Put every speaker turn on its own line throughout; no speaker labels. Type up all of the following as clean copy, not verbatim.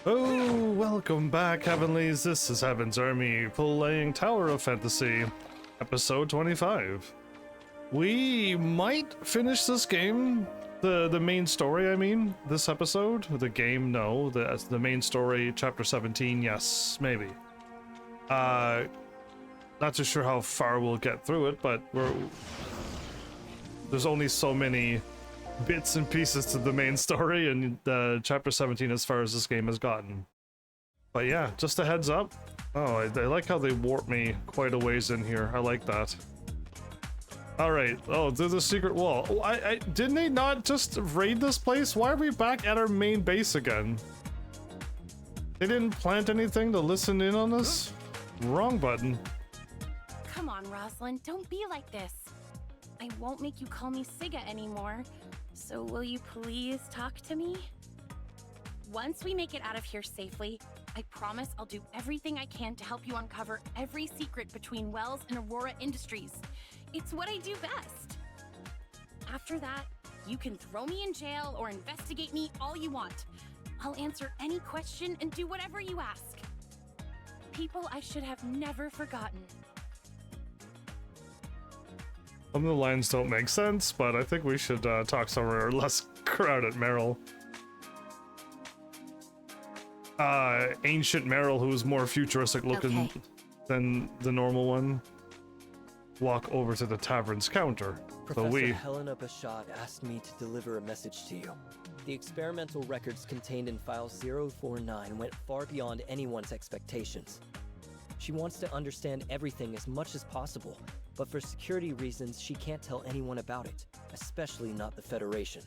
Oh, welcome back, Heavenlies. This is Heaven's Army playing Tower of Fantasy, episode 25. We might finish this game, the main story, I mean, this episode. The game, no. The main story, chapter 17, yes, maybe. Not too sure how far we'll get through it, but there's only so many bits and pieces to the main story, and chapter 17 as far as this game has gotten. But yeah, just a heads up. Oh, I like how they warp me quite a ways in here. I like that. Alright, oh, through the secret wall. Oh, didn't they not just raid this place? Why are we back at our main base again? They didn't plant anything to listen in on this? Wrong button.
Come on, Rosalind, don't be like this. I won't make you call me Siga anymore. So will you please talk to me? Once we make it out of here safely, I promise I'll do everything I can to help you uncover every secret between Wells and Aurora Industries. It's what I do best. After that, you can throw me in jail or investigate me all you want. I'll answer any question and do whatever you ask. People I should have never forgotten.
Some of the lines don't make sense, but I think we should talk somewhere less crowded. Meryl. Ancient Meryl, who's more futuristic looking than the normal one, walk over to the tavern's counter.
Professor Helena Bashad asked me to deliver a message to you. The experimental records contained in file 049 went far beyond anyone's expectations. She wants to understand everything as much as possible, but for security reasons, she can't tell anyone about it, especially not the Federation.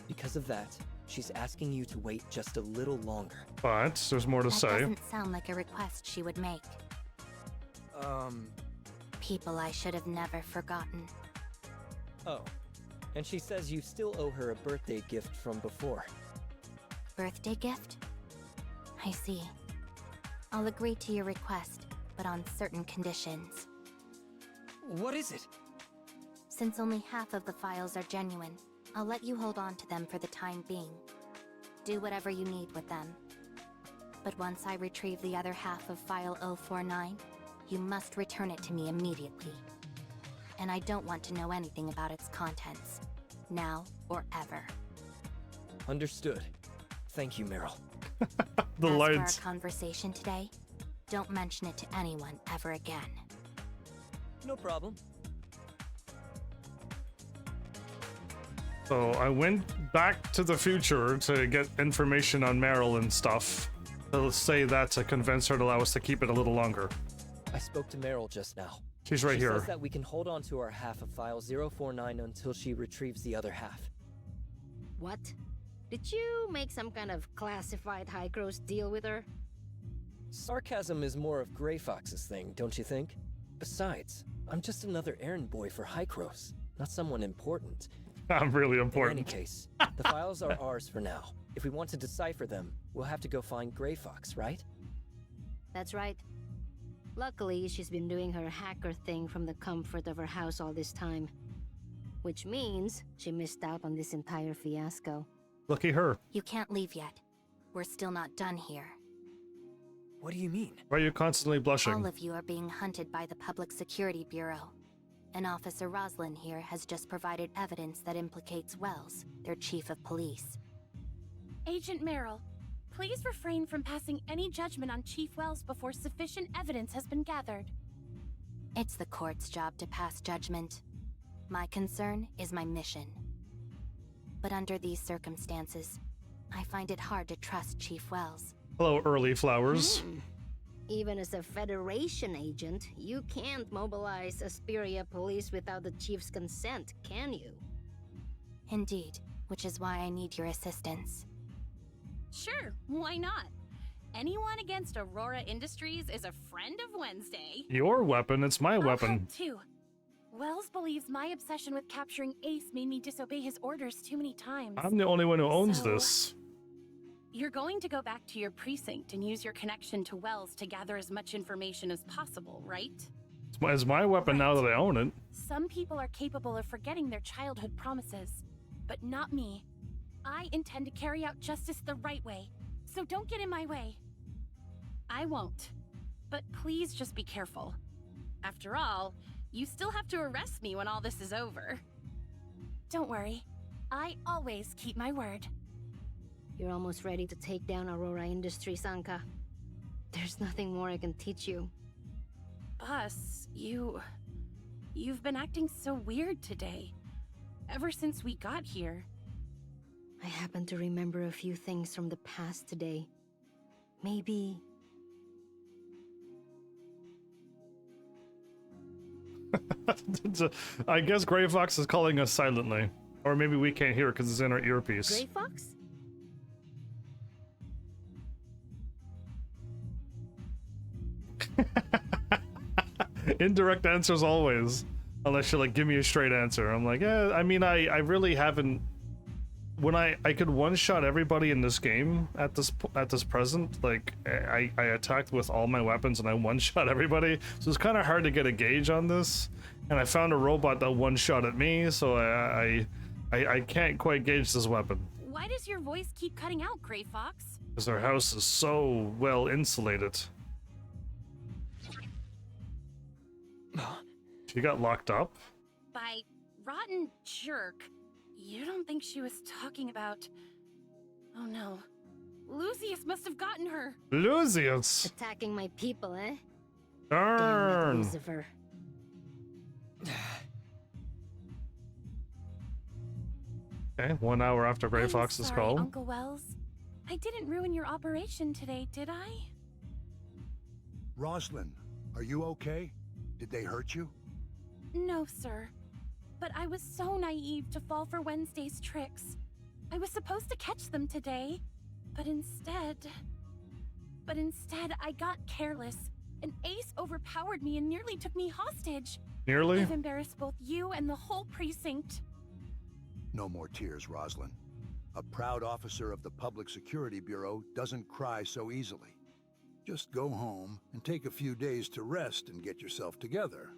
Because of that, she's asking you to wait just a little longer.
But there's more to say.
That doesn't sound like a request she would make. People I should have never forgotten.
Oh, and she says you still owe her a birthday gift from before.
Birthday gift? I see. I'll agree to your request, but on certain conditions.
What is it?
Since only half of the files are genuine, I'll let you hold on to them for the time being. Do whatever you need with them. But once I retrieve the other half of file 049, you must return it to me immediately. And I don't want to know anything about its contents, now or ever.
Understood. Thank you, Meryl.
The
As
lines.
for our conversation today, don't mention it to anyone ever again.
No problem.
So I went back to the future to get information on Meryl and stuff. Let's say that to convince her to allow us to keep it a little longer.
I spoke to Meryl just now.
She's right here.
She says that we can hold on to our half of file 049 until she retrieves the other half.
What? Did you make some kind of classified high gross deal with her?
Sarcasm is more of Grey Fox's thing, don't you think? Besides, I'm just another errand boy for Hycros, not someone important.
I'm really important.
In any case, the files are ours for now. If we want to decipher them, we'll have to go find Grey Fox, right?
That's right. Luckily, she's been doing her hacker thing from the comfort of her house all this time. Which means she missed out on this entire fiasco.
Lucky her.
You can't leave yet. We're still not done here.
What do you mean?
Why are you constantly blushing?
All of you are being hunted by the Public Security Bureau. And Officer Rosalind here has just provided evidence that implicates Wells, their chief of police.
Agent Meryl, please refrain from passing any judgment on Chief Wells before sufficient evidence has been gathered.
It's the court's job to pass judgment. My concern is my mission. But under these circumstances, I find it hard to trust Chief Wells.
Hello, early flowers.
Even as a Federation agent, you can't mobilize Asperia police without the chief's consent, can you?
Indeed, which is why I need your assistance.
Sure, why not? Anyone against Aurora Industries is a friend of Wednesday.
Your weapon, it's my
I'll
weapon.
help too. Wells believes my obsession with capturing Ace made me disobey his orders too many times.
I'm the only one who owns
So-
this.
You're going to go back to your precinct and use your connection to Wells to gather as much information as possible, right?
It's my weapon now that I own it.
Some people are capable of forgetting their childhood promises, but not me. I intend to carry out justice the right way, so don't get in my way. I won't. But please just be careful. After all, you still have to arrest me when all this is over. Don't worry. I always keep my word.
You're almost ready to take down Aurora Industries, Anka. There's nothing more I can teach you.
Boss, you've been acting so weird today. Ever since we got here.
I happen to remember a few things from the past today. Maybe...
I guess Gray Fox is calling us silently. Or maybe we can't hear it because it's in our earpiece.
Gray Fox?
Indirect answers always. Unless you like give me a straight answer. I'm like, yeah, I mean I really haven't when I could one-shot everybody in this game at this present, like I attacked with all my weapons and I one-shot everybody, so it's kind of hard to get a gauge on this. And I found a robot that one-shot at me, so I can't quite gauge this weapon.
Why does your voice keep cutting out, Gray Fox?
Because our house is so well insulated. She got locked up?
By rotten jerk. You don't think she was talking about... Oh no. Lucius must have gotten her.
Lucius!
Attacking my people, eh?
Darn!
Lucifer.
Okay, 1 hour after Gray
I'm
Fox's
sorry,
call.
Uncle Wells. I didn't ruin your operation today, did I?
Roslyn, are you okay? Did they hurt you?
No, sir. But I was so naive to fall for Wednesday's tricks. I was supposed to catch them today, but instead I got careless. And Ace overpowered me and nearly took me hostage.
Nearly?
I've embarrassed both you and the whole precinct.
No more tears, Roslyn. A proud officer of the Public Security Bureau doesn't cry so easily. Just go home and take a few days to rest and get yourself together.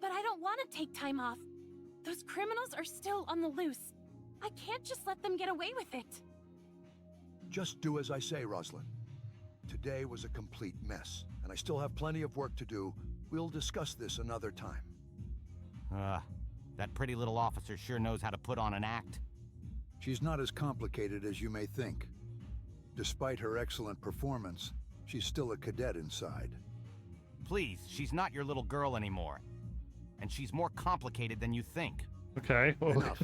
But I don't want to take time off. Those criminals are still on the loose. I can't just let them get away with it.
Just do as I say, Roslyn. Today was a complete mess, and I still have plenty of work to do. We'll discuss this another time.
That pretty little officer sure knows how to put on an act.
She's not as complicated as you may think. Despite her excellent performance, she's still a cadet inside.
Please, she's not your little girl anymore. And she's more complicated than you think.
Okay.
Enough.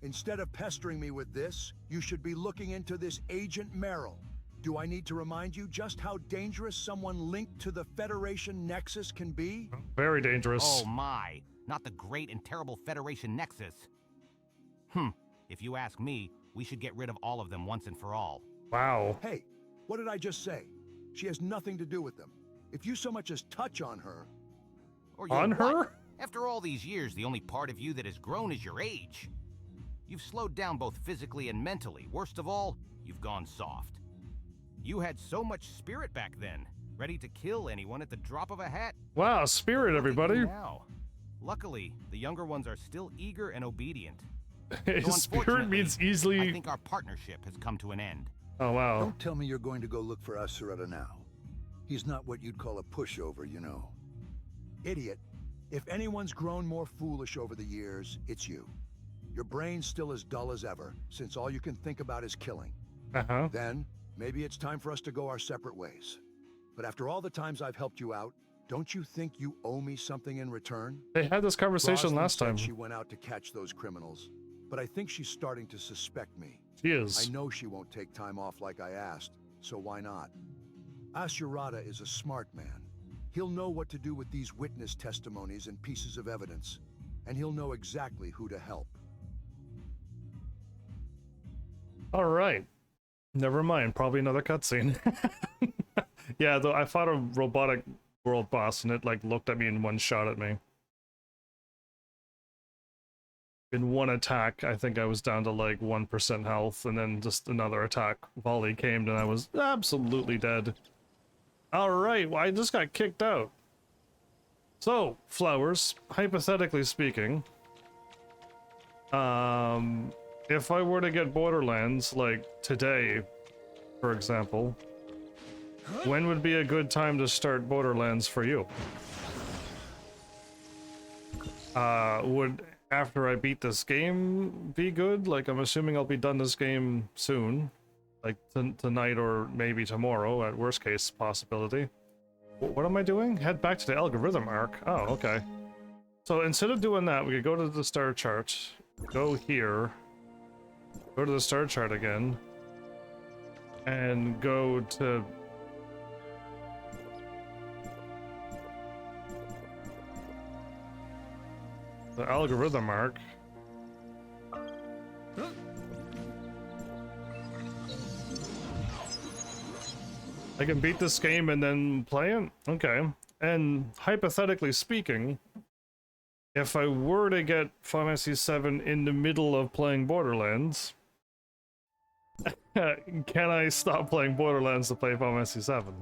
Instead of pestering me with this, you should be looking into this Agent Merrill. Do I need to remind you just how dangerous someone linked to the Federation Nexus can be?
Very dangerous.
Oh my, not the great and terrible Federation Nexus. If you ask me, we should get rid of all of them once and for all.
Wow.
Hey, what did I just say? She has nothing to do with them. If you so much as touch on her...
Or you're
On
what?
her?
After all these years, the only part of you that has grown is your age. You've slowed down both physically and mentally. Worst of all, you've gone soft. You had so much spirit back then, ready to kill anyone at the drop of a hat.
Wow, spirit,
Look at you
everybody.
now. Luckily, the younger ones are still eager and obedient.
Spirit
Unfortunately,
means easily.
I think our partnership has come to an end.
Oh, wow.
Don't tell me you're going to go look for Asuretta now. He's not what you'd call a pushover, you know. Idiot. If anyone's grown more foolish over the years, it's you. Your brain's still as dull as ever, since all you can think about is killing.
Uh-huh.
Then, maybe it's time for us to go our separate ways. But after all the times I've helped you out, don't you think you owe me something in return?
They had this conversation
Roslyn
last
said
time.
she went out to catch those criminals, but I think she's starting to suspect me.
She is.
I know she won't take time off like I asked, so why not? Asurata is a smart man. He'll know what to do with these witness testimonies and pieces of evidence, and he'll know exactly who to help.
All right. Never mind. Probably another cutscene. Yeah, though I fought a robotic world boss and it like looked at me and one shot at me. In one attack, I think I was down to like 1% health, and then just another attack volley came and I was absolutely dead. Alright, well, I just got kicked out. So, Flowers, hypothetically speaking, if I were to get Borderlands, like, today, for example, when would be a good time to start Borderlands for you? Would after I beat this game be good? Like, I'm assuming I'll be done this game soon, like tonight or maybe tomorrow at worst case possibility. What am I doing? Head back to the algorithm arc. Oh, okay. So instead of doing that, we could go to the star chart, go here, go to the star chart again, and go to the algorithm arc. I can beat this game and then play it? Okay. And hypothetically speaking, if I were to get Final Fantasy VII in the middle of playing Borderlands, can I stop playing Borderlands to play Final Fantasy VII?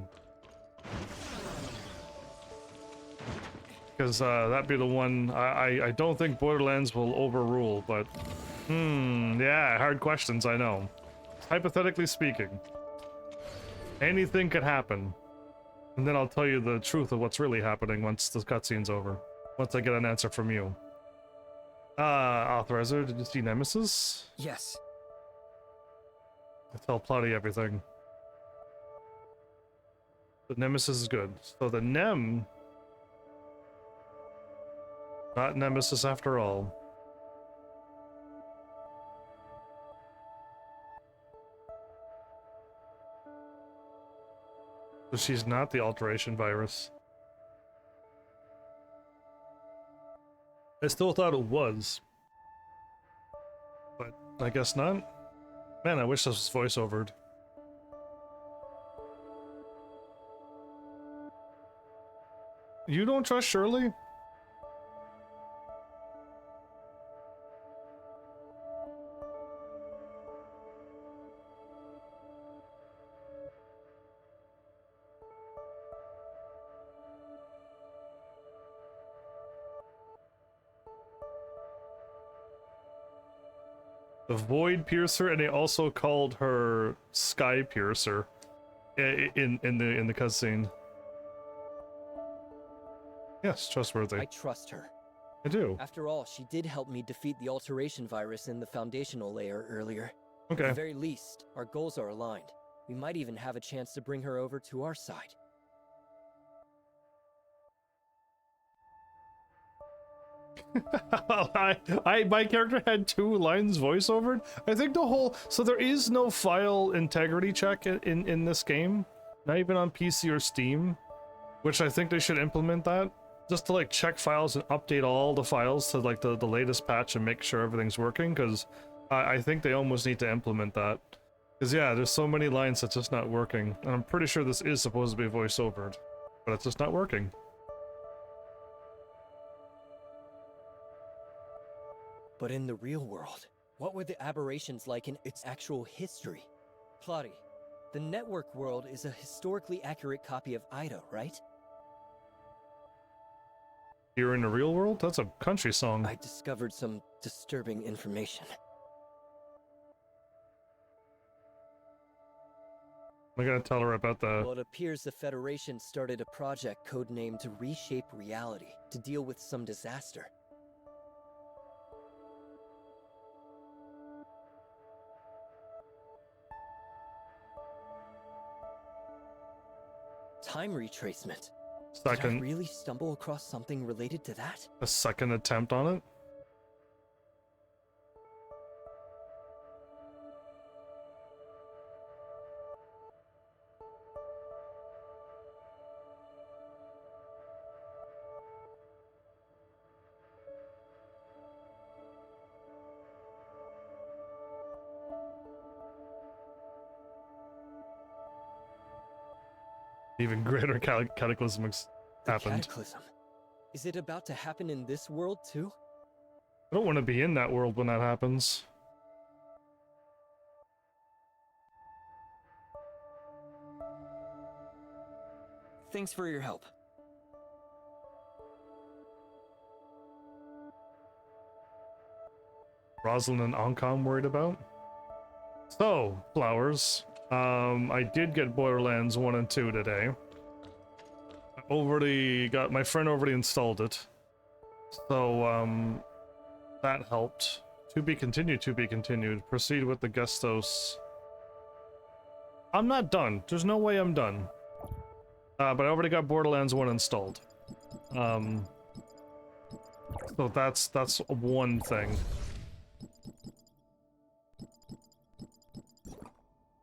Because that'd be the one. I don't think Borderlands will overrule, but yeah, hard questions, I know. Hypothetically speaking, anything could happen, and then I'll tell you the truth of what's really happening once the cutscene's over. Once I get an answer from you. Authorizer, did you see Nemesis?
Yes.
I tell Plotty everything. But Nemesis is good. So the Nem... not Nemesis after all. So she's not the alteration virus. I still thought it was. But I guess not. Man, I wish this was voice-overed. You don't trust Shirley? The Void Piercer, and they also called her Sky Piercer in the cutscene. Yes, trustworthy.
I trust her.
I do.
After all, she did help me defeat the alteration virus in the foundational layer earlier.
Okay.
At the very least, our goals are aligned. We might even have a chance to bring her over to our side.
My character had 2 lines voiceovered. I think the whole, so there is no file integrity check in this game, not even on PC or Steam, which I think they should implement that, just to like check files and update all the files to like the latest patch and make sure everything's working, because I think they almost need to implement that. Because yeah, there's so many lines that's just not working, and I'm pretty sure this is supposed to be voiceovered, but it's just not working.
But in the real world, what were the aberrations like in its actual history? Plotty, the network world is a historically accurate copy of Ida, right?
Here in the real world? That's a country song.
I discovered some disturbing information.
I'm gonna tell her about the...
Well, it appears the Federation started a project codenamed to reshape reality to deal with some disaster. Time retracement. Did I
second...
really stumble across something related to that?
a second attempt on it? Even greater cataclysms
The
happened.
cataclysm. Is it about to happen in this world too?
I don't want to be in that world when that happens.
Thanks for your help.
Rosalind and Ancom worried about? So, Flowers, I did get Borderlands 1 and 2 today. My friend already installed it. So, that helped. To be continued, to be continued. Proceed with the Gestos. I'm not done. There's no way I'm done. But I already got Borderlands 1 installed. So that's one thing.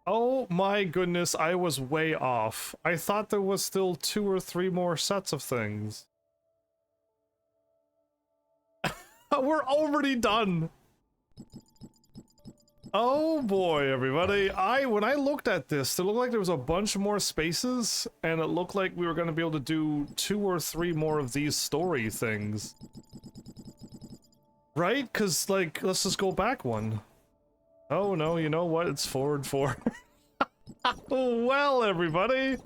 Oh my goodness, I was way off. I thought there was still 2 or 3 more sets of things. We're already done. Oh boy, everybody. When I looked at this, it looked like there was a bunch more spaces, and it looked like we were going to be able to do 2 or 3 more of these story things. Right? Because, like, let's just go back one. Oh no, you know what? It's forward 4. Well, everybody,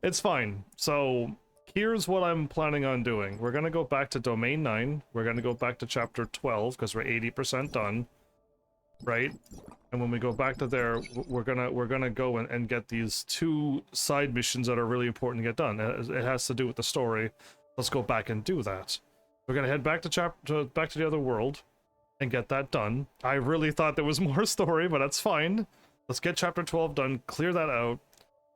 it's fine. So, here's what I'm planning on doing. We're gonna go back to Domain 9. We're gonna go back to Chapter 12, because we're 80% done. Right? And when we go back to there, we're gonna go and get these 2 side missions that are really important to get done. It has to do with the story. Let's go back and do that. We're gonna head back to back to the other world and get that done. I really thought there was more story, but that's fine. Let's get Chapter 12 done, clear that out,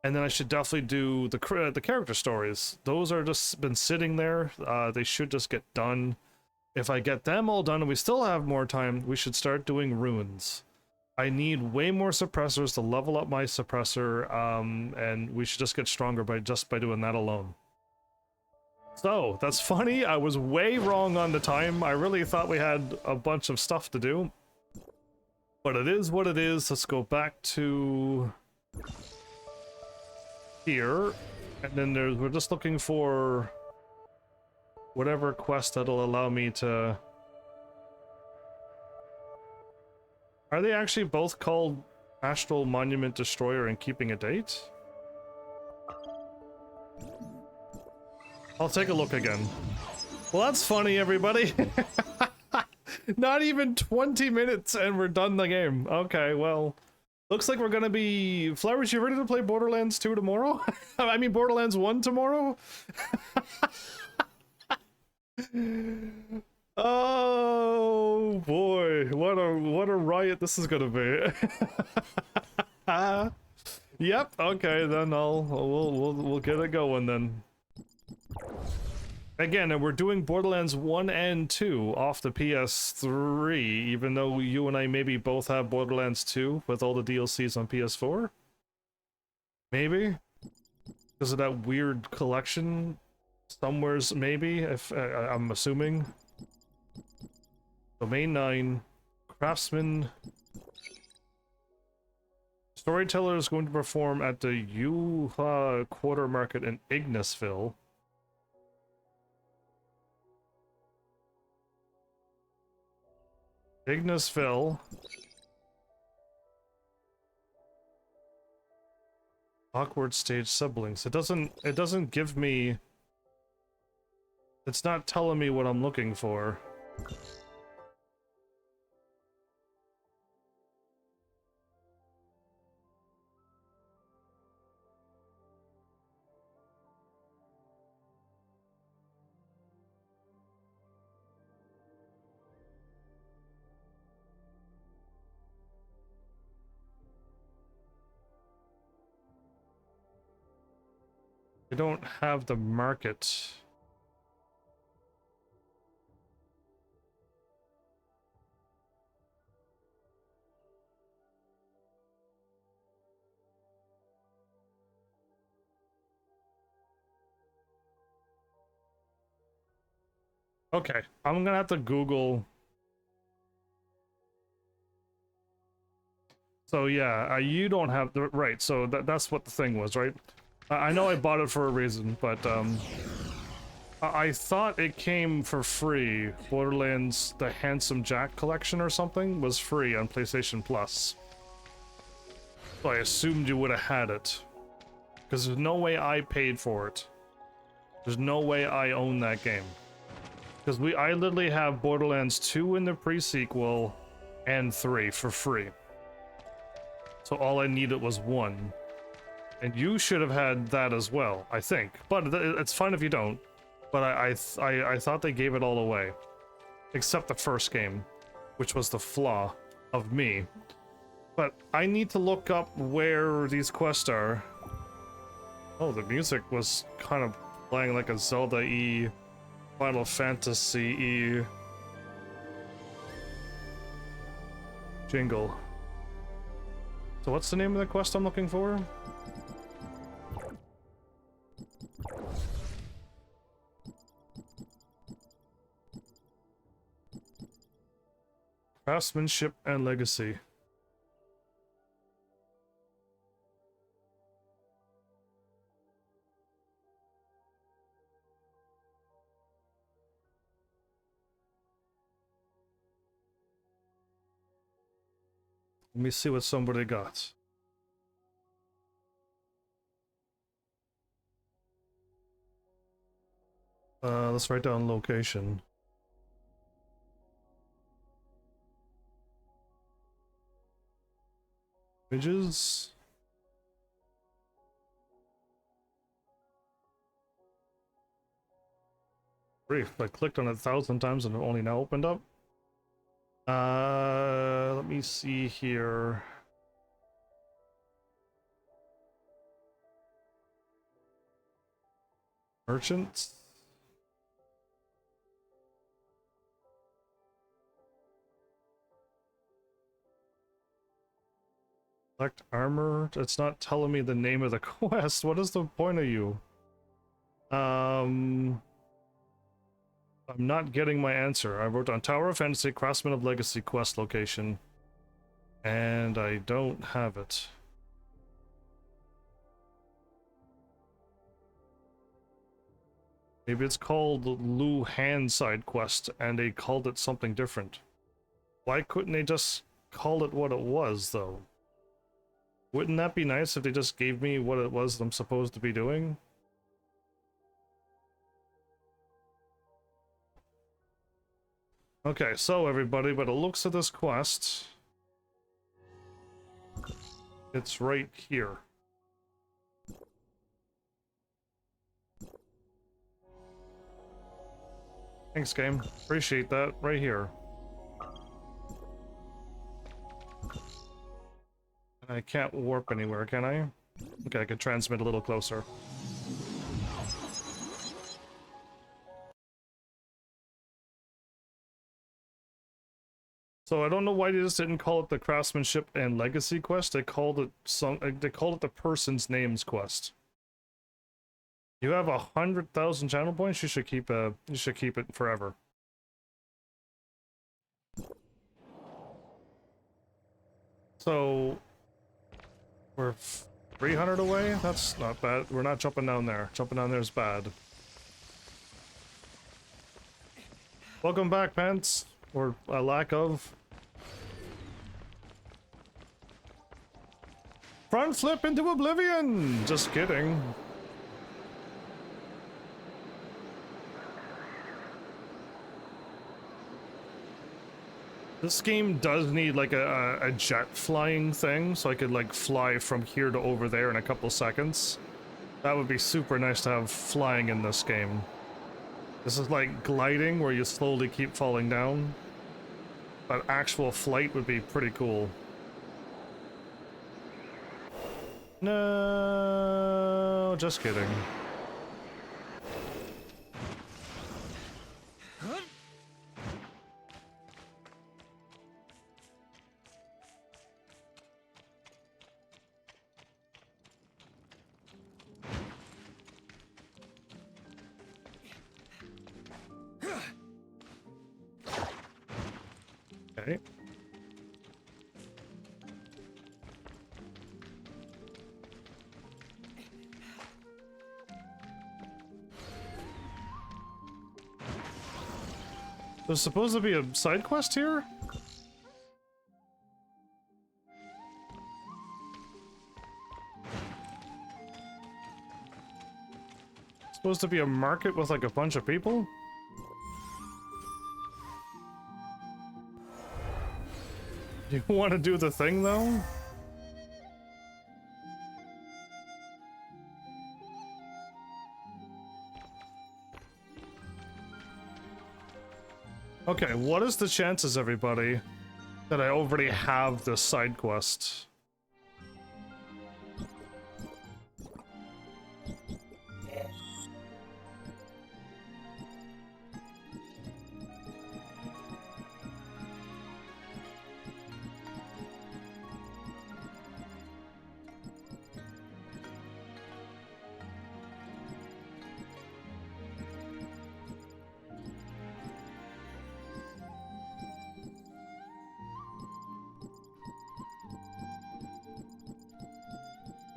and then I should definitely do the character stories. Those are just been sitting there. They should just get done. If I get them all done and we still have more time, we should start doing runes. I need way more suppressors to level up my suppressor, and we should just get stronger by doing that alone. So, that's funny, I was way wrong on the time. I really thought we had a bunch of stuff to do. But it is what it is. Let's go back to here. And then we're just looking for whatever quest that'll allow me to... Are they actually both called Astral Monument Destroyer and Keeping a Date? I'll take a look again. Well, that's funny, everybody. Not even 20 minutes and we're done the game. Okay, well, looks like we're gonna be... Flowers, you ready to play Borderlands 2 tomorrow? I mean, Borderlands 1 tomorrow? Oh boy, what a riot this is gonna be. Yep, okay, then we'll get it going then. Again, and we're doing Borderlands 1 and 2 off the PS3, even though you and I maybe both have Borderlands 2 with all the DLCs on PS4? Maybe? Because of that weird collection somewheres, maybe, if I'm assuming. Domain 9, Craftsman. Storyteller is going to perform at the Yuhua Quarter Market in Ignisville. Ignisville. Awkward stage siblings. It doesn't give me... It's not telling me what I'm looking for. I don't have the market. Okay, I'm gonna have to Google. So yeah, you don't have the right. So that's what the thing was, right? I know I bought it for a reason, but I thought it came for free. Borderlands, the Handsome Jack collection or something was free on PlayStation Plus. So I assumed you would have had it, because there's no way I paid for it. There's no way I own that game. Because I literally have Borderlands 2 in the pre-sequel and 3 for free. So all I needed was 1. And you should have had that as well, I think. But it's fine if you don't. But I thought they gave it all away. Except the first game, which was the flaw of me. But I need to look up where these quests are. Oh, the music was kind of playing like a Zelda-y, Final Fantasy-y jingle. So what's the name of the quest I'm looking for? Craftsmanship and Legacy. Let me see what somebody got. Let's write down location. Images. Brief. I clicked on it 1,000 times and it only now opened up. Let me see here. Merchants. Select armor. It's not telling me the name of the quest. What is the point of you? I'm not getting my answer. I wrote down Tower of Fantasy, Craftsman of Legacy quest location. And I don't have it. Maybe it's called Lu Han side quest and they called it something different. Why couldn't they just call it what it was, though? Wouldn't that be nice if they just gave me what it was I'm supposed to be doing? Okay, so everybody, by the looks of this quest, it's right here. Thanks, game. Appreciate that. Right here. I can't warp anywhere, can I? Okay, I can transmit a little closer. So I don't know why they just didn't call it the Craftsmanship and Legacy quest. They called it the Person's Names quest. You have 100,000 channel points. You should keep it forever. So we're 300 away. That's not bad. We're not jumping down there. Jumping down there is bad. Welcome back, Pants, or a lack of. Front flip into oblivion. Just kidding. This game does need like a jet flying thing, so I could like fly from here to over there in a couple seconds. That would be super nice to have flying in this game. This is like gliding where you slowly keep falling down. But actual flight would be pretty cool. No, just kidding. Okay. There's supposed to be a side quest here? Supposed to be a market with like a bunch of people? You want to do the thing though? Okay, what is the chances, everybody, that I already have this side quest?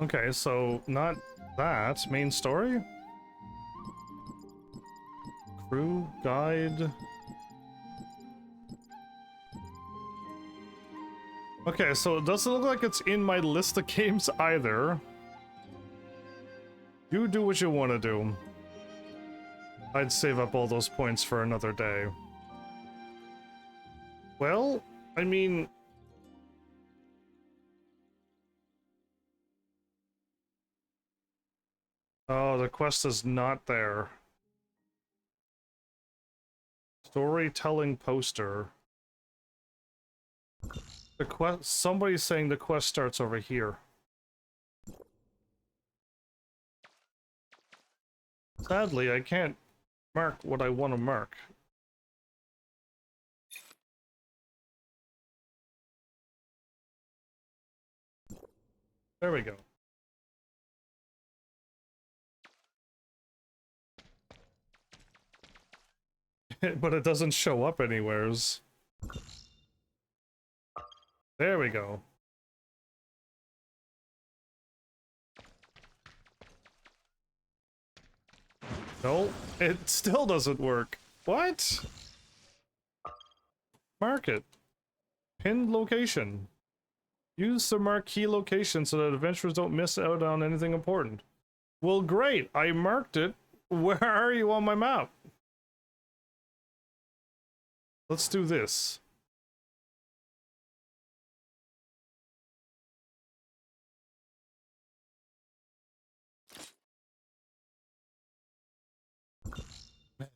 Okay, so not that. Main story? Crew, guide. Okay, so it doesn't look like it's in my list of games either. You do what you want to do. I'd save up all those points for another day. Well, I mean... Oh, the quest is not there. Storytelling poster. The quest. Somebody's saying the quest starts over here. Sadly, I can't mark what I want to mark. There we go. But it doesn't show up anywheres. There we go. No, it still doesn't work. What? Mark it. Pinned location. Use the marquee location so that adventurers don't miss out on anything important. Well, great. I marked it. Where are you on my map? Let's do this.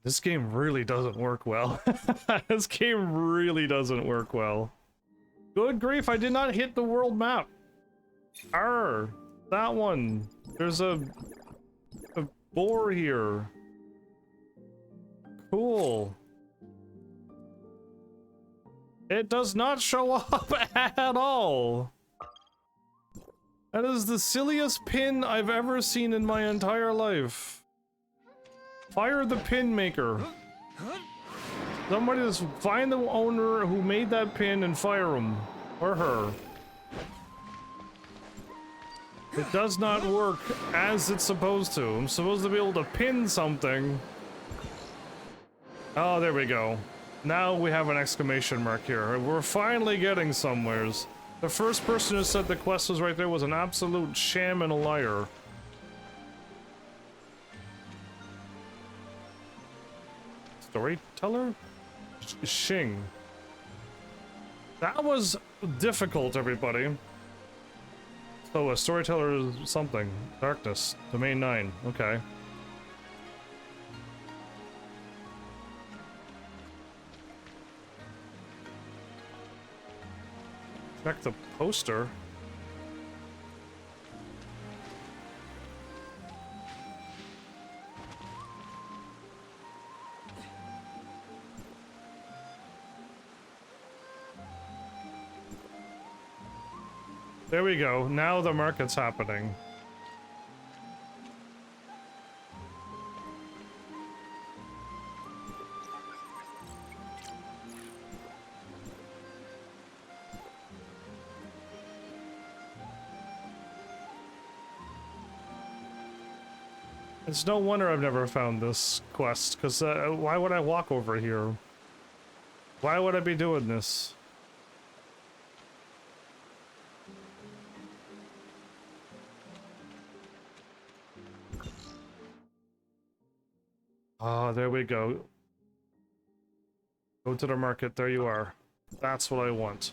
This game really doesn't work well. This game really doesn't work well. Good grief, I did not hit the world map. Arr, that one. There's a boar here. Cool. It does not show up at all. That is the silliest pin I've ever seen in my entire life. Fire the pin maker. Somebody just find the owner who made that pin and fire him. Or her. It does not work as it's supposed to. I'm supposed to be able to pin something. Oh, there we go. Now we have an exclamation mark here. We're finally getting somewheres. The first person who said the quest was right there was an absolute sham and a liar. Storyteller? Shing. That was difficult, everybody. So a storyteller is something. Darkness. Domain 9. Okay. Check the poster. There we go. Now the market's happening. It's no wonder I've never found this quest, because why would I walk over here? Why would I be doing this? Ah, there we go. Go to the market, there you are. That's what I want.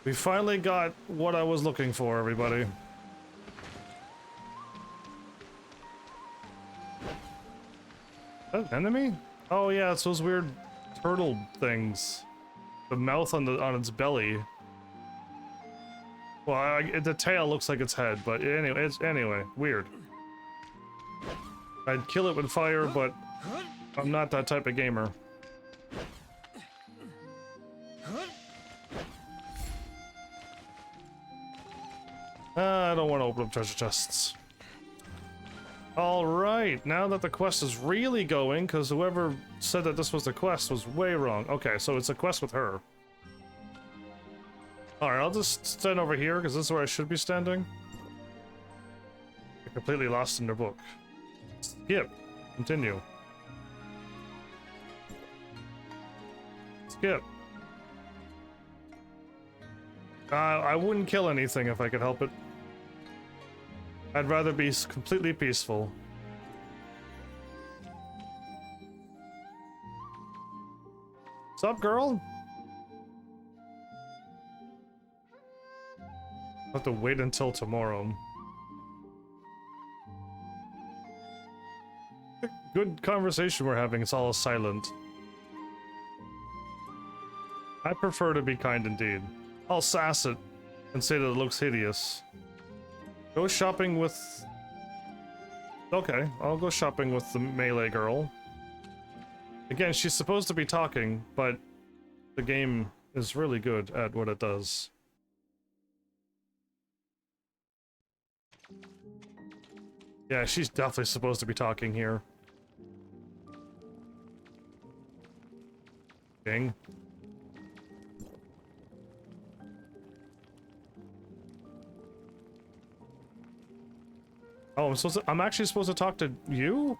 We finally got what I was looking for, everybody. An enemy? Oh yeah, it's those weird turtle things. The mouth on its belly. Well, the tail looks like its head, but anyway, weird. I'd kill it with fire, but I'm not that type of gamer. I don't want to open up treasure chests. Alright, now that the quest is really going, because whoever said that this was the quest was way wrong. Okay, so it's a quest with her. Alright, I'll just stand over here, because this is where I should be standing. I'm completely lost in their book. Skip. Continue. Skip. I wouldn't kill anything if I could help it. I'd rather be completely peaceful. What's up, girl? I'll have to wait until tomorrow. Good conversation we're having, it's all silent. I prefer to be kind indeed. I'll sass it and say that it looks hideous. Go shopping with... Okay, I'll go shopping with the melee girl. Again, she's supposed to be talking, but the game is really good at what it does. Yeah, she's definitely supposed to be talking here. Ding. Oh, I'm actually supposed to talk to you?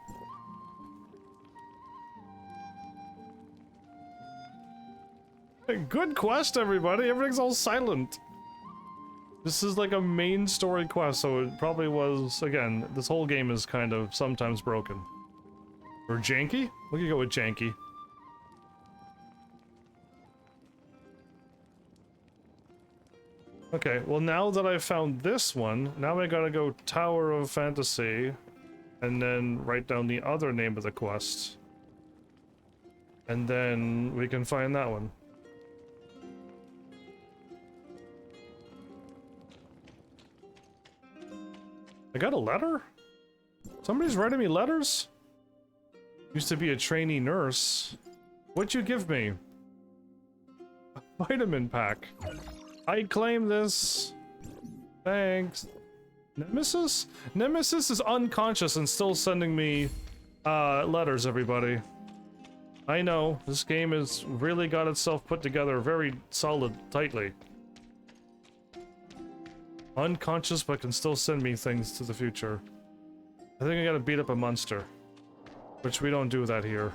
Hey, good quest, everybody. Everything's all silent. This is like a main story quest, so it probably was, again, this whole game is kind of sometimes broken. Or janky? We could go with janky. Okay, well now that I've found this one, now I gotta go Tower of Fantasy, and then write down the other name of the quest. And then we can find that one. I got a letter? Somebody's writing me letters? Used to be a trainee nurse. What'd you give me? A vitamin pack. I claim this. Thanks. Nemesis? Nemesis is unconscious and still sending me letters, everybody. I know, this game has really got itself put together very solid, tightly. Unconscious, but can still send me things to the future. I think I gotta beat up a monster. Which we don't do that here.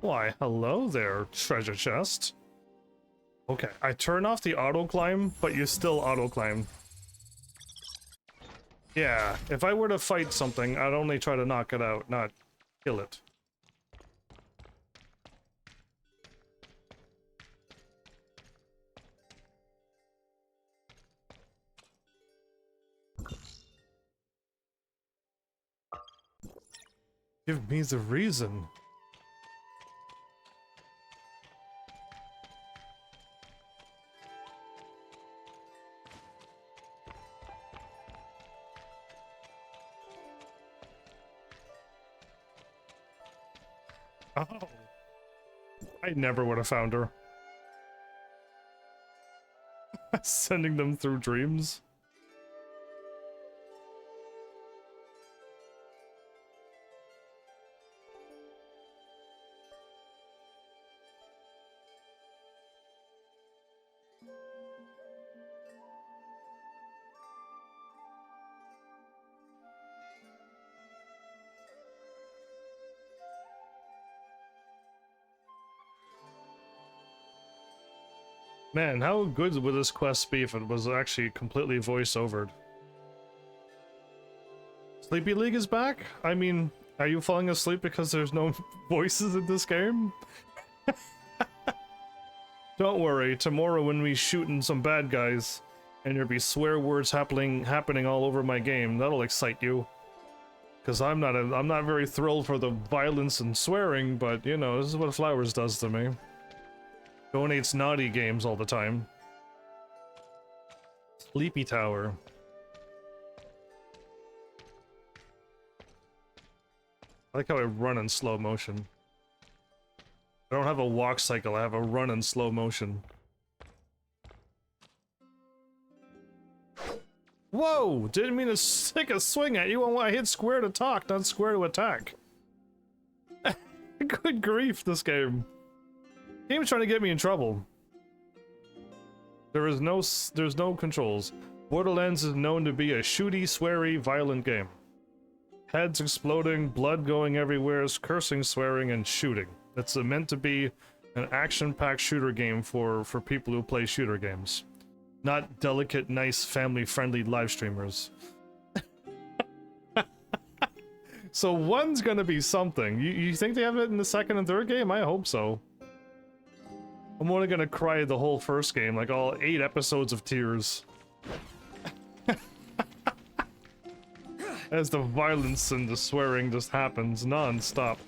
Why, hello there, treasure chest. Okay, I turn off the auto climb, but you still auto climb. Yeah, if I were to fight something, I'd only try to knock it out, not kill it. Give me the reason. Oh, I never would have found her. Sending them through dreams. Man, how good would this quest be if it was actually completely voice-overed? Sleepy League is back? I mean, Are you falling asleep because there's no voices in this game? Don't worry, tomorrow when we shooting some bad guys, and there'll be swear words happening all over my game, that'll excite you. Cause I'm not very thrilled for the violence and swearing, but you know, this is what Flowers does to me. Donates naughty games all the time. Sleepy Tower. I like how I run in slow motion. I don't have a walk cycle, I have a run in slow motion. Whoa! Didn't mean to take a swing at you. I hit square to talk, not square to attack. Good grief, this game. Game's trying to get me in trouble. There's no controls. Borderlands is known to be a shooty, sweary, violent game. Heads exploding, blood going everywhere, cursing, swearing, and shooting. It's meant to be an action-packed shooter game for people who play shooter games. Not delicate, nice, family-friendly live streamers. So one's gonna be something. You think they have it in the second and third game? I hope so. I'm only gonna cry the whole first game, like all 8 episodes of tears. As the violence and the swearing just happens non-stop.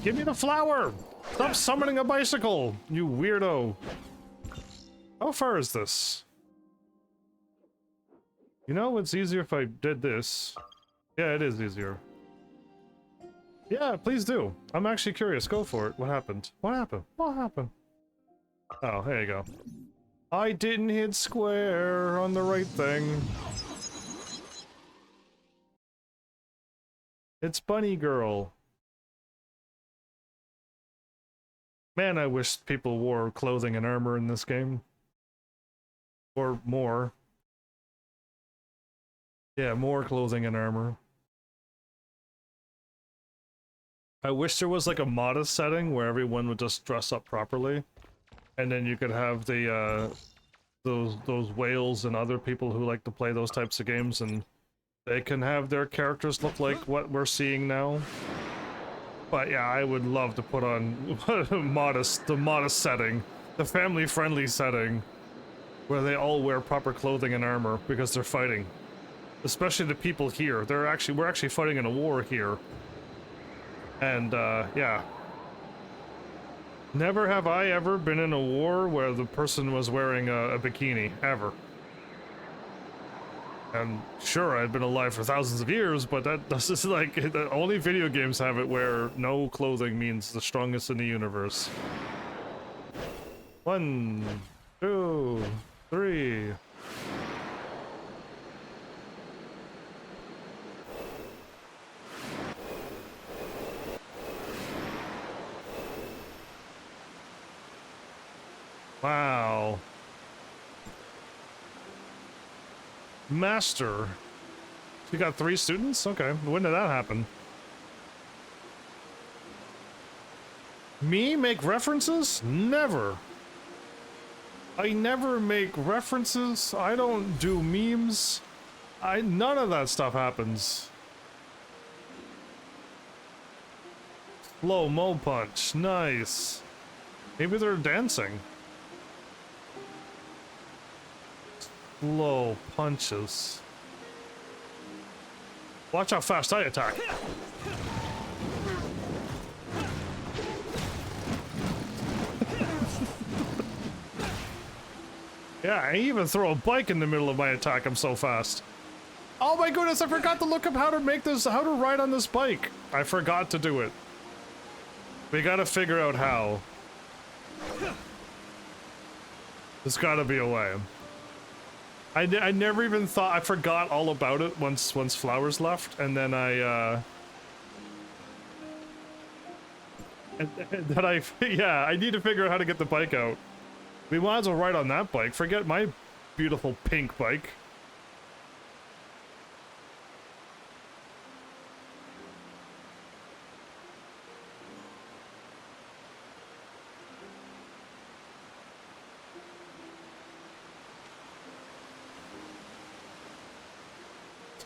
Give me the flower! Stop summoning a bicycle, you weirdo! How far is this? You know, it's easier if I did this. Yeah, it is easier. Yeah, please do. I'm actually curious. Go for it. What happened? What happened? What happened? Oh, there you go. I didn't hit square on the right thing. It's Bunny Girl. Man, I wish people wore clothing and armor in this game. Or more. Yeah, more clothing and armor. I wish there was like a modest setting where everyone would just dress up properly. And then you could have the, those whales and other people who like to play those types of games, and they can have their characters look like what we're seeing now. But yeah, I would love to put on the modest setting, the family-friendly setting, where they all wear proper clothing and armor because they're fighting. Especially the people here. We're actually fighting in a war here. And yeah. Never have I ever been in a war where the person was wearing a bikini, ever. And sure, I've been alive for thousands of years, but that's just like, only video games have it where no clothing means the strongest in the universe. 1, 2, 3. Wow. Master. You got 3 students? Okay, when did that happen? Me make references? Never. I never make references. I don't do memes. None of that stuff happens. Slow-mo punch. Nice. Maybe they're dancing. Slow punches. Watch how fast I attack. Yeah, I even throw a bike in the middle of my attack. I'm so fast. Oh my goodness, I forgot to look up how to ride on this bike. I forgot to do it. We gotta figure out how. There's gotta be a way. I never even thought, I forgot all about it once Flowers left, and then yeah, I need to figure out how to get the bike out. We might as well ride on that bike. Forget my beautiful pink bike.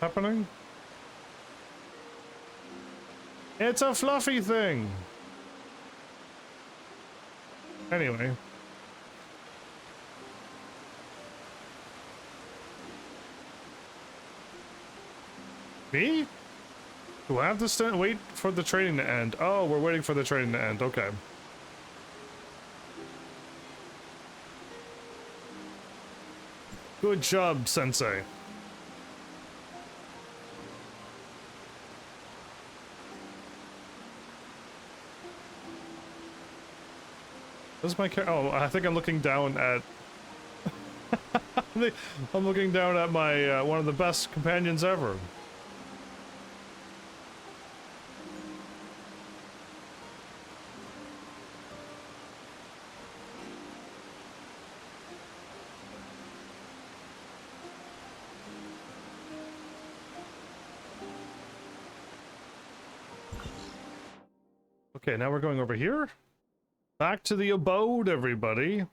Happening? It's a fluffy thing. Anyway. Me? Do I have to wait for the training to end? Oh, we're waiting for the training to end. Okay. Good job, Sensei. Where's my oh, I think I'm looking down at... I'm looking down at my, one of the best companions ever. Okay, now we're going over here. Back to the abode, everybody.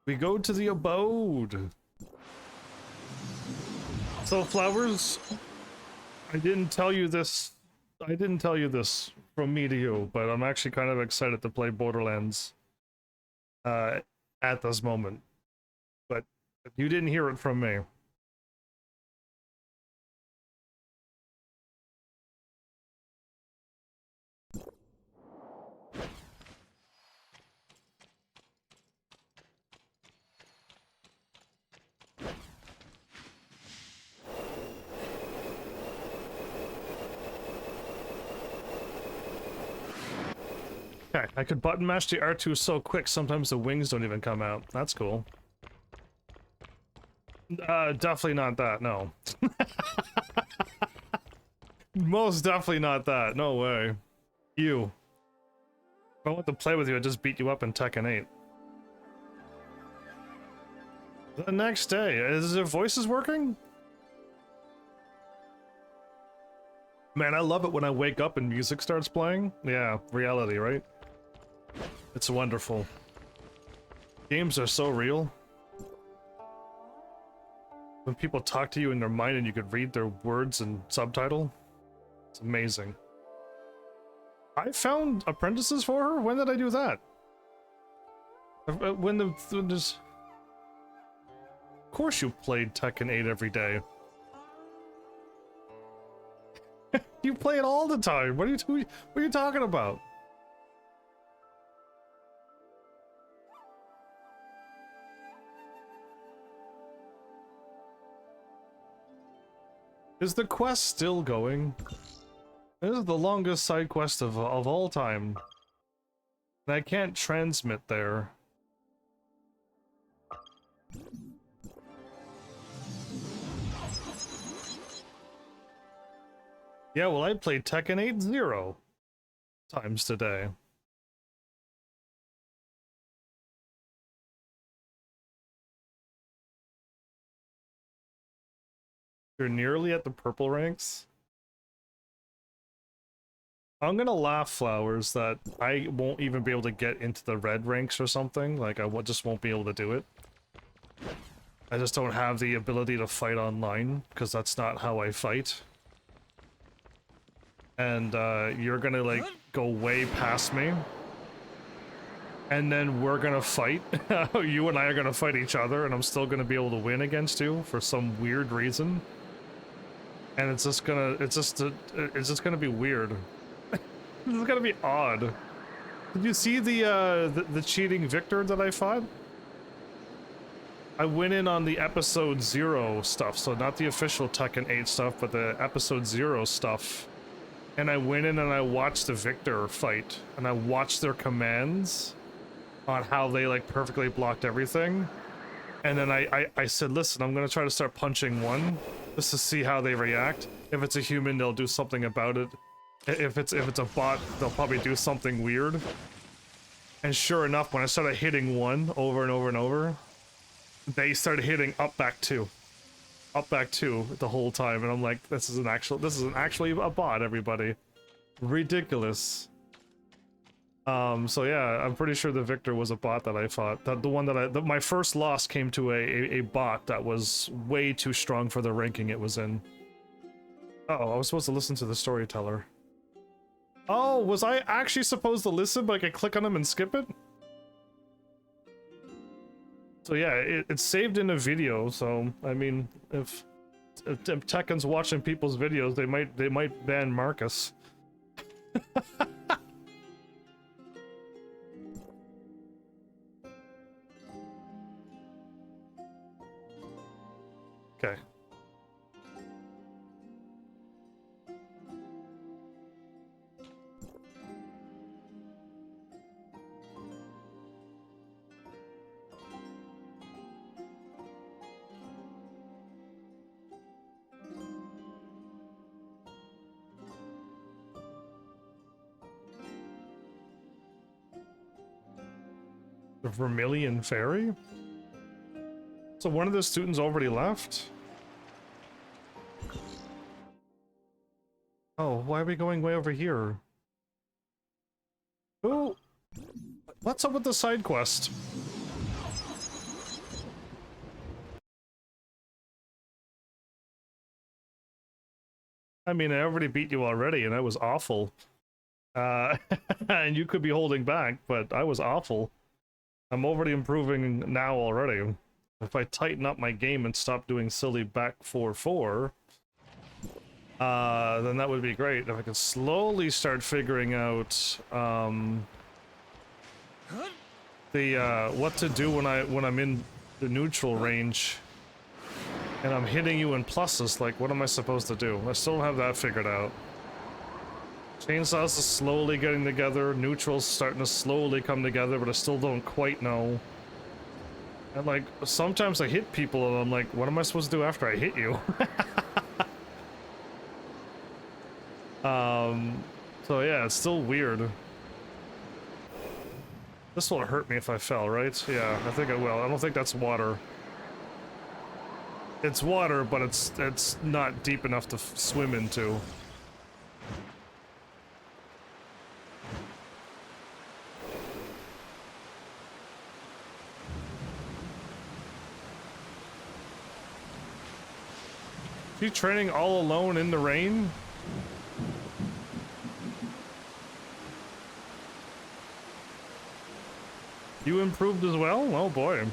We go to the abode. So, Flowers, I didn't tell you this from me to you, but I'm actually kind of excited to play Borderlands at this moment. But you didn't hear it from me. Okay, I could button mash the R2 so quick, sometimes the wings don't even come out. That's cool. Definitely not that, no. Most definitely not that, no way. You. If I want to play with you, I'd just beat you up in Tekken 8. The next day, is their voices working? Man, I love it when I wake up and music starts playing. Yeah, reality, right? It's wonderful. Games are so real. When people talk to you in their mind and you could read their words and subtitle, it's amazing. I found apprentices for her? When did I do that? When there's... Of course you played Tekken 8 every day. You play it all the time. What are you talking about? Is the quest still going? This is the longest side quest of all time. And I can't transmit there. Yeah, well, I played Tekken 8 0 times today. You're nearly at the purple ranks. I'm gonna laugh, Flowers, that I won't even be able to get into the red ranks or something. Like, just won't be able to do it. I just don't have the ability to fight online, because that's not how I fight. And you're gonna, like, go way past me. And then we're gonna fight. You and I are gonna fight each other, and I'm still gonna be able to win against you for some weird reason. And it's just gonna be weird. It's gonna be odd. Did you see the cheating Victor that I fought? I went in on the episode 0 stuff, so not the official Tekken 8 stuff, but the episode 0 stuff. And I went in and I watched the Victor fight, and I watched their commands on how they, like, perfectly blocked everything. And then I said, listen, I'm gonna try to start punching one, just to see how they react. If it's a human, they'll do something about it. If it's a bot, they'll probably do something weird. And sure enough, when I started hitting one over and over and over, they started hitting up back two the whole time. And I'm like, this isn't actually a bot, everybody. Ridiculous. So yeah, I'm pretty sure the Victor was a bot that I fought. The one that my first loss came to a bot that was way too strong for the ranking it was in. Uh oh, I was supposed to listen to the storyteller. Oh, was I actually supposed to listen, but I could click on them and skip it? So yeah, it's saved in a video, so, I mean, if Tekken's watching people's videos, they might ban Marcus. Okay. The Vermilion Fairy? So one of the students already left? Oh, why are we going way over here? Oh, what's up with the side quest? I mean, I already beat you already, and I was awful. And you could be holding back, but I was awful. I'm already improving now already. If I tighten up my game and stop doing silly back 4-4, then that would be great. If I could slowly start figuring out what to do when I'm in the neutral range and I'm hitting you in pluses, like what am I supposed to do? I still don't have that figured out. Chainsaws are slowly getting together, neutral's starting to slowly come together, but I still don't quite know. And like, sometimes I hit people and I'm like, what am I supposed to do after I hit you? So yeah, it's still weird. This will hurt me if I fell, right? Yeah, I think I will. I don't think that's water. It's water, but it's not deep enough to swim into. You training all alone in the rain? You improved as well? Oh boy.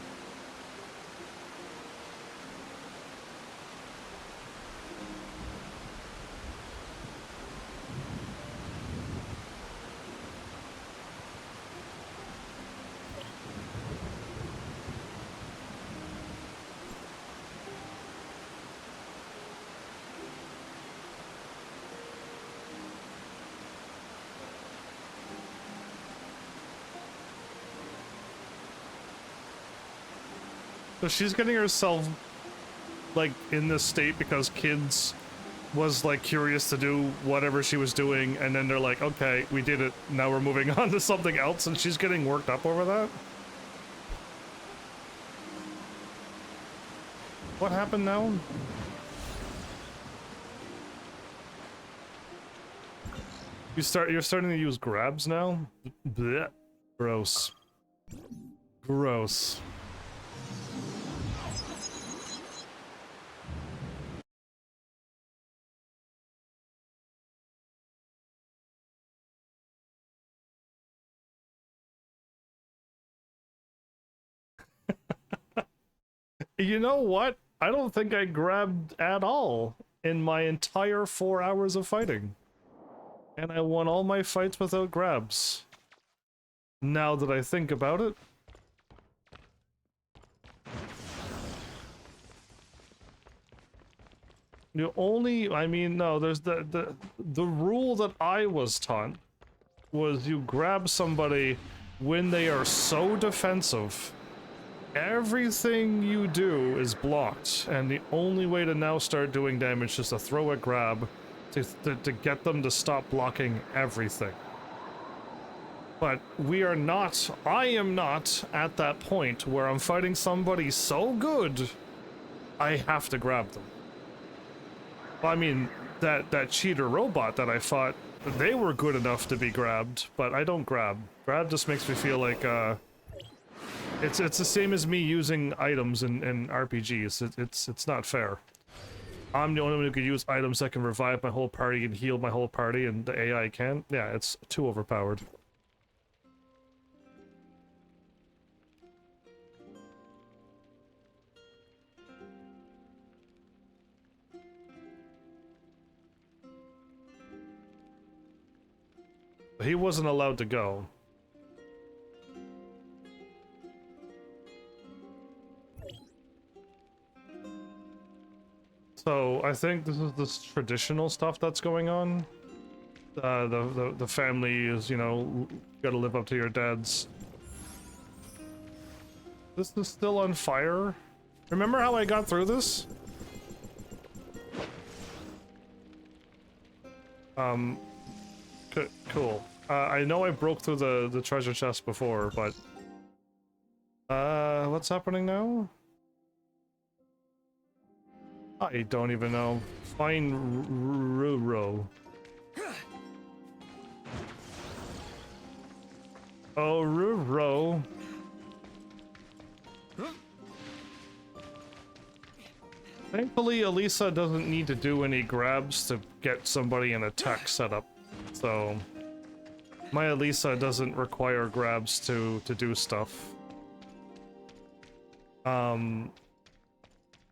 So she's getting herself, like, in this state because kids was, like, curious to do whatever she was doing, and then they're like, okay, we did it, now we're moving on to something else, and she's getting worked up over that? What happened now? You're starting to use grabs now? Blech. Gross. Gross. You know what? I don't think I grabbed at all in my entire 4 hours of fighting. And I won all my fights without grabs. Now that I think about it. The only, I mean, no, there's the rule that I was taught was you grab somebody when they are so defensive. Everything you do is blocked, and the only way to now start doing damage is to throw a grab to get them to stop blocking everything. But we are not, I am not at that point where I'm fighting somebody so good, I have to grab them. I mean, that cheater robot that I fought, they were good enough to be grabbed, but I don't grab. Grab just makes me feel like, it's the same as me using items in RPGs. It's not fair. I'm the only one who can use items that can revive my whole party and heal my whole party, and the AI can't. Yeah, it's too overpowered. He wasn't allowed to go. So I think this is this traditional stuff that's going on. The family is, you know, gotta live up to your dad's. This is still on fire. Remember how I got through this? Cool. I know I broke through the treasure chest before, but what's happening now? I don't even know. Find Ruro. Oh, Ruro. Thankfully, Elisa doesn't need to do any grabs to get somebody in a tech setup, so my Elisa doesn't require grabs to do stuff.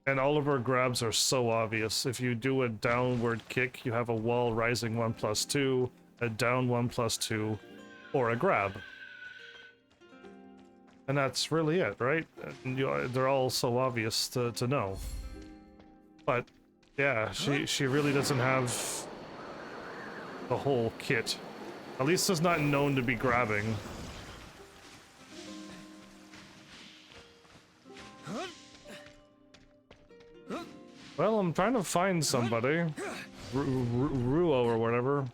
And all of her grabs are so obvious. If you do a downward kick, you have a wall rising 1+2, a down 1+2, or a grab. And that's really it, right? And they're all so obvious to know. But yeah, she really doesn't have the whole kit. Elisa's not known to be grabbing. Well, I'm trying to find somebody. Ruo or whatever.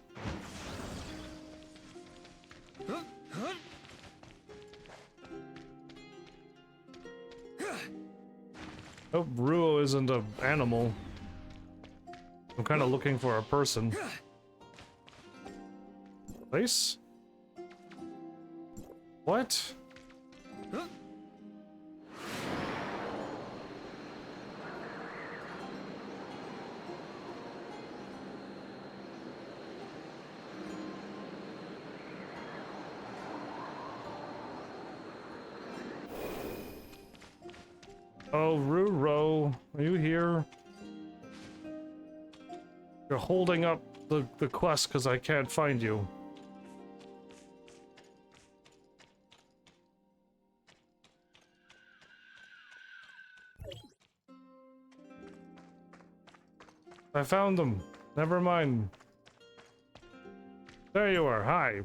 Oh, Ruo isn't an animal. I'm kind of looking for a person. Place? What? Oh, Ruro, are you here? You're holding up the quest because I can't find you. I found them. Never mind. There you are. Hi.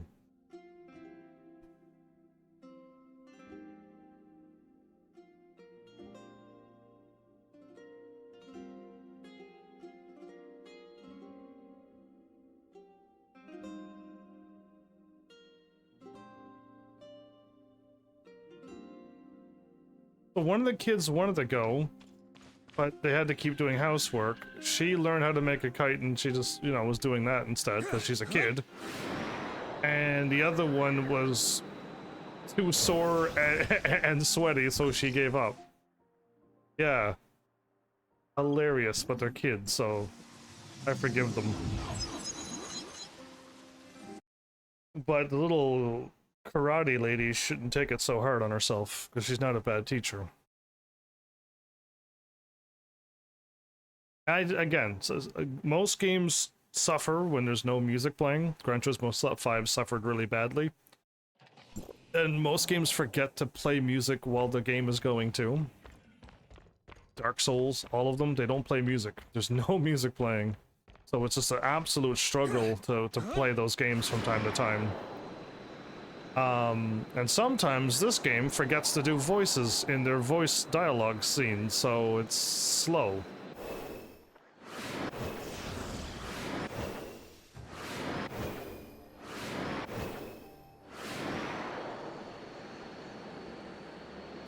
So one of the kids wanted to go, but they had to keep doing housework. She learned how to make a kite and she just, you know, was doing that instead because she's a kid. And the other one was too sore and sweaty, so she gave up. Yeah. Hilarious, but they're kids, so I forgive them. But the little karate lady shouldn't take it so hard on herself, because she's not a bad teacher. Again, most games suffer when there's no music playing. Gran Turismo 5 suffered really badly. And most games forget to play music while the game is going too. Dark Souls, all of them, they don't play music. There's no music playing. So it's just an absolute struggle to play those games from time to time. And sometimes this game forgets to do voices in their voice dialogue scenes, so it's slow.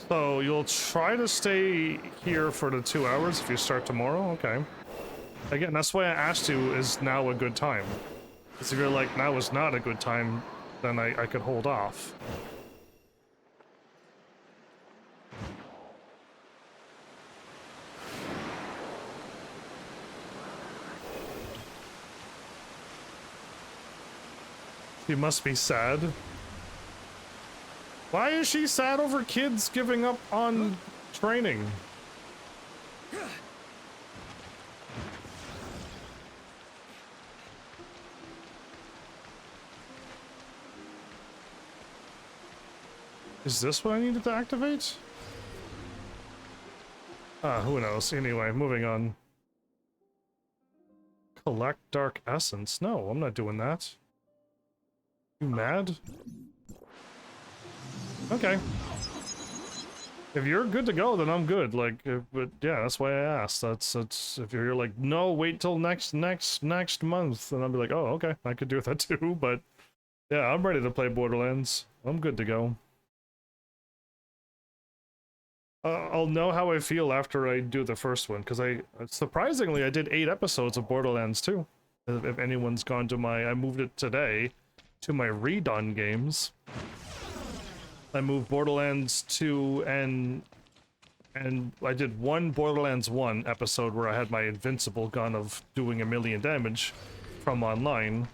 So you'll try to stay here for the 2 hours if you start tomorrow? Okay. Again, that's why I asked you, is now a good time? Because if you're like, now is not a good time, then I could hold off. She must be sad. Why is she sad over kids giving up on training? Is this what I needed to activate? Who knows? Anyway, moving on. Collect dark essence. No, I'm not doing that. You mad? Okay. If you're good to go, then I'm good. Like, but yeah, that's why I asked. That's if you're like, no, wait till next month, then I'll be like, oh, okay, I could do that too. But yeah, I'm ready to play Borderlands. I'm good to go. I'll know how I feel after I do the first one, because surprisingly I did 8 episodes of Borderlands 2. If anyone's gone to I moved it today to my redone games. I moved Borderlands 2 and I did one Borderlands 1 episode where I had my invincible gun of doing 1,000,000 damage from online.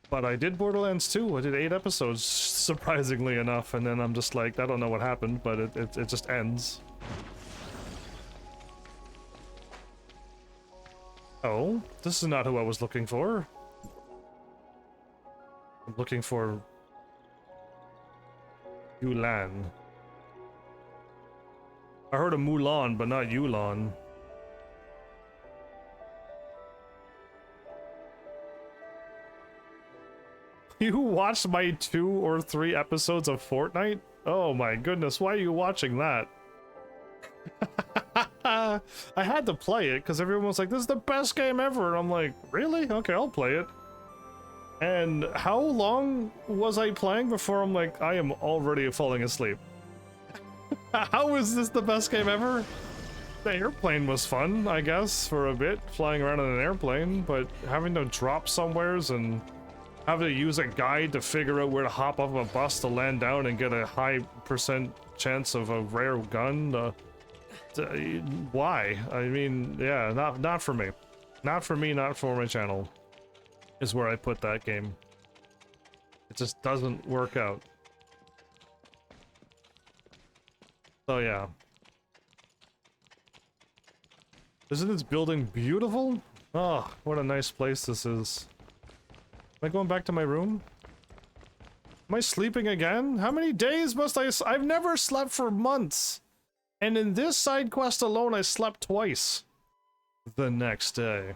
But I did Borderlands 2, I did 8 episodes, surprisingly enough, and then I'm just like, I don't know what happened, but it just ends. Oh, this is not who I was looking for. I'm looking for Yulan. I heard of Mulan, but not Yulan. You watched my 2 or 3 episodes of Fortnite? Oh my goodness, why are you watching that? I had to play it because everyone was like, this is the best game ever. And I'm like, really? Okay, I'll play it. And how long was I playing before I'm like, I am already falling asleep? How is this the best game ever? The airplane was fun, I guess, for a bit, flying around in an airplane, but having to drop somewheres and have to use a guide to figure out where to hop off a bus to land down and get a high % chance of a rare gun. Why? I mean, yeah, not for me. Not for me, not for my channel. Is where I put that game. It just doesn't work out. So yeah. Isn't this building beautiful? Oh, what a nice place this is. Am I going back to my room? Am I sleeping again? How many days must I've never slept for months. And in this side quest alone, I slept twice. The next day.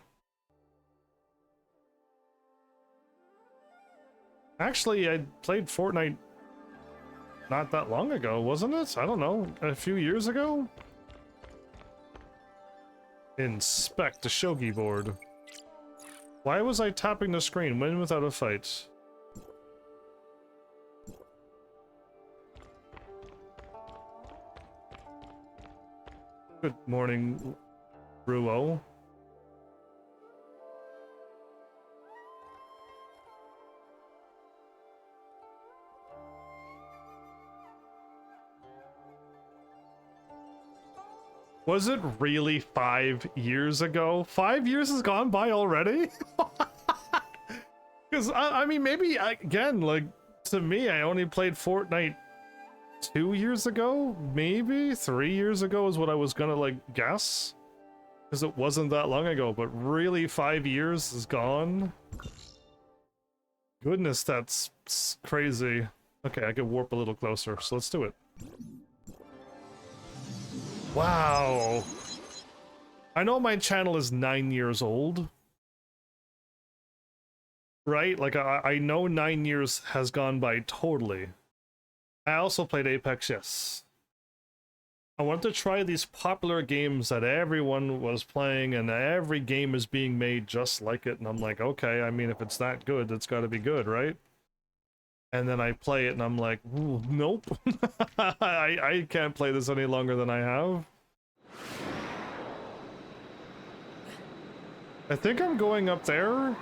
Actually, I played Fortnite not that long ago, wasn't it? I don't know, a few years ago? Inspect the shogi board. Why was I tapping the screen? Win without a fight. Good morning, Ruo. Was it really 5 years ago? 5 years has gone by already? Because, I mean, maybe, again, like, to me, I only played Fortnite 2 years ago? Maybe? 3 years ago is what I was gonna, like, guess? Because it wasn't that long ago, but really 5 years is gone? Goodness, that's crazy. Okay, I could warp a little closer, so let's do it. Wow. I know my channel is 9 years old. Right? Like, I know 9 years has gone by totally. I also played Apex, yes. I wanted to try these popular games that everyone was playing, and every game is being made just like it, and I'm like, okay, I mean, if it's that good, it's gotta be good, right? And then I play it and I'm like, ooh, nope. I can't play this any longer than I have. I think I'm going up there.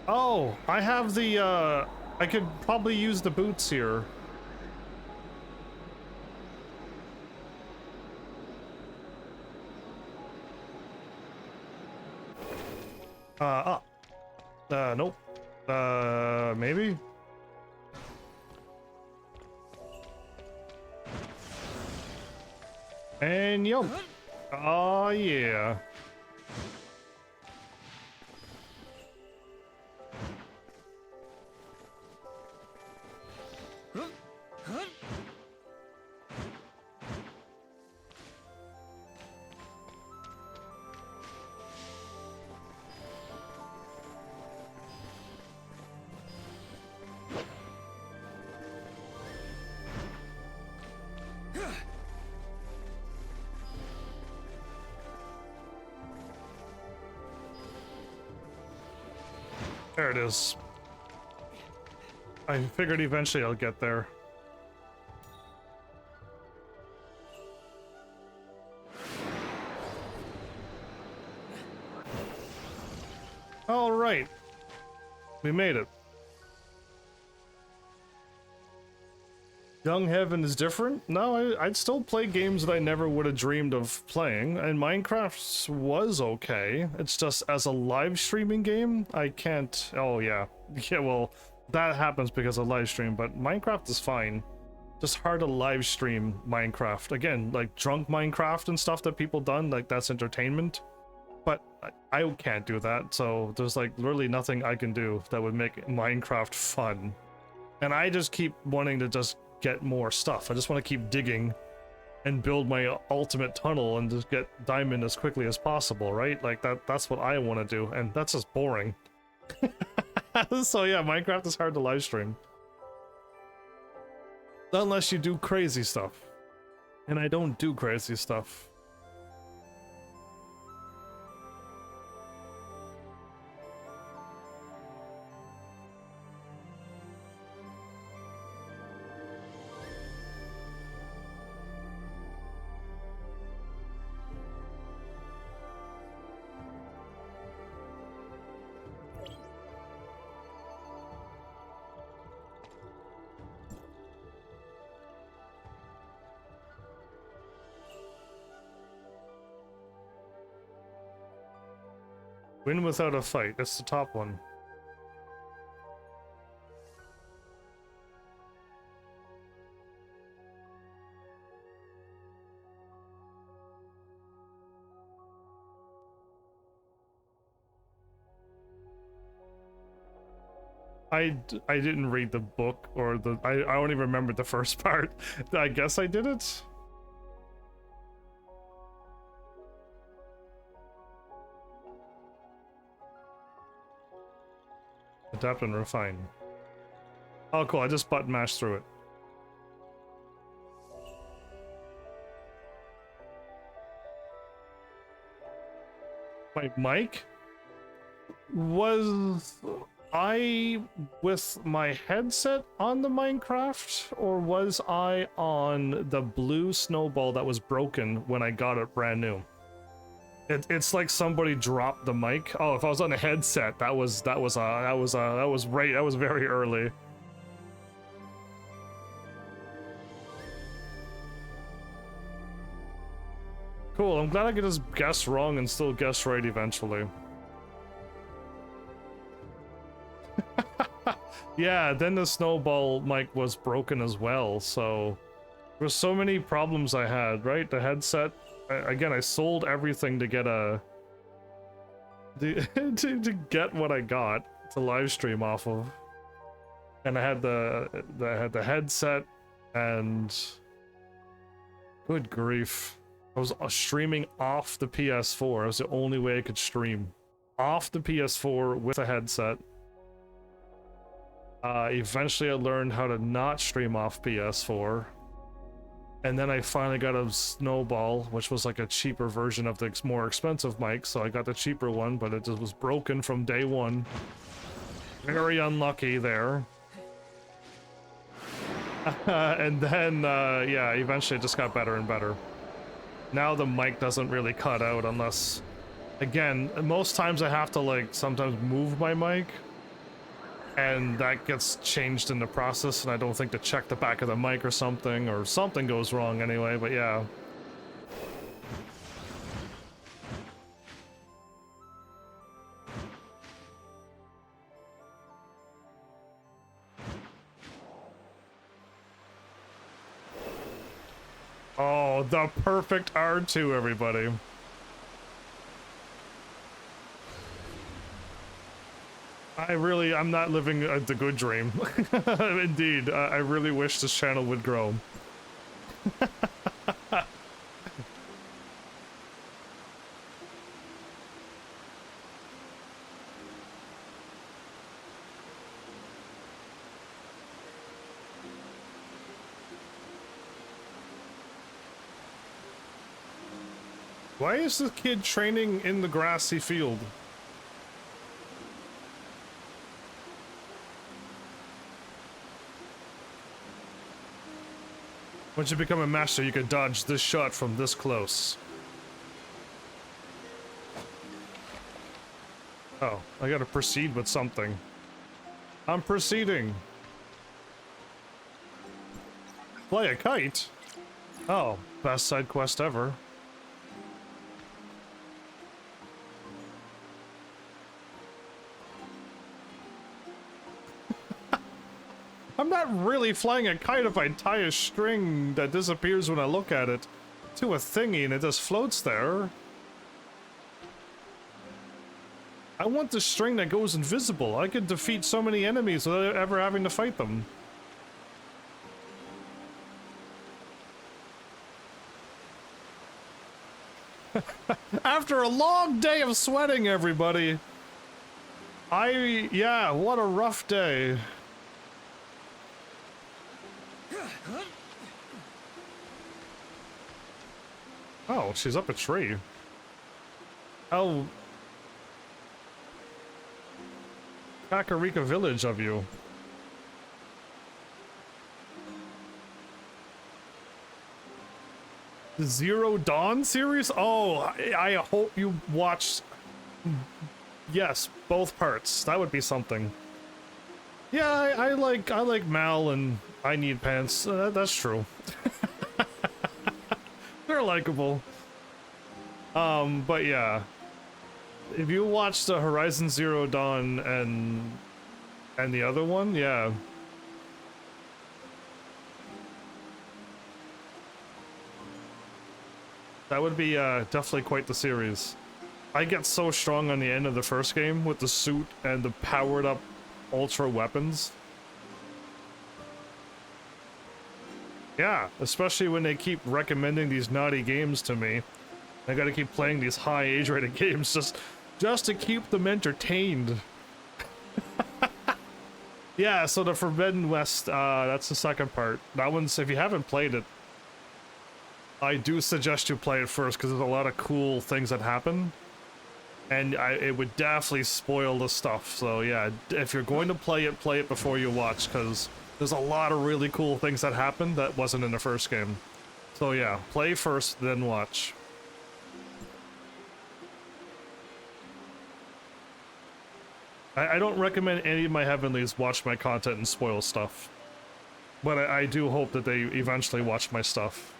Oh, I have the, I could probably use the boots here. Nope. Maybe? And yo. Oh, yeah. There it is. I figured eventually I'll get there. All right. We made it. Young Heaven is different? No, I'd still play games that I never would have dreamed of playing, and Minecraft was okay. It's just as a live streaming game, I can't... Oh, yeah. Yeah, well, that happens because of live stream, but Minecraft is fine. Just hard to live stream Minecraft. Again, like drunk Minecraft and stuff that people done, like that's entertainment. But I can't do that, so there's like literally nothing I can do that would make Minecraft fun. And I just keep wanting to just get more stuff. I just want to keep digging and build my ultimate tunnel and just get diamond as quickly as possible, right? Like that's what I want to do, and that's just boring. So yeah, Minecraft is hard to live stream. Unless you do crazy stuff. And I don't do crazy stuff. Win without a fight. That's the top one. I didn't read the book or the... I only remembered the first part. I guess I did it? Adapt and refine. Oh, cool. I just button mashed through it. My mic? Was I with my headset on the Minecraft, or was I on the blue snowball that was broken when I got it brand new? It's like somebody dropped the mic. Oh, if I was on a headset, that was very early. Cool, I'm glad I could just guess wrong and still guess right eventually. Yeah, then the snowball mic was broken as well, so there were so many problems I had, right? The headset. Again, I sold everything to get a to get what I got to live stream off of, and I had the headset, and good grief, I was streaming off the PS4. It was the only way I could stream off the PS4 with a headset. Eventually, I learned how to not stream off PS4. And then I finally got a snowball, which was like a cheaper version of the more expensive mic, so I got the cheaper one, but it just was broken from day one. Very unlucky there. And then, yeah, eventually it just got better and better. Now the mic doesn't really cut out unless... Again, most times I have to, like, sometimes move my mic. And that gets changed in the process, and I don't think to check the back of the mic or something goes wrong anyway, but yeah. Oh, the perfect R2, everybody. I'm not living the good dream. Indeed, I really wish this channel would grow. Why is the kid training in the grassy field? Once you become a master, you can dodge this shot from this close. Oh, I gotta proceed with something. I'm proceeding. Fly a kite? Oh, best side quest ever. I'm not really flying a kite if I tie a string that disappears when I look at it to a thingy and it just floats there. I want the string that goes invisible. I could defeat so many enemies without ever having to fight them. After a long day of sweating, everybody. Yeah, what a rough day. Oh, she's up a tree. Oh. Kakarika Village of you. The Zero Dawn series? Oh, I hope you watched... Yes, both parts. That would be something. Yeah, I like Mal and I Need Pants. That's true. They're likable. But yeah. If you watch the Horizon Zero Dawn and the other one, yeah. That would be definitely quite the series. I get so strong on the end of the first game with the suit and the powered up ultra weapons. Yeah, especially when they keep recommending these naughty games to me. I gotta keep playing these high age-rated games just to keep them entertained. Yeah, so the Forbidden West, that's the second part. That one's, if you haven't played it, I do suggest you play it first, because there's a lot of cool things that happen. And it would definitely spoil the stuff, so yeah, if you're going to play it before you watch, because there's a lot of really cool things that happen that wasn't in the first game. So yeah, play first, then watch. I don't recommend any of my Heavenlies watch my content and spoil stuff. But I do hope that they eventually watch my stuff.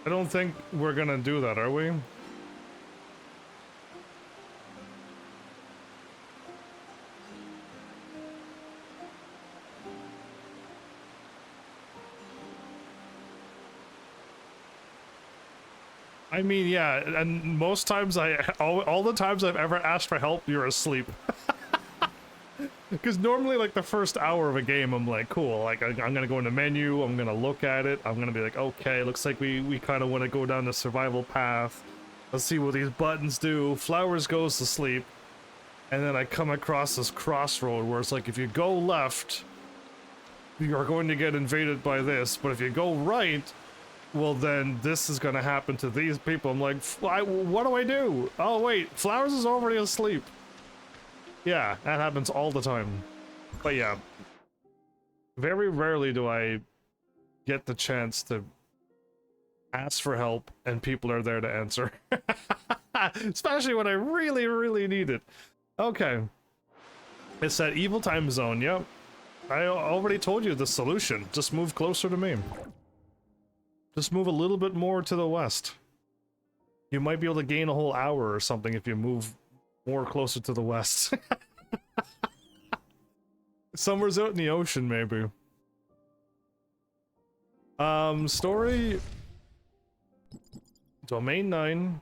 I don't think we're gonna do that, are we? I mean, yeah, and most times all the times I've ever asked for help, you're asleep. Because normally, like, the first hour of a game, I'm like, cool, like, I'm gonna go in the menu, I'm gonna look at it, I'm gonna be like, okay, looks like we kind of want to go down the survival path. Let's see what these buttons do. Flowers goes to sleep. And then I come across this crossroad where it's like, if you go left, you're going to get invaded by this, but if you go right, well, then this is gonna happen to these people. I'm like, what do I do? Oh, wait, Flowers is already asleep. Yeah, that happens all the time. But yeah, very rarely do I get the chance to ask for help and people are there to answer. Especially when I really, really need it. Okay. It's that evil time zone, yep. I already told you the solution. Just move closer to me. Just move a little bit more to the west. You might be able to gain a whole hour or something if you move more closer to the west. Somewhere's out in the ocean, maybe. Story... Domain 9.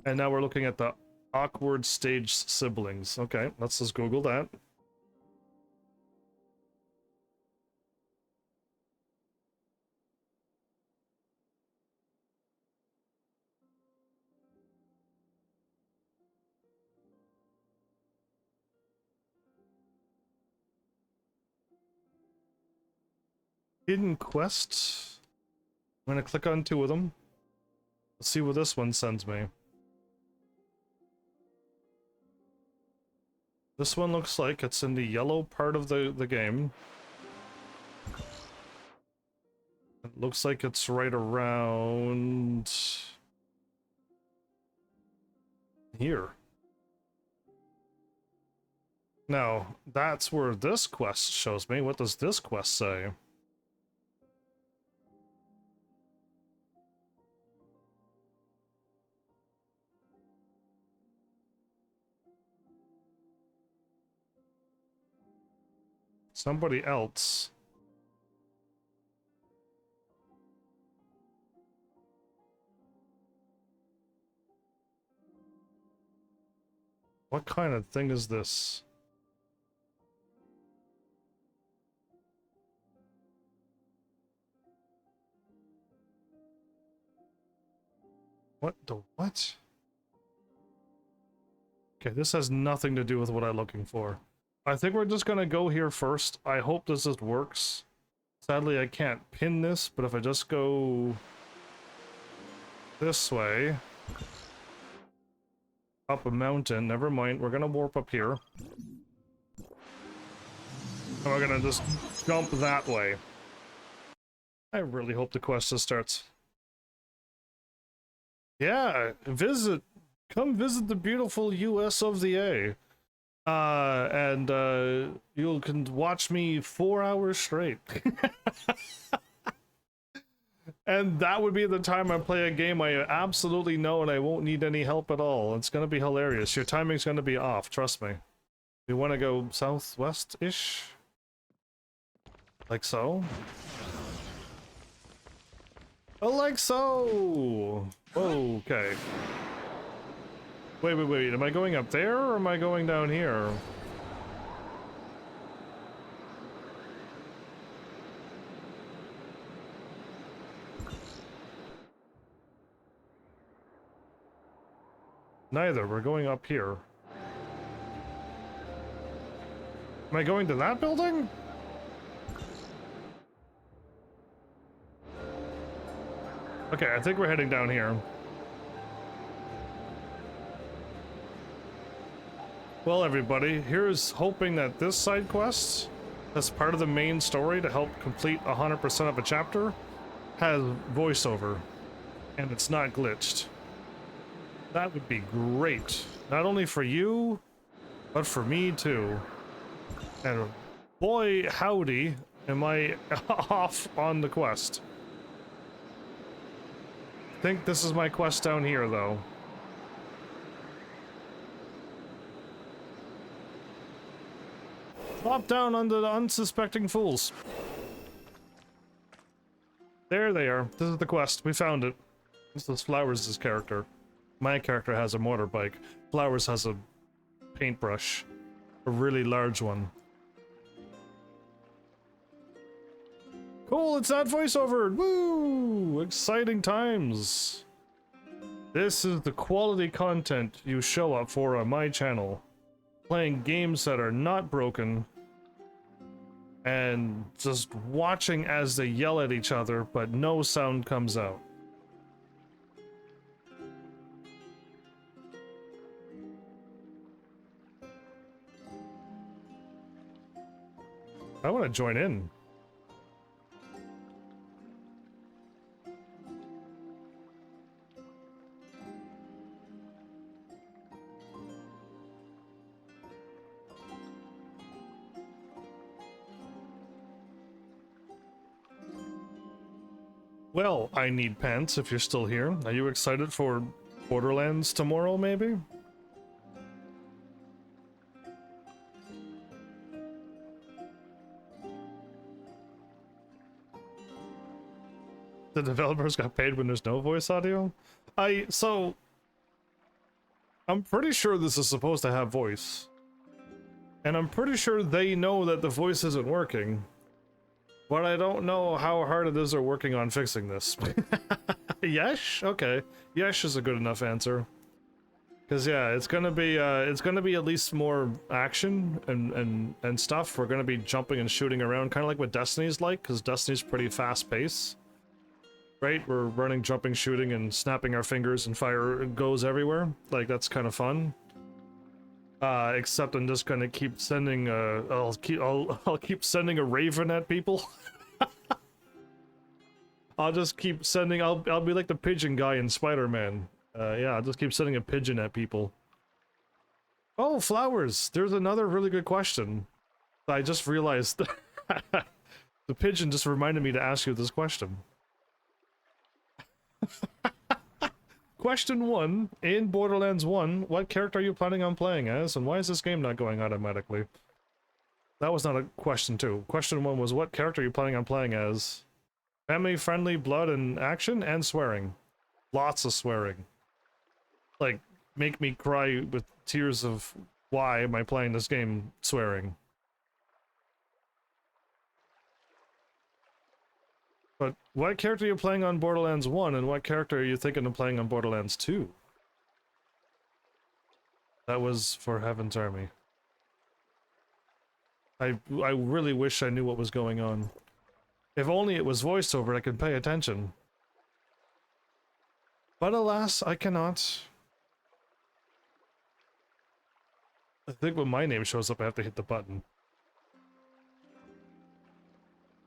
And now we're looking at the awkward stage siblings. Okay, let's just Google that. Hidden quests. I'm gonna click on 2 of them. Let's see what this one sends me. This one looks like it's in the yellow part of the game. It looks like it's right around here. Now, that's where this quest shows me. What does this quest say? Somebody else. What kind of thing is this? What the what? Okay, this has nothing to do with what I'm looking for. I think we're just gonna go here first. I hope this just works. Sadly, I can't pin this, but if I just go this way, up a mountain, never mind, we're gonna warp up here. And we're gonna just jump that way. I really hope the quest just starts. Yeah, come visit the beautiful US of the A. You can watch me 4 hours straight. And that would be the time I play a game I absolutely know and I won't need any help at all. It's gonna be hilarious. Your timing's gonna be off, trust me. You wanna go southwest-ish? Like so? Oh, like so! Okay. Wait, am I going up there or am I going down here? Neither, we're going up here. Am I going to that building? Okay, I think we're heading down here. Well, everybody, here's hoping that this side quest, as part of the main story to help complete 100% of a chapter, has voiceover, and it's not glitched. That would be great. Not only for you, but for me too. And boy, howdy, am I off on the quest. I think this is my quest down here, though. Drop down under the unsuspecting fools. There they are. This is the quest. We found it. This is Flowers' character. My character has a motorbike. Flowers has a paintbrush. A really large one. Cool, it's that voiceover! Woo! Exciting times! This is the quality content you show up for on my channel. Playing games that are not broken, and just watching as they yell at each other, but no sound comes out. I want to join in. Well, I need pants if you're still here. Are you excited for Borderlands tomorrow, maybe? The developers got paid when there's no voice audio? So I'm pretty sure this is supposed to have voice. And I'm pretty sure they know that the voice isn't working. But I don't know how hard it is they're working on fixing this. Yes? Okay. Yes is a good enough answer. Cause yeah, it's gonna be at least more action and stuff. We're gonna be jumping and shooting around, kinda like what Destiny's like, cause Destiny's pretty fast paced. Right? We're running, jumping, shooting, and snapping our fingers and fire goes everywhere. Like, that's kind of fun. Except I'm just gonna keep sending I'll keep sending a raven at people. I'll just keep sending I'll be like the pigeon guy in Spider-Man. Yeah, I'll just keep sending a pigeon at people. Oh, flowers! There's another really good question. I just realized the pigeon just reminded me to ask you this question. Question 1, in Borderlands 1, what character are you planning on playing as, and why is this game not going automatically? That was not a question 2. Question 1 was, what character are you planning on playing as? Family-friendly, blood and action, and swearing. Lots of swearing. Like, make me cry with tears of why am I playing this game swearing. But what character are you playing on Borderlands 1, and what character are you thinking of playing on Borderlands 2? That was for Heaven's Army. I really wish I knew what was going on. If only it was voiceover, I could pay attention. But alas, I cannot. I think when my name shows up, I have to hit the button.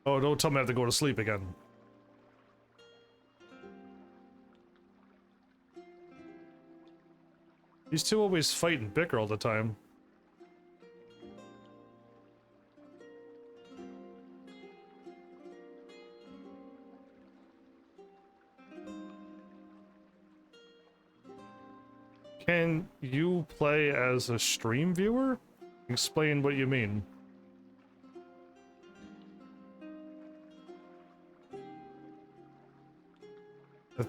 Oh, don't tell me I have to go to sleep again. These two always fight and bicker all the time. Can you play as a stream viewer? Explain what you mean.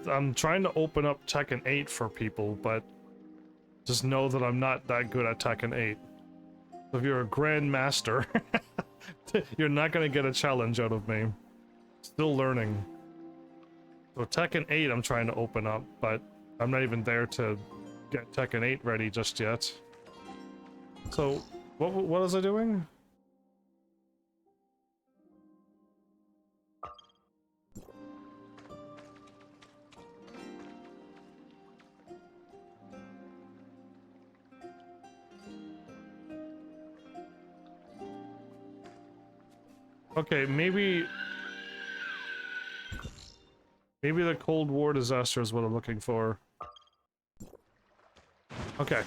I'm trying to open up Tekken 8 for people, but just know that I'm not that good at Tekken 8. So if you're a grandmaster, you're not gonna get a challenge out of me. Still learning. So Tekken 8 I'm trying to open up, but I'm not even there to get Tekken 8 ready just yet. So, what was I doing? Okay, maybe the Cold War disaster is what I'm looking for. Okay.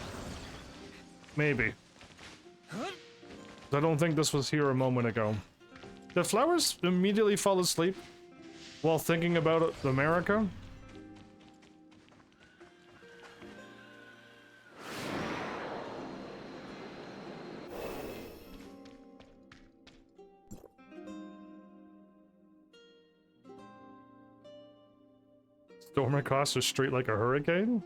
Maybe. I don't think this was here a moment ago. Did Flowers immediately fall asleep while thinking about America? Storm across the street like a hurricane?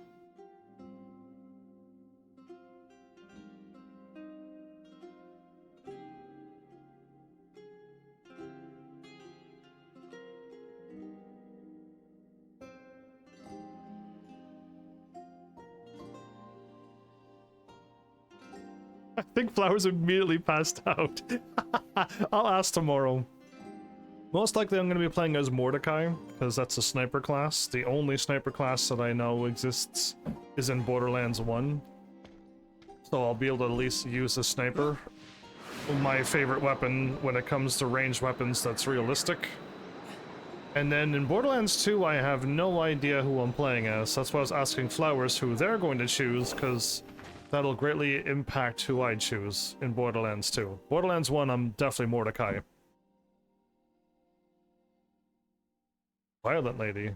I think Flowers immediately passed out. I'll ask tomorrow. Most likely I'm going to be playing as Mordecai, because that's a sniper class. The only sniper class that I know exists is in Borderlands 1. So I'll be able to at least use a sniper my favorite weapon when it comes to ranged weapons that's realistic. And then in Borderlands 2, I have no idea who I'm playing as. That's why I was asking Flowers who they're going to choose, because that'll greatly impact who I choose in Borderlands 2. Borderlands 1, I'm definitely Mordecai. Violent Lady.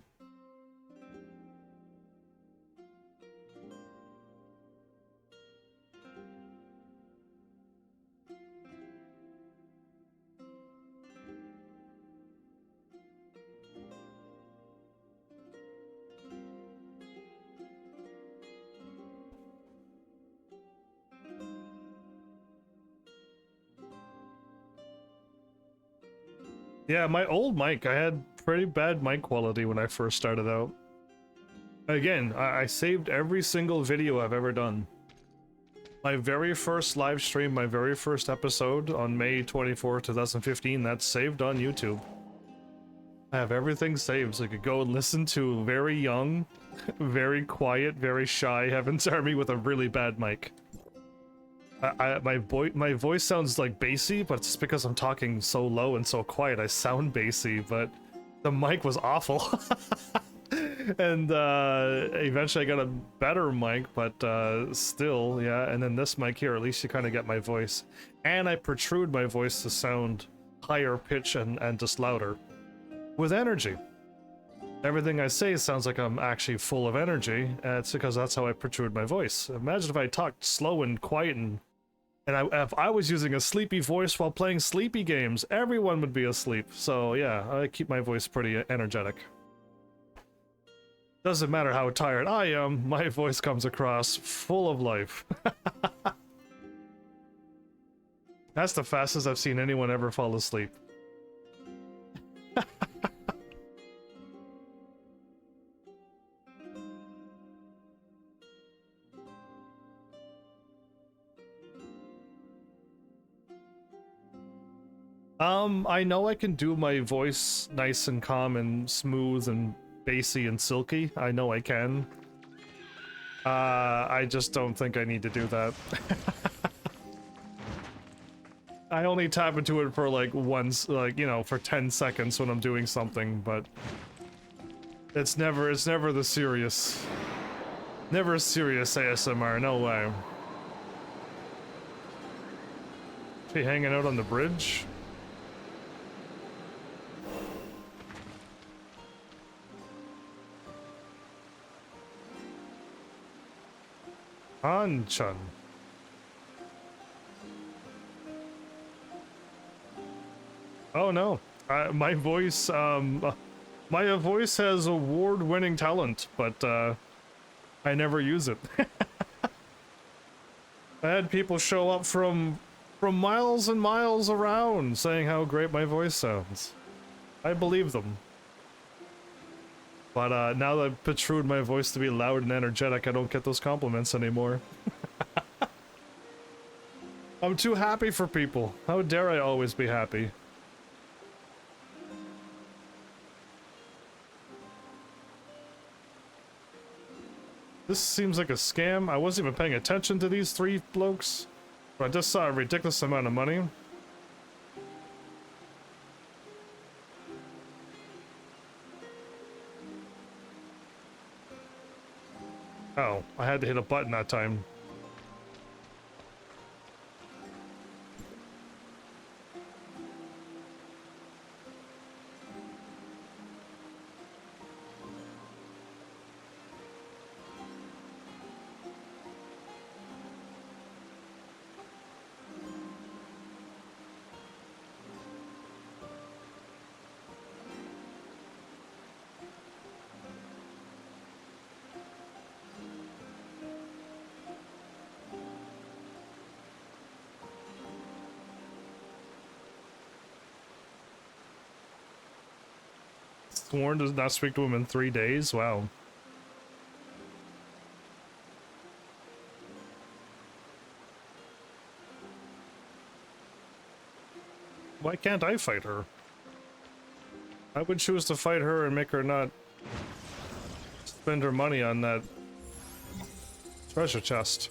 Yeah, my old mic, I had pretty bad mic quality when I first started out. Again, I saved every single video I've ever done. My very first live stream, my very first episode on May 24, 2015, that's saved on YouTube. I have everything saved so I could go and listen to very young, very quiet, very shy Heaven's Army with a really bad mic. My voice sounds like bassy, but it's because I'm talking so low and so quiet. I sound bassy, but the mic was awful. And eventually I got a better mic, but still, yeah. And then this mic here, at least you kind of get my voice. And I protrude my voice to sound higher pitch and just louder. With energy. Everything I say sounds like I'm actually full of energy, and it's because that's how I protrude my voice. Imagine if I talked slow and quiet and if I was using a sleepy voice while playing sleepy games, everyone would be asleep. So yeah, I keep my voice pretty energetic. Doesn't matter how tired I am, my voice comes across full of life. That's the fastest I've seen anyone ever fall asleep. I know I can do my voice nice and calm and smooth and bassy and silky. I know I can. I just don't think I need to do that. I only tap into it for like once, like, you know, for 10 seconds when I'm doing something, but it's never the serious. Never serious ASMR, no way. Is he hanging out on the bridge? Hanchan. Oh no, my voice has award-winning talent, but I never use it. I had people show up from miles and miles around saying how great my voice sounds. I believe them. But now that I've protrude my voice to be loud and energetic, I don't get those compliments anymore. I'm too happy for people. How dare I always be happy? This seems like a scam. I wasn't even paying attention to these three blokes, but I just saw a ridiculous amount of money. Oh, I had to hit a button that time. Sworn does not speak to him in 3 days? Wow. Why can't I fight her? I would choose to fight her and make her not spend her money on that treasure chest.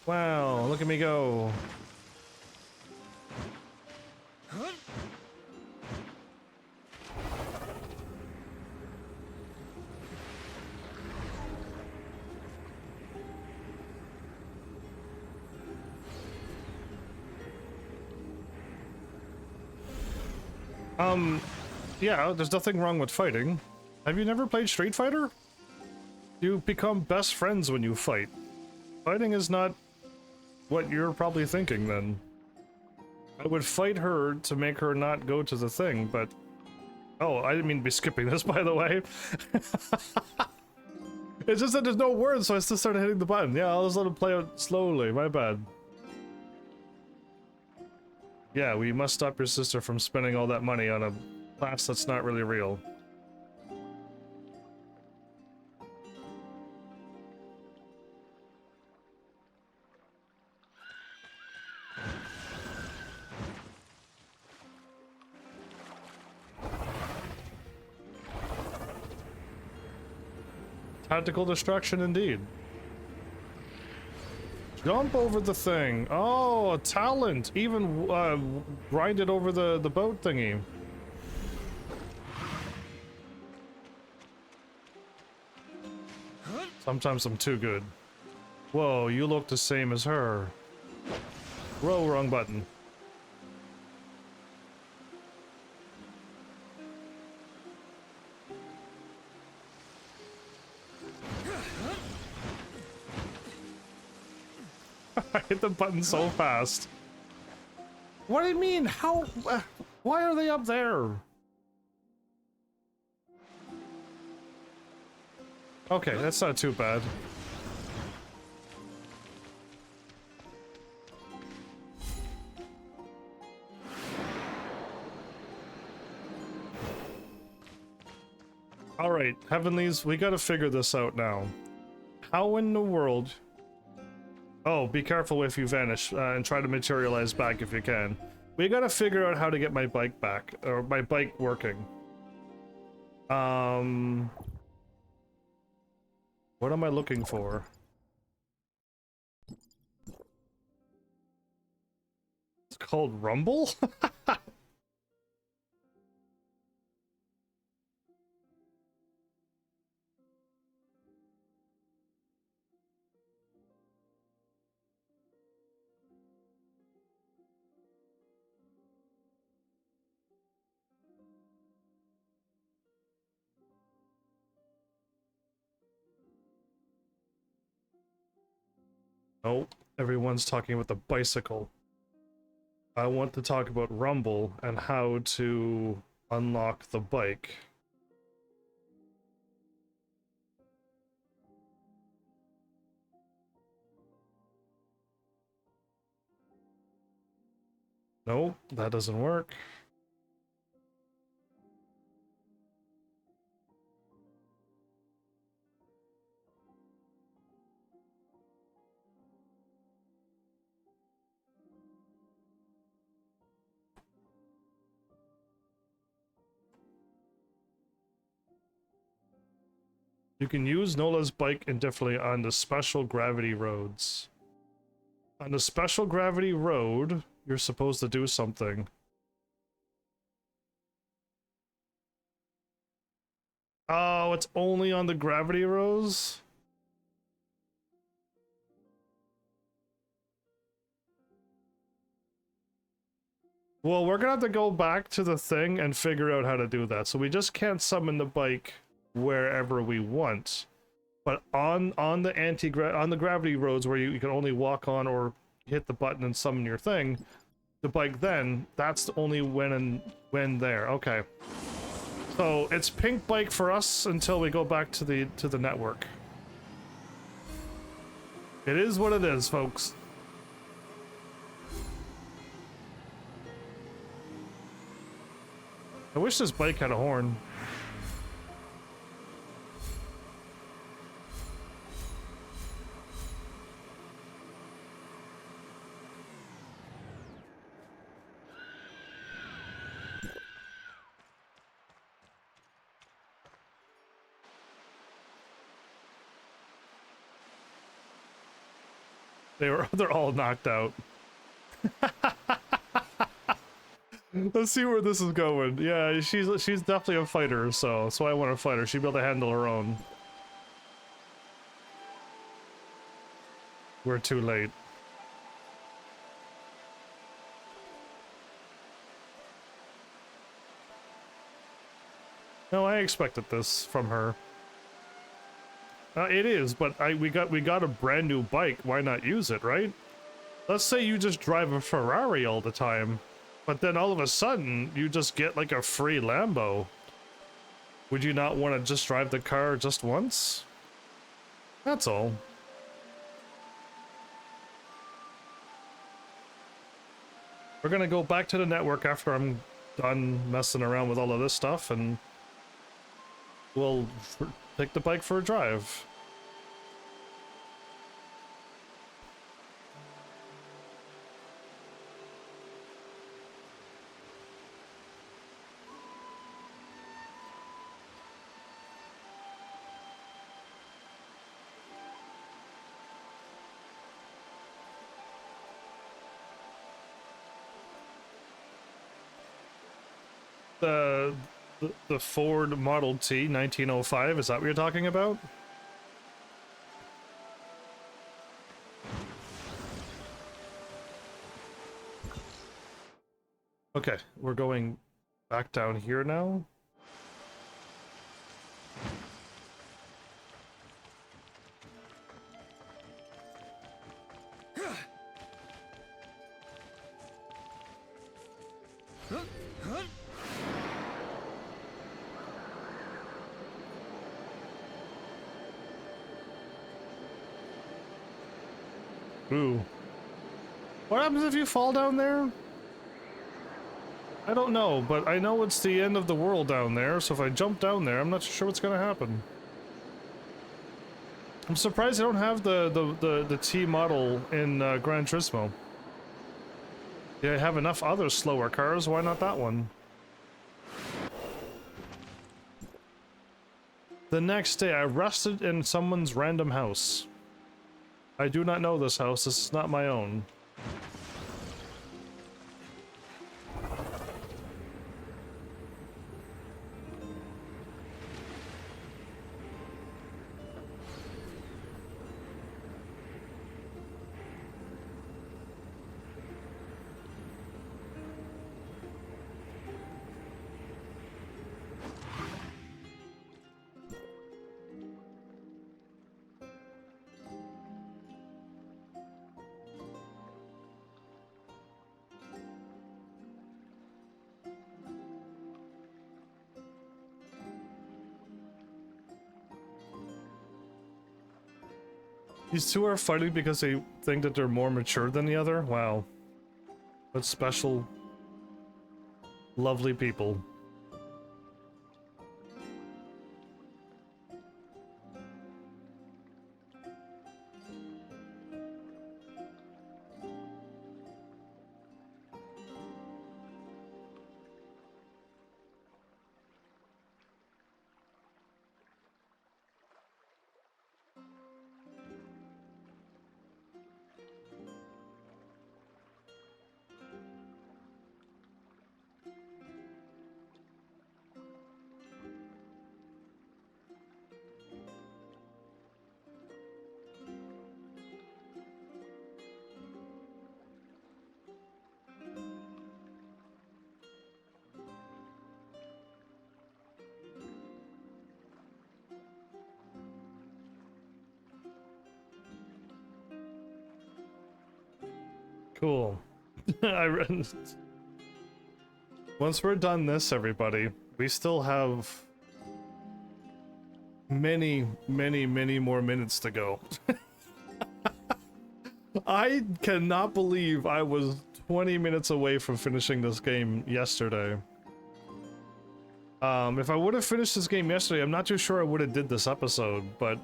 Wow, look at me go. Yeah, there's nothing wrong with fighting. Have you never played Street Fighter? You become best friends when you fight. Fighting is not what you're probably thinking then. I would fight her to make her not go to the thing, but... Oh, I didn't mean to be skipping this, by the way. It's just that there's no words, so I still started hitting the button. Yeah, I'll just let it play out slowly, my bad. Yeah, we must stop your sister from spending all that money on a class that's not really real. Tactical destruction indeed. Jump over the thing. Oh, a talent. Even grind it over the boat thingy. Sometimes I'm too good. Whoa, you look the same as her. Whoa, wrong button. I hit the button so fast. What do you mean? How? Why are they up there? Okay, that's not too bad. Alright, Heavenlies, we gotta figure this out now. How in the world... Oh, be careful if you vanish, and try to materialize back if you can. We gotta figure out how to get my bike back, or my bike working. What am I looking for? It's called Rumble? Oh, everyone's talking about the bicycle. I want to talk about Rumble and how to unlock the bike. No, that doesn't work. You can use Nola's bike indefinitely on the special gravity roads. On the special gravity road, you're supposed to do something. Oh, it's only on the gravity roads? Well, we're gonna have to go back to the thing and figure out how to do that. So we just can't summon the bike wherever we want. But on the gravity roads where you can only walk on or hit the button and summon your thing, the bike then, that's only when there. Okay. So it's pink bike for us until we go back to the network. It is what it is, folks. I wish this bike had a horn. They're all knocked out. Let's see where this is going. Yeah, she's definitely a fighter, so I want to fight her. She'll be able to handle her own. We're too late. No, I expected this from her. It is, but we got a brand new bike. Why not use it, right? Let's say you just drive a Ferrari all the time, but then all of a sudden you just get like a free Lambo. Would you not want to just drive the car just once? That's all. We're gonna go back to the network after I'm done messing around with all of this stuff, and we'll take the bike for a drive. The Ford Model T 1905, is that what you're talking about? Okay, we're going back down here now. Ooh. What happens if you fall down there? I don't know, but I know it's the end of the world down there, so if I jump down there, I'm not sure what's gonna happen. I'm surprised they don't have the T model in Gran Turismo. They have enough other slower cars, why not that one? The next day, I rested in someone's random house. I do not know this house, this is not my own. These two are fighting because they think that they're more mature than the other? Wow. What special, lovely people. Cool. Once we're done this, everybody, we still have many, many, many more minutes to go. I cannot believe I was 20 minutes away from finishing this game yesterday. If I would have finished this game yesterday, I'm not too sure I would have did this episode, but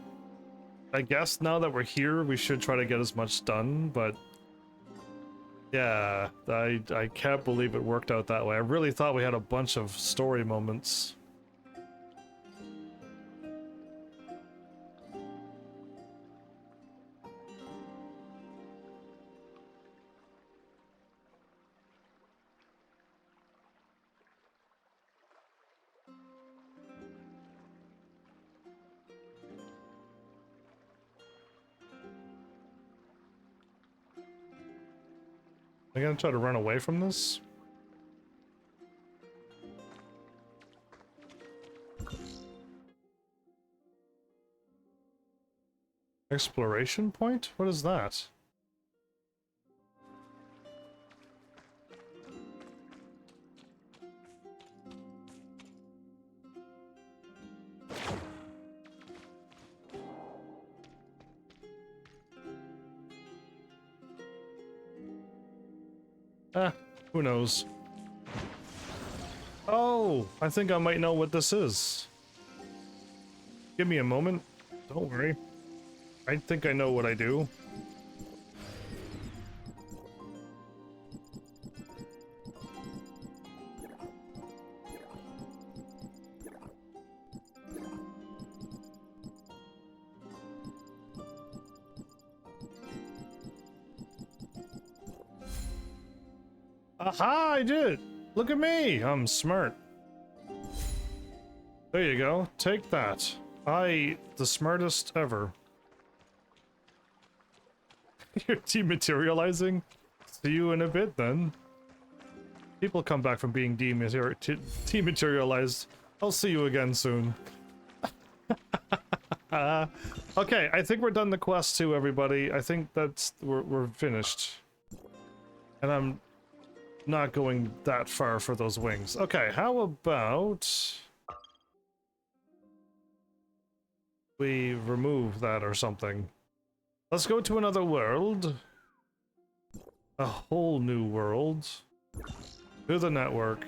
I guess now that we're here, we should try to get as much done, but yeah, I can't believe it worked out that way. I really thought we had a bunch of story moments. I gonna try to run away from this? Exploration point? What is that? Ah, who knows? Oh, I think I might know what this is. Give me a moment. Don't worry. I think I know what I do. Aha, I did it! Look at me! I'm smart. There you go. Take that. The smartest ever. You're dematerializing? See you in a bit then. People come back from being dematerialized. I'll see you again soon. Okay, I think we're done the quest too, everybody. I think that's we're finished. And I'm not going that far for those wings. Okay, how about we remove that or something? Let's go to another world. A whole new world. To the network.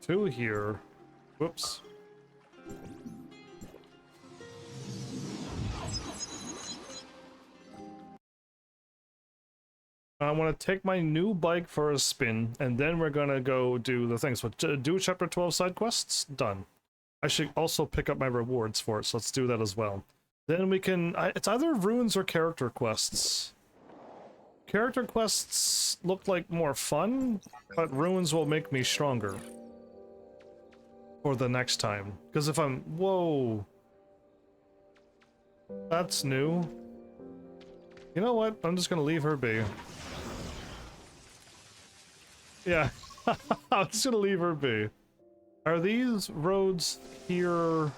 To here. Whoops. I want to take my new bike for a spin, and then we're gonna go do the things. So do chapter 12 side quests? Done. I should also pick up my rewards for it, so let's do that as well. Then we can... it's either runes or character quests. Character quests look like more fun, but runes will make me stronger. For the next time. Because if I'm... Whoa. That's new. You know what? I'm just gonna leave her be. Yeah. I'm just gonna leave her be. Are these roads here...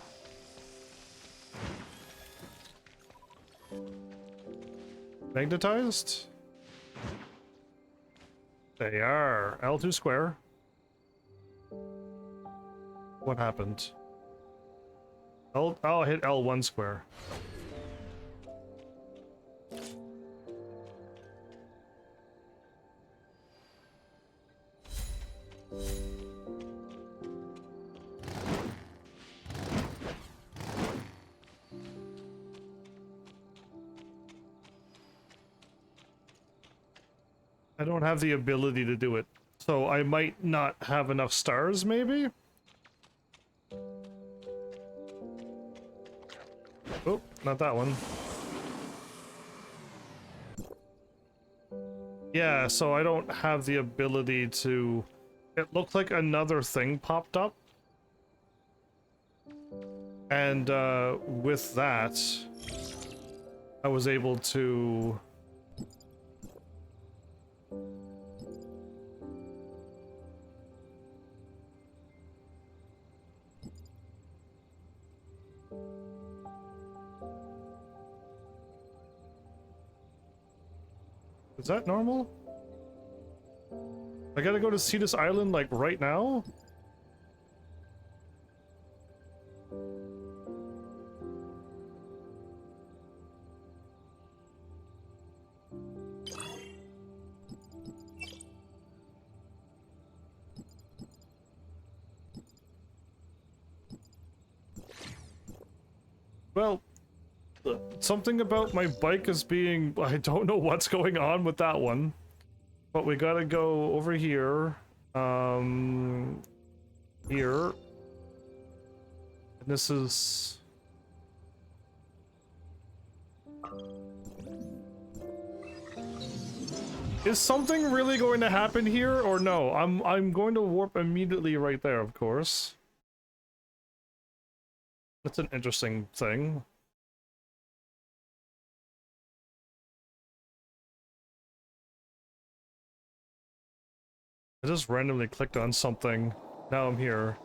magnetized? They are. L2 square. What happened? Oh, I hit L1 square. I don't have the ability to do it, so I might not have enough stars, maybe? Oh, not that one. Yeah, so I don't have the ability to... It looked like another thing popped up. And with that, I was able to... Is that normal? I gotta go to Cetus Island, like, right now? Well... Something about my bike is being... I don't know what's going on with that one. But we gotta go over here. Here. And this is... Is something really going to happen here, or no? I'm going to warp immediately right there, of course. That's an interesting thing. just randomly clicked on something. Now I'm here.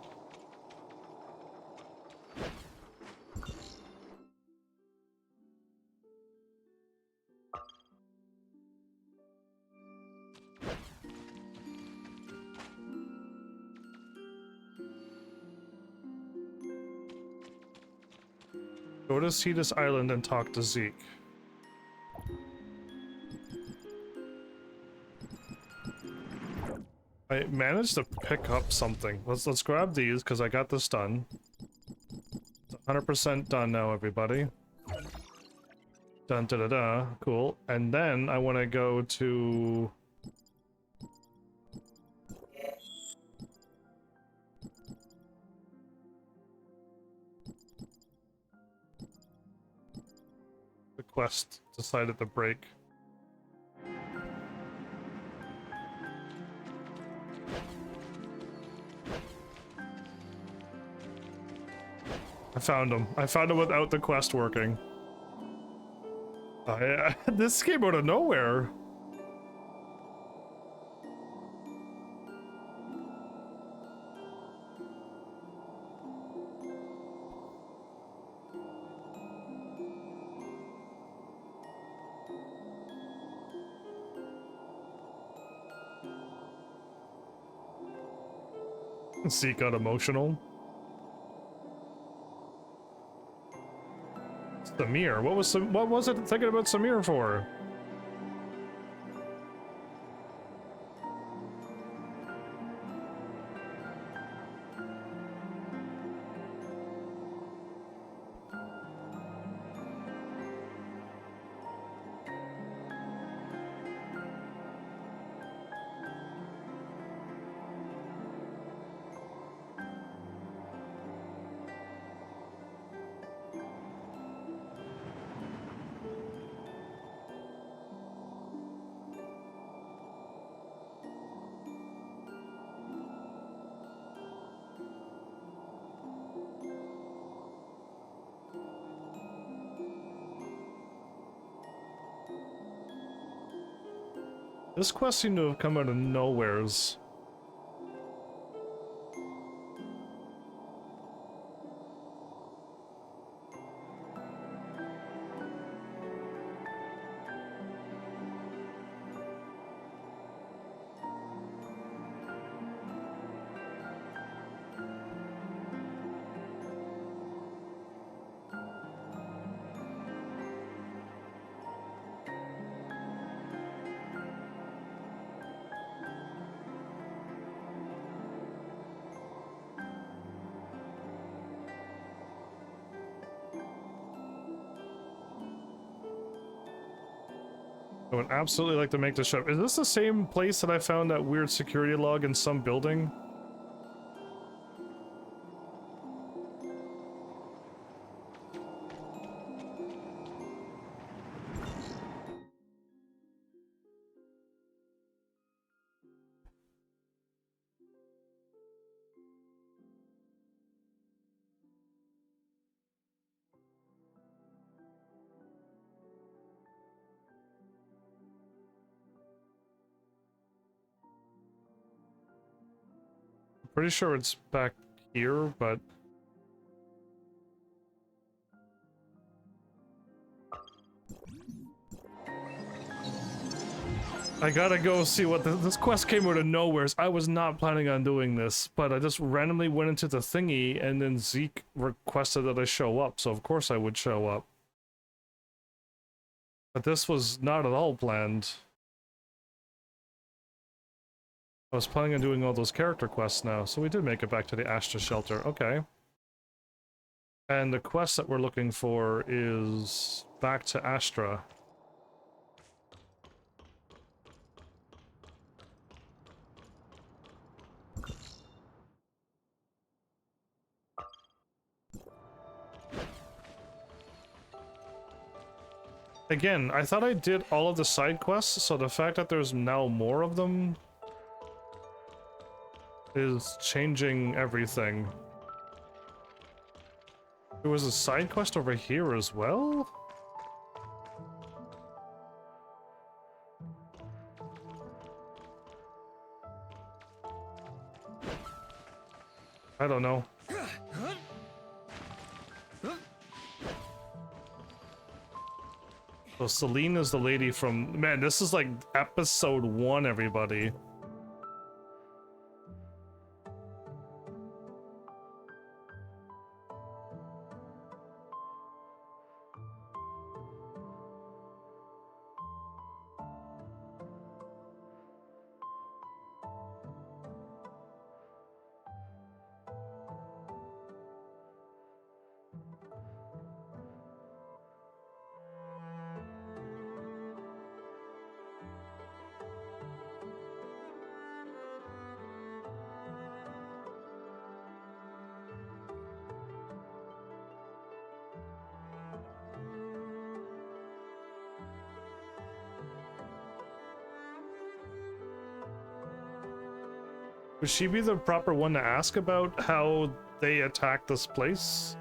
Go to Cetus Island and talk to Zeke. I managed to pick up something. Let's grab these because I got this done. It's 100% done now, everybody. Dun da da da. Cool. And then I want to go to. The quest decided to break. I found him. I found him without the quest working. This came out of nowhere. Zeke got emotional. Samir, what was it thinking about Samir for? This quest seemed to have come out of nowheres. I would absolutely like to make this show. Is this the same place that I found that weird security log in some building? Pretty sure it's back here, but I gotta go see what this quest came out of nowhere. I was not planning on doing this, but I just randomly went into the thingy, and then Zeke requested that I show up, so of course I would show up. But this was not at all planned. I was planning on doing all those character quests now, so we did make it back to the Astra shelter. Okay. And the quest that we're looking for is back to Astra. Again, I thought I did all of the side quests, so the fact that there's now more of them is changing everything. There was a side quest over here as well? I don't know. So Celine is the lady from... Man, this is like episode 1, everybody. Would she be the proper one to ask about how they attacked this place?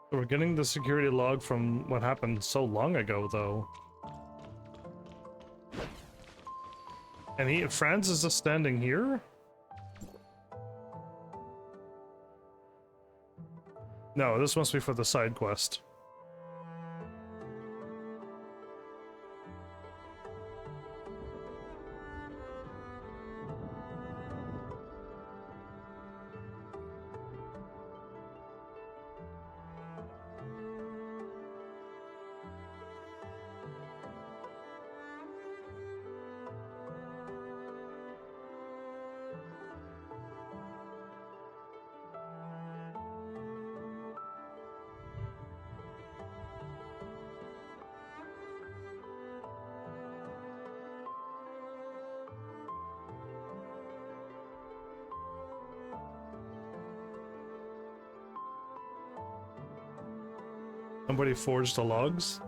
We're getting the security log from what happened so long ago, though. And Franz is just standing here? No, this must be for the side quest. Somebody forged the logs?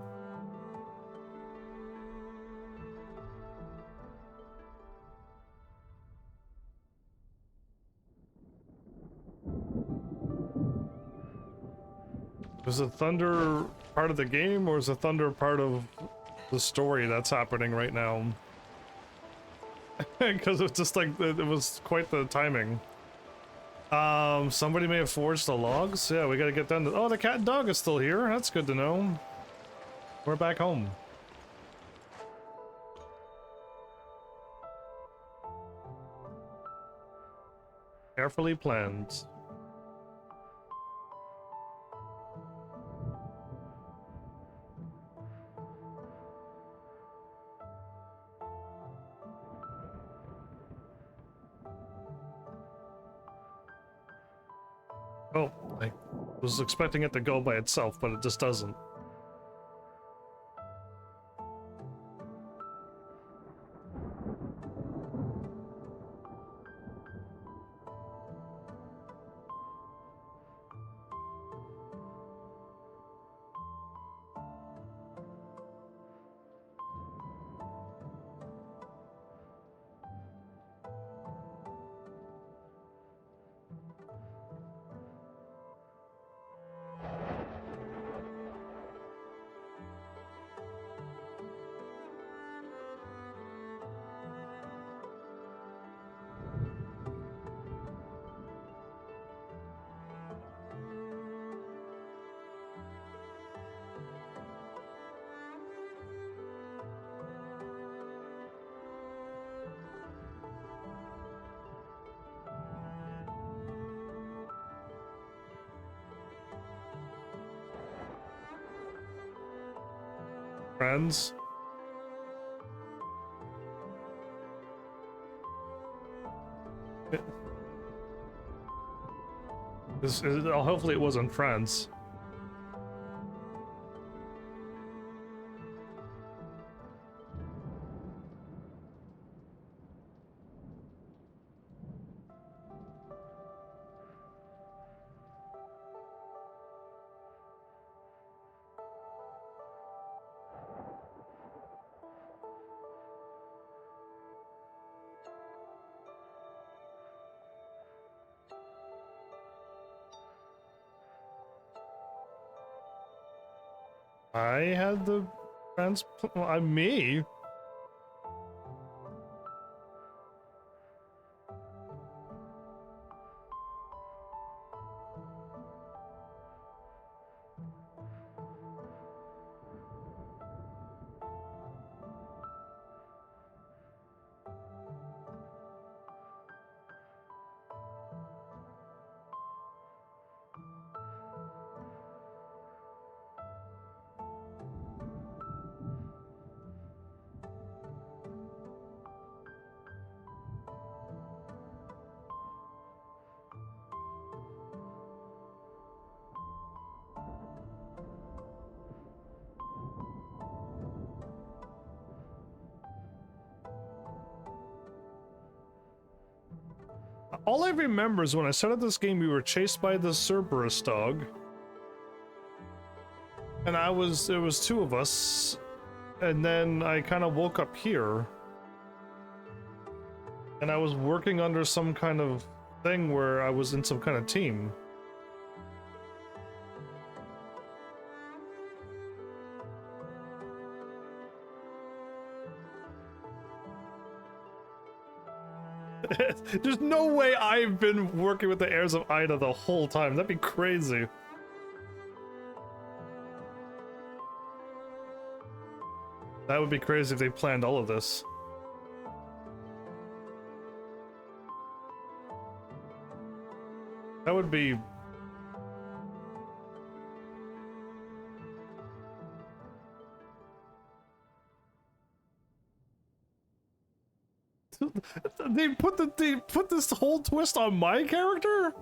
Is the thunder part of the game, or is the thunder part of the story that's happening right now? Because it's just like, it was quite the timing. Somebody may have forged the logs? Yeah, we gotta get down to... Oh, the cat and dog is still here. That's good to know. We're back home. Carefully planned. Oh, I was expecting it to go by itself, but it just doesn't. Friends. Hopefully it wasn't Friends. I had the me. All I remember is when I started this game, we were chased by the Cerberus dog. And there was two of us. And then I kind of woke up here. And I was working under some kind of thing where I was in some kind of team. There's no way I've been working with the heirs of Ida the whole time. That'd be crazy. That would be crazy if they planned all of this. That would be... They put this whole twist on my character?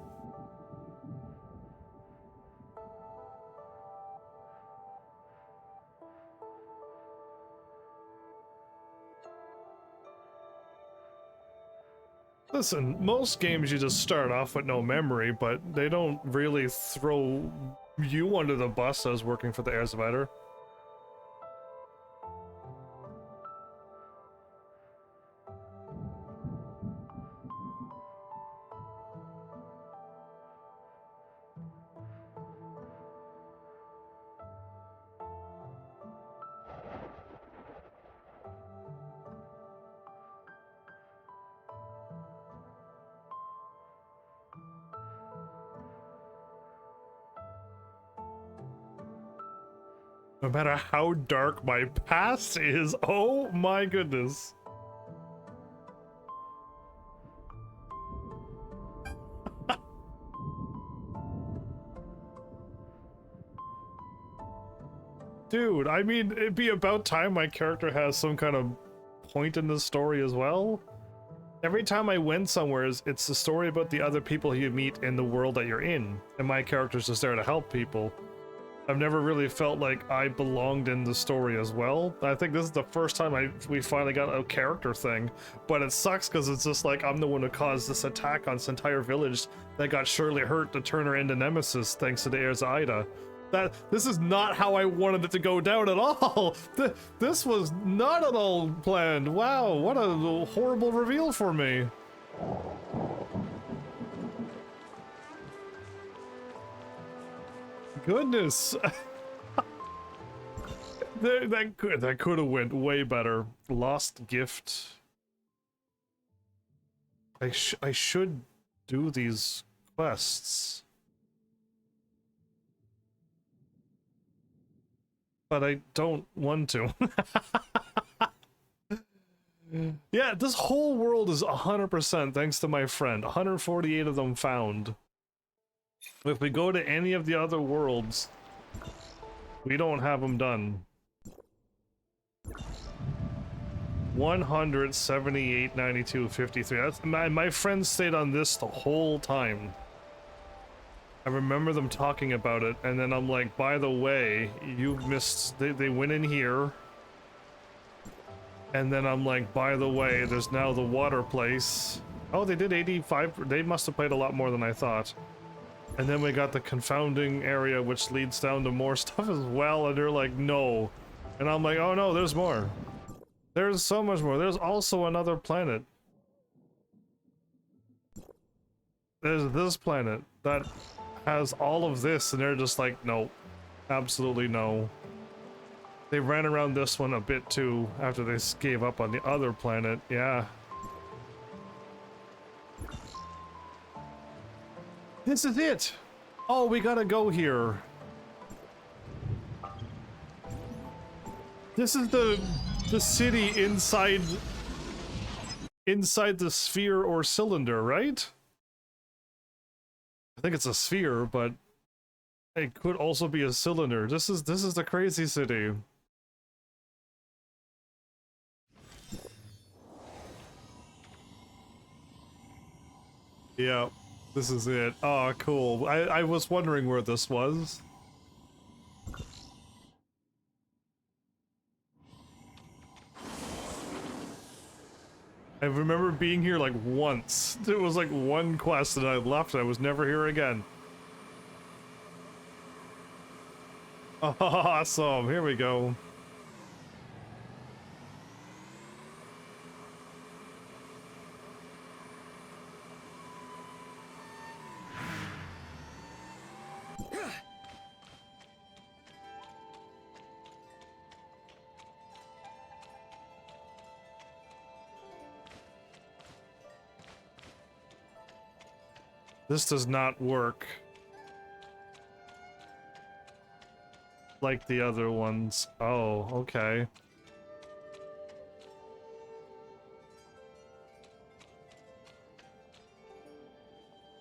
Listen, most games you just start off with no memory, but they don't really throw you under the bus as working for the heirs of Ida. No matter how dark my past is, oh my goodness. Dude, I mean, it'd be about time my character has some kind of point in the story as well. Every time I went somewhere, it's a story about the other people you meet in the world that you're in, and my character's just there to help people. I've never really felt like I belonged in the story as well. I think this is the first time we finally got a character thing, but it sucks because it's just like I'm the one who caused this attack on this entire village that got Shirley hurt to turn her into Nemesis thanks to the heirs of Ida. This is not how I wanted it to go down at all. This was not at all planned. Wow, what a horrible reveal for me. Goodness. that could have went way better. Lost gift. I should do these quests, but I don't want to. Yeah, this whole world is 100% thanks to my friend. 148 of them found. If we go to any of the other worlds, we don't have them done. 178, 92, 53. That's, my friends stayed on this the whole time. I remember them talking about it, and then I'm like, by the way, you've missed... They went in here. And then I'm like, by the way, there's now the water place. Oh, they did 85... They must have played a lot more than I thought. And then we got the confounding area, which leads down to more stuff as well, and they're like, no. And I'm like, oh no, there's more. There's so much more. There's also another planet. There's this planet that has all of this, and they're just like, no. Absolutely no. They ran around this one a bit too, after they gave up on the other planet, yeah. This is it! Oh, we gotta go here. This is the city inside the sphere or cylinder, right? I think it's a sphere, but it could also be a cylinder. This is the crazy city. Yeah, this is it. Oh, cool. I was wondering where this was. I remember being here like once. It was like one quest and I left. I was never here again. Awesome. Here we go. This does not work like the other ones. Oh, okay.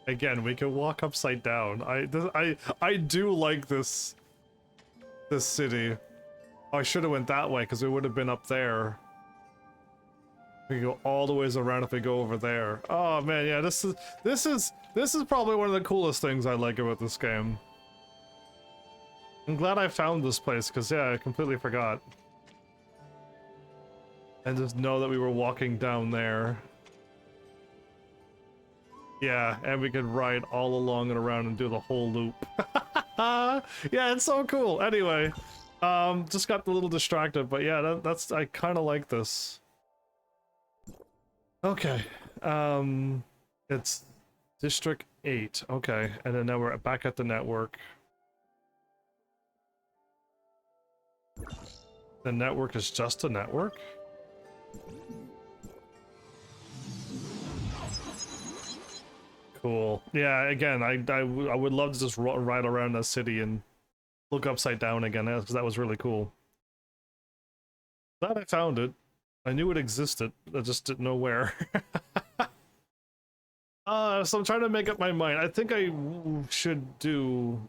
Again, we can walk upside down. I do like this city. Oh, I should have went that way because we would have been up there. We can go all the ways around if we go over there. Oh man, yeah, this is probably one of the coolest things I like about this game. I'm glad I found this place, because yeah, I completely forgot. And just know that we were walking down there. Yeah, and we could ride all along and around and do the whole loop. Yeah, it's so cool. Anyway, just got a little distracted, but yeah, that's I kind of like this. Okay, it's District 8. Okay, and then now we're back at the network. The network is just a network? Cool. Yeah, again, I would love to just ride around the city and look upside down again, because that was really cool. Glad I found it. I knew it existed, I just didn't know where. So I'm trying to make up my mind. I think I should do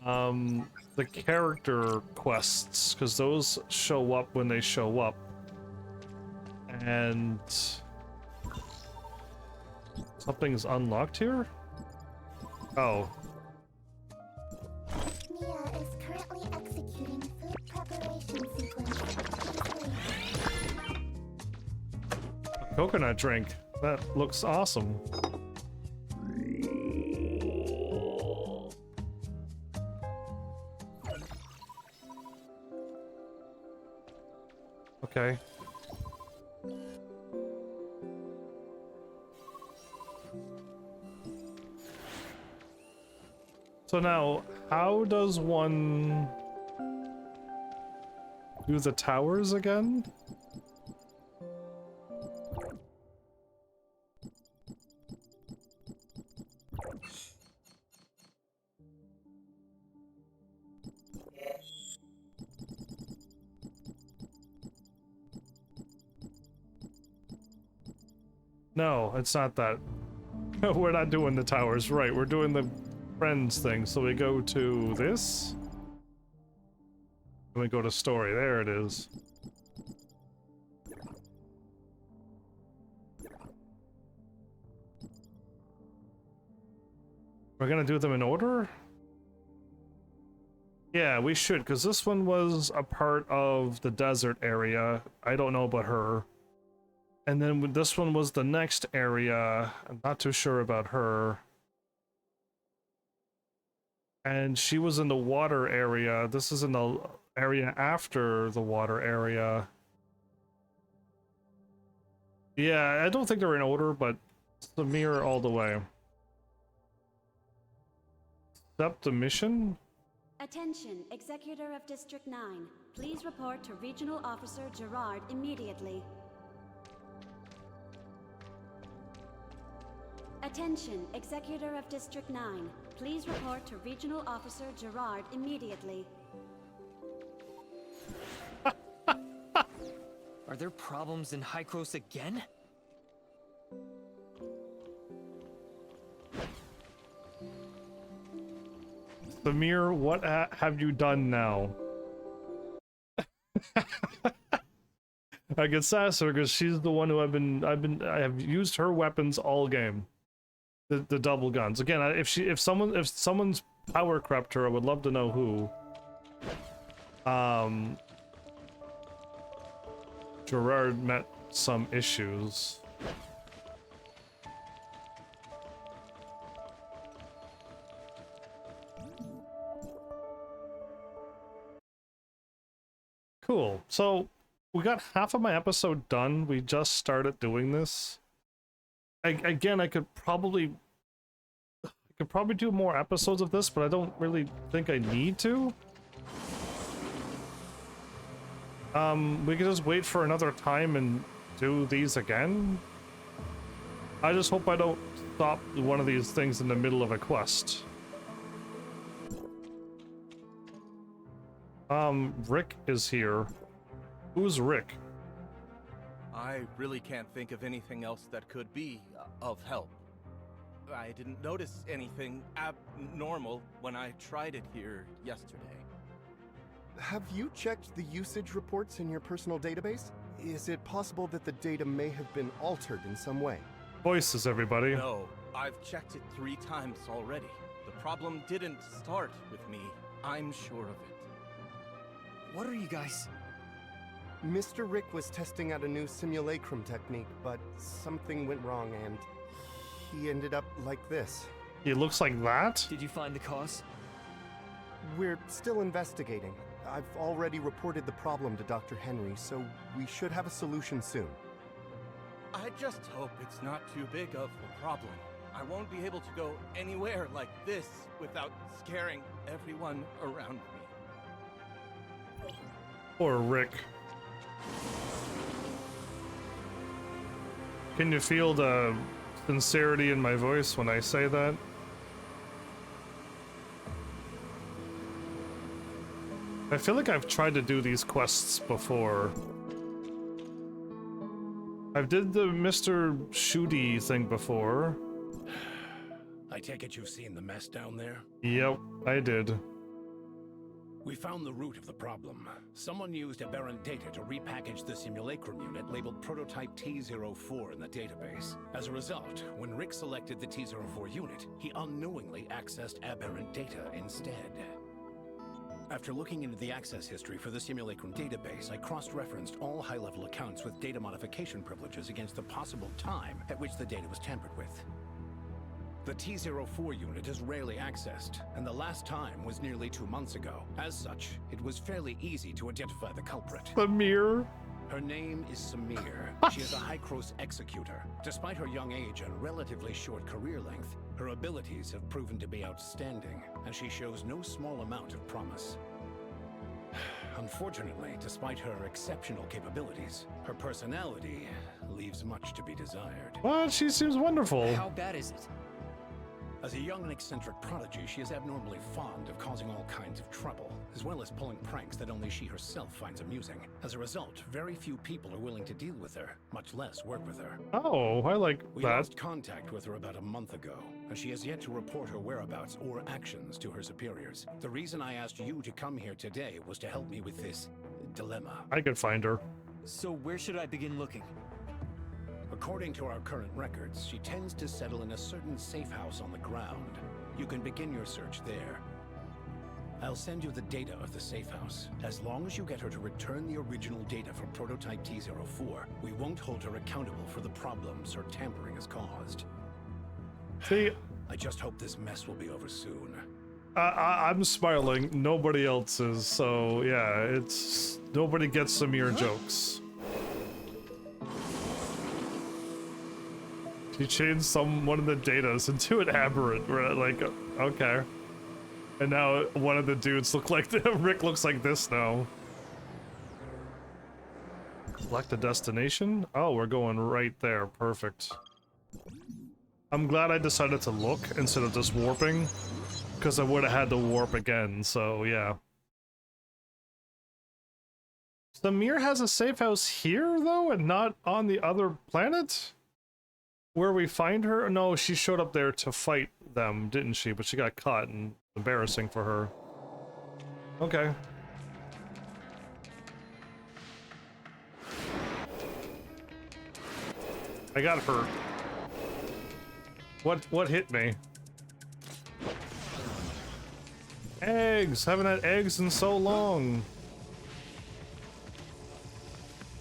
the character quests, because those show up when they show up. And something's unlocked here? Oh.
Mia is currently executing food preparation sequence.
A coconut drink. That looks awesome. Okay. So now, how does one do the towers again? No, it's not that. We're not doing the towers, right? We're doing the friends thing. So we go to this. And we go to story. There it is. We're gonna do them in order? Yeah, we should, because this one was a part of the desert area. I don't know about her. And then this one was the next area. I'm not too sure about her. And she was in the water area. This is in the area after the water area. Yeah, I don't think they're in order, but Samir all the way. Accept the mission?
Attention, Executor of District 9. Please report to Regional Officer Gerard immediately. Attention, Executor of District 9. Please report to Regional Officer Gerard immediately.
Are there problems in Hykros again?
Samir, what have you done now? I get sass her because she's the one who I have used her weapons all game. The double guns. Again, if someone's power crept her, I would love to know who. Gerard met some issues. Cool. So we got half of my episode done. We just started doing this. Again, I could probably do more episodes of this, but I don't really think I need to. We could just wait for another time and do these again. I just hope I don't stop one of these things in the middle of a quest. Rick is here. Who's Rick?
I really can't think of anything else that could be of help. I didn't notice anything abnormal when I tried it here yesterday.
Have you checked the usage reports in your personal database? Is it possible that the data may have been altered in some way?
Voices, everybody.
No, I've checked it 3 times already. The problem didn't start with me. I'm sure of it.
What are you guys?
Mr. Rick was testing out a new simulacrum technique, but something went wrong and he ended up like this.
He looks like that?
Did you find the cause?
We're still investigating. I've already reported the problem to Dr. Henry, so we should have a solution soon.
I just hope it's not too big of a problem. I won't be able to go anywhere like this without scaring everyone around me.
Poor Rick. Can you feel the sincerity in my voice when I say that? I feel like I've tried to do these quests before. I've did the Mr. Shooty thing before.
I take it you've seen the mess down there?
Yep, I did.
We found the root of the problem. Someone used aberrant data to repackage the simulacrum unit labeled Prototype T04 in the database. As a result, when Rick selected the T04 unit, he unknowingly accessed aberrant data instead. After looking into the access history for the simulacrum database, I cross-referenced all high-level accounts with data modification privileges against the possible time at which the data was tampered with. The T04 unit is rarely accessed, and the last time was nearly 2 months ago. As such, it was fairly easy to identify the culprit.
Samir.
Her name is Samir. She is a Hykros executor. Despite her young age and relatively short career length, her abilities have proven to be outstanding, and she shows no small amount of promise. Unfortunately, despite her exceptional capabilities, her personality leaves much to be desired.
What? She seems wonderful.
How bad is it?
As a young and eccentric prodigy, she is abnormally fond of causing all kinds of trouble, as well as pulling pranks that only she herself finds amusing. As a result, very few people are willing to deal with her, much less work with her.
Oh, I like
We
that.
lost contact with her about a month ago, and she has yet to report her whereabouts or actions to her superiors. The reason I asked you to come here today was to help me with this dilemma.
I could find her.
So where should I begin looking?
According to our current records, she tends to settle in a certain safe house on the ground. You can begin your search there. I'll send you the data of the safe house. As long as you get her to return the original data for prototype T04, we won't hold her accountable for the problems her tampering has caused.
See,
I just hope this mess will be over soon.
I'm smiling. Nobody else is. So yeah, it's nobody gets Samir jokes. She changed one of the datas into an aberrant. We're like, okay. And now one of the dudes Rick looks like this now. Select a destination? Oh, we're going right there. Perfect. I'm glad I decided to look instead of just warping, because I would have had to warp again, so yeah. Samir has a safe house here, though, and not on the other planet? Where we find her? No, she showed up there to fight them, didn't she? But she got caught, and embarrassing for her. Okay. I got hurt. What hit me? Eggs! Haven't had eggs in so long.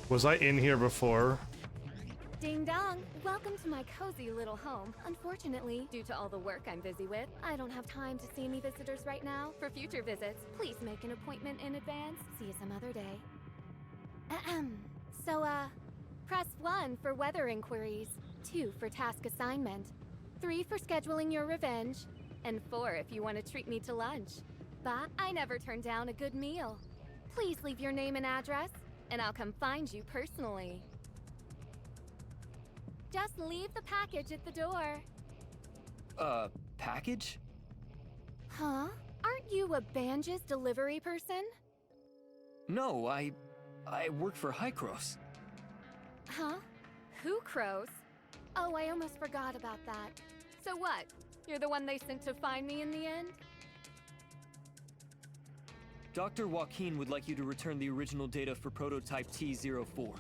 Was I in here before?
Ding dong! Welcome to my cozy little home. Unfortunately, due to all the work I'm busy with, I don't have time to see any visitors right now. For future visits, please make an appointment in advance. See you some other day. Ahem. So, press 1 for weather inquiries, 2 for task assignment, 3 for scheduling your revenge, and 4 if you want to treat me to lunch. But I never turn down a good meal. Please leave your name and address, and I'll come find you personally. Just leave the package at the door.
Package?
Huh? Aren't you a Banja's delivery person?
No, I work for Hycros.
Huh? Who crows? Oh, I almost forgot about that. So what? You're the one they sent to find me in the end?
Dr. Joaquin would like you to return the original data for prototype T04.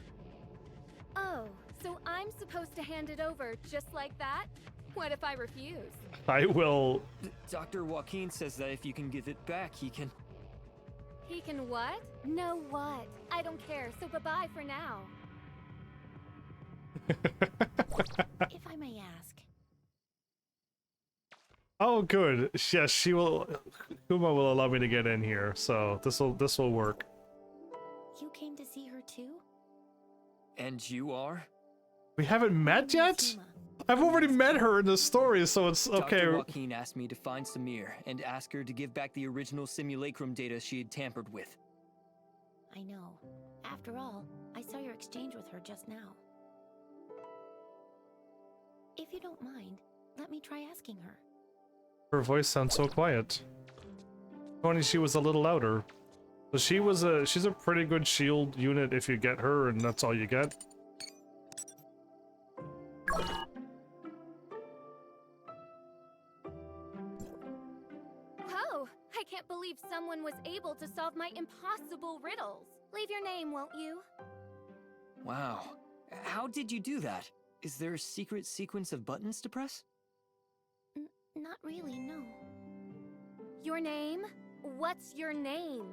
Oh, so I'm supposed to hand it over just like that? What if I refuse?
I will...
Dr. Joaquin says that if you can give it back, he can...
He can what? No what? I don't care, so bye-bye for now.
If I may ask.
Oh, good. Yes, she will... Kuma will allow me to get in here, so this will work.
You came to see her too?
And you are?
We haven't met yet? I've already met her in the story, so it's okay.
Dr. Joaquin asked me to find Samir and ask her to give back the original simulacrum data she had tampered with.
I know. After all, I saw your exchange with her just now. If you don't mind, let me try asking her.
Her voice sounds so quiet. Funny, she was a little louder. So she's a pretty good shield unit if you get her, and that's all you get.
Oh, I can't believe someone was able to solve my impossible riddles. Leave your name, won't you?
Wow. How did you do that? Is there a secret sequence of buttons to press?
Not really, no.
Your name? What's your name?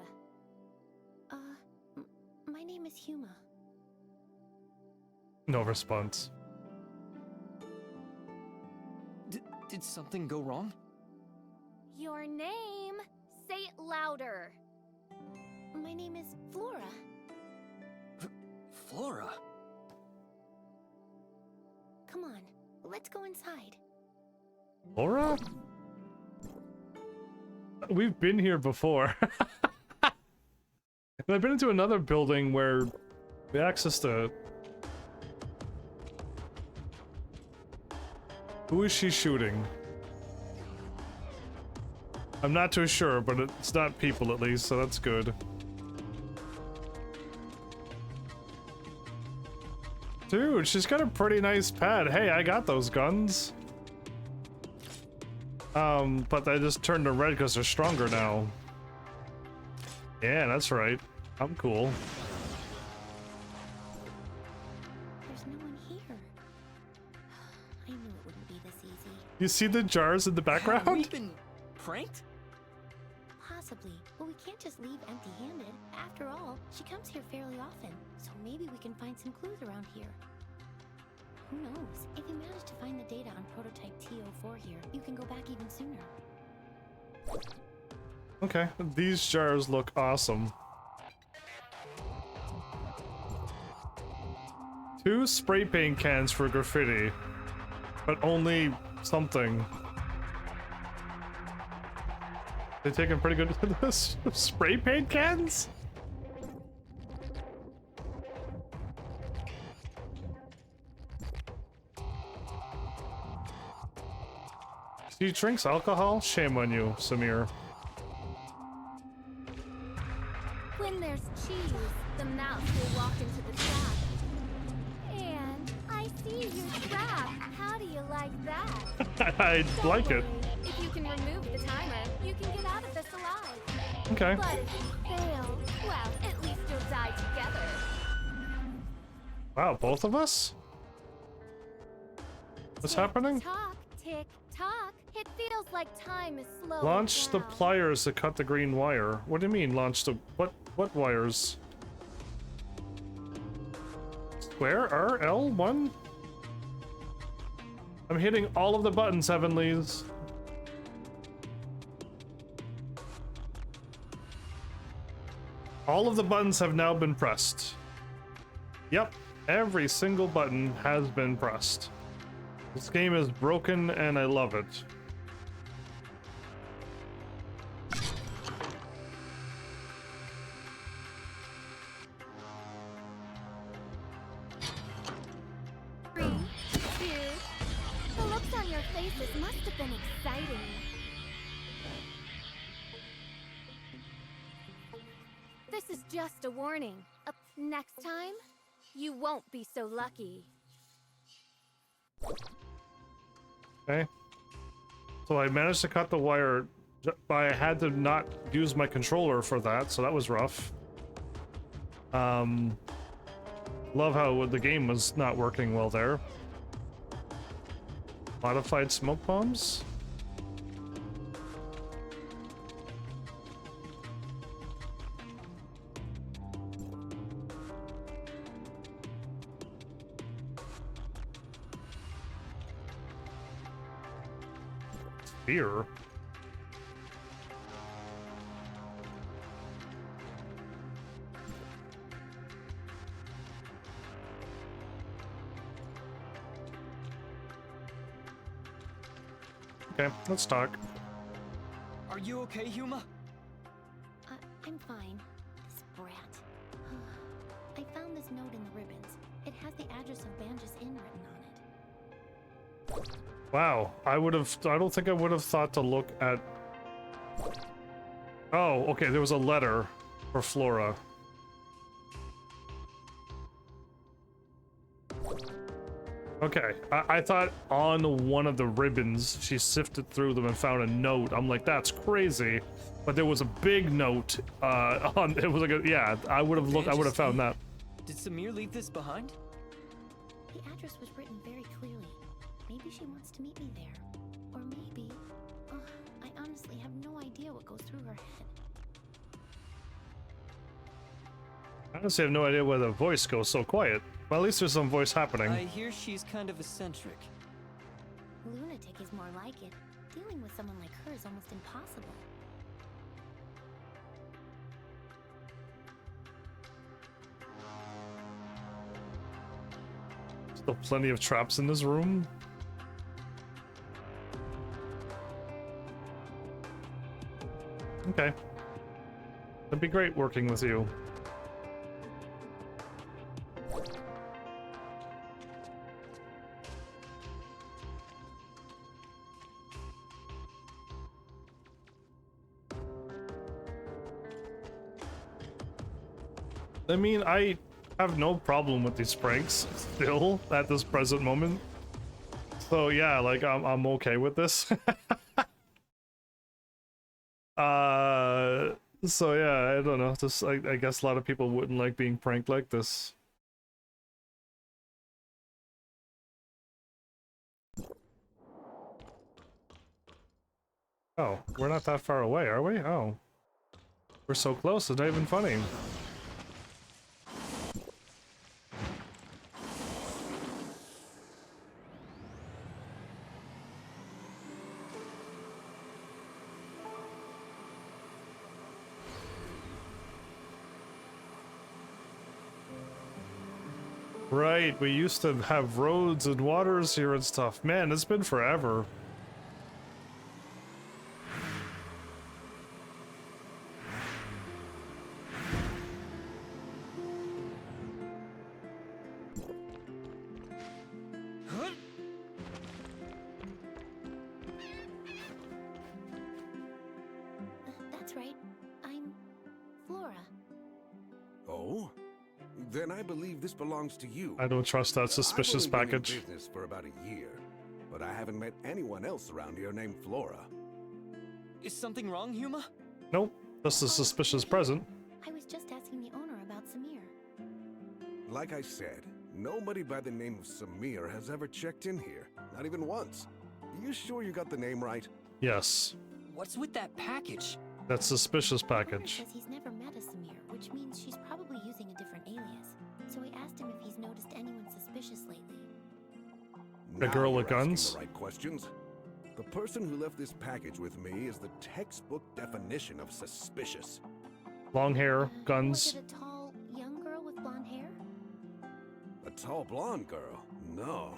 My name is Huma.
No response.
Did something go wrong?
Your name? Say it louder.
My name is Flora.
Flora?
Come on, let's go inside.
Laura? We've been here before. And I've been into another building where we accessed a... Who is she shooting? I'm not too sure, but it's not people at least, so that's good. Dude, she's got a pretty nice pad. Hey, I got those guns. But they just turned to red because they're stronger now. Yeah, that's right. I'm cool.
There's no one here.
I knew it wouldn't be this easy.
You see the jars in the background?
Have we been pranked?
Possibly, but we can't just leave empty-handed. After all, she comes here fairly often, so maybe we can find some clues around here. Who knows? If you manage to find the data on prototype T04 here, you can go back even sooner.
Okay, these jars look awesome. 2 spray paint cans for graffiti, but only something. They taking pretty good to this spray paint cans? She drinks alcohol? Shame on you, Samir.
When there's cheese, the mouse will walk into the trap. And I see your trap. How do you like that?
I like it.
If you can remove the timer, you can get out of this alive.
Okay.
But if you fail, well, at least you'll die together.
Wow, both of us? What's happening?
Tock, tick, tock. It feels like time is slow.
Launch the pliers to cut the green wire. What do you mean launch the what wires? Square R L 1? I'm hitting all of the buttons, Heavenlies. All of the buttons have now been pressed. Yep, every single button has been pressed. This game is broken and I love it.
The looks on your faces must have been exciting. This is just a warning. Next time, you won't be so lucky.
Okay. So I managed to cut the wire, but I had to not use my controller for that, so that was rough. Love how the game was not working well there. Modified smoke bombs? Spear? Okay, let's talk.
Are you okay, Huma?
I'm fine. This brat. I found this note in the ribbons. It has the address of Banjas Inn written on it.
Wow, I don't think I would have thought to look at... Oh, okay, there was a letter for Flora. Okay, I thought on one of the ribbons she sifted through them and found a note. I'm like, that's crazy. But there was a big note on it was like a, yeah, I would have found that.
Did Samir leave this behind?
The address was written very clearly. Maybe she wants to meet me there. Or maybe... I honestly have no idea what goes through her head.
I honestly have no idea why the voice goes so quiet. Well, at least there's some voice happening.
I hear she's kind of eccentric.
Lunatic is more like it. Dealing with someone like her is almost impossible.
Still plenty of traps in this room. Okay. It'd be great working with you. I mean, I have no problem with these pranks still at this present moment. So yeah, like I'm okay with this. So yeah, I don't know. Just I guess a lot of people wouldn't like being pranked like this. Oh, we're not that far away, are we? Oh. We're so close, it's not even funny. Right, we used to have roads and waters here and stuff. Man, it's been forever.
That's right. I'm Flora.
Oh? Then I believe this belongs to you.
I don't trust that suspicious
I've only been
package.
in business for about a year, but I haven't met anyone else around here named Flora.
Is something wrong, Huma?
Nope, just a suspicious present.
I was just asking the owner about Samir.
Like I said, nobody by the name of Samir has ever checked in here. Not even once. You sure you got the name right?
Yes,
What's with that package?
that suspicious
The owner
package.
says he's never met a Samir, which means she's probably using a different alias. So I asked him if he's noticed anyone suspicious lately.
The
Now
girl
you're
with
asking
guns?
the right questions. The person who left this package with me is the textbook definition of suspicious.
Long hair,
Was
guns.
it a tall, young girl with blonde hair?
A tall blonde girl? No,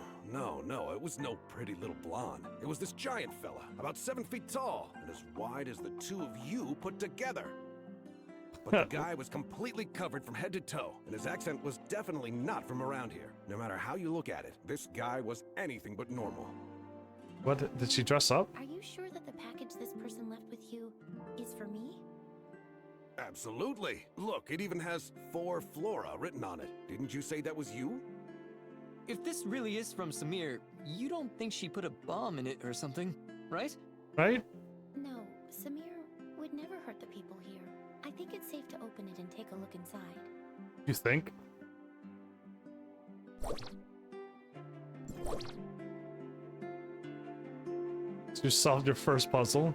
it was no pretty little blonde. It was this giant fella, about 7 feet tall, and as wide as the two of you put together. But the guy was completely covered from head to toe, and his accent was definitely not from around here. No matter how you look at it, this guy was anything but normal.
What, did she dress up?
Are you sure that the package this person left with you is for me?
Absolutely. Look, it even has "For Flora" written on it. Didn't you say that was you?
If this really is from Samir, you don't think she put a bomb in it or something, right?
Right?
No, Samir would never hurt the people here. I think it's safe to open it and take a look inside.
You think? So you solved your first puzzle.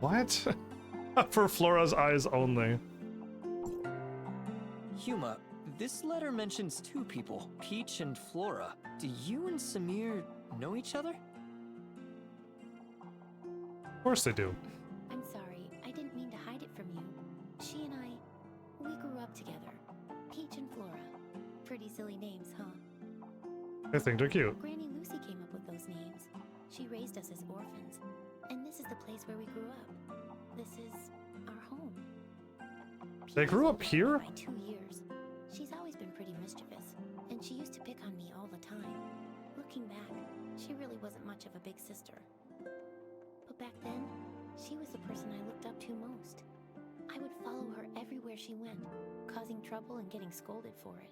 What? For Flora's eyes only.
Huma, this letter mentions two people, Peach and Flora. Do you and Samir know each other?
Of course they do.
I'm sorry, I didn't mean to hide it from you. She and we grew up together. Peach and Flora. Pretty silly names, huh?
I think they're cute.
Granny Lucy came up with those names. She raised us as orphans. And this is the place where we grew up. This is our home.
They grew up here?
By 2 years. She's always been pretty mischievous, and she used to pick on me all the time. Looking back, she really wasn't much of a big sister. But back then, she was the person I looked up to most. I would follow her everywhere she went, causing trouble and getting scolded for it.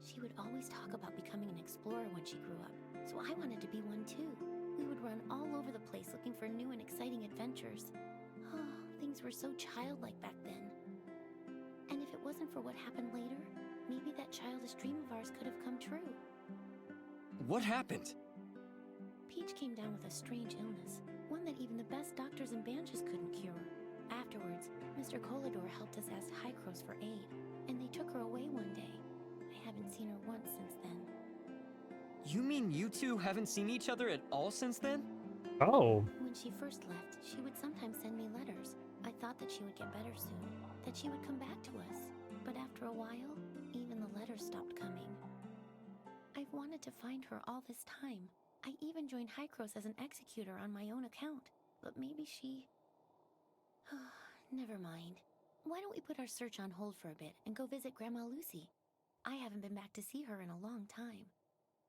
She would always talk about becoming an explorer when she grew up, so I wanted to be one too. We would run all over the place looking for new and exciting adventures. Oh, things were so childlike back then. And if it wasn't for what happened later, maybe that childish dream of ours could have come true.
What happened?
Peach came down with a strange illness, one that even the best doctors and bandages couldn't cure. Afterwards, Mr. Colador helped us ask Hycros for aid, and they took her away one day. I haven't seen her once since then.
You mean you two haven't seen each other at all since then?
Oh.
When she first left, she would sometimes send me letters. I thought that she would get better soon, that she would come back to us. But after a while, even the letters stopped coming. I've wanted to find her all this time. I even joined Hycros as an executor on my own account. But maybe she... Never mind. Why don't we put our search on hold for a bit and go visit Grandma Lucy? I haven't been back to see her in a long time.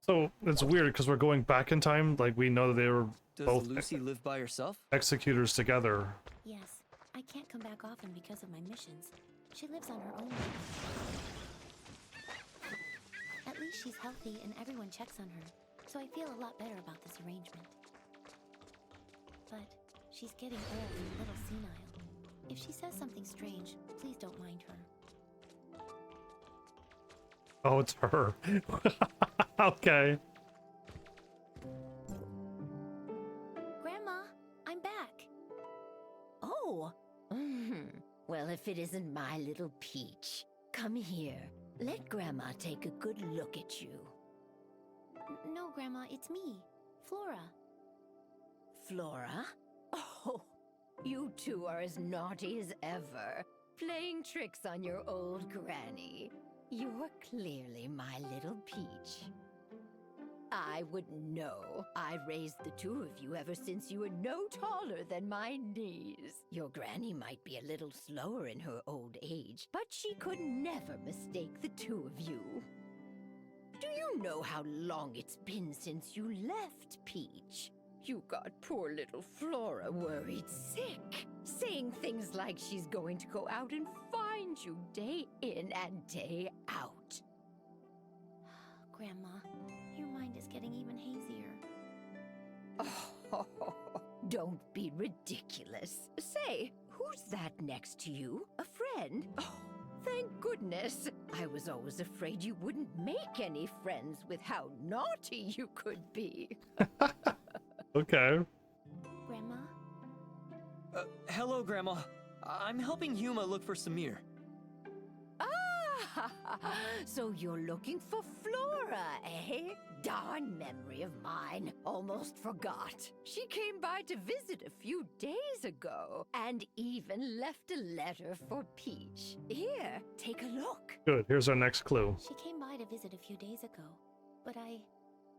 So it's weird because we're going back in time. Like we know they were
Does
both
Lucy live by herself?
executors together.
Yes, I can't come back often because of my missions. She lives on her own. At least she's healthy and everyone checks on her, so I feel a lot better about this arrangement. But
She's getting old and a little senile. If she says something strange, please don't mind her.
Oh, it's her. Okay.
Grandma, I'm back.
Oh, well, if it isn't my little Peach. Come here. Let Grandma take a good look at you.
No, Grandma, it's me, Flora.
Flora? Oh, you two are as naughty as ever, playing tricks on your old granny. You're clearly my little Peach. I wouldn't know. I raised the two of you ever since you were no taller than my knees. Your granny might be a little slower in her old age, but she could never mistake the two of you. Do you know how long it's been since you left, Peach? You got poor little Flora worried sick, saying things like she's going to go out and find you day in and day out.
Grandma, your mind is getting even hazier.
Oh, don't be ridiculous. Say, who's that next to you? A friend? Oh, thank goodness. I was always afraid you wouldn't make any friends with how naughty you could be.
Okay.
Grandma?
Hello, Grandma. I'm helping Yuma look for Samir.
Ah, so you're looking for Flora, eh? Darn memory of mine. Almost forgot. She came by to visit a few days ago, and even left a letter for Peach. Here, take a look.
Good. Here's our next clue.
She came by to visit a few days ago, but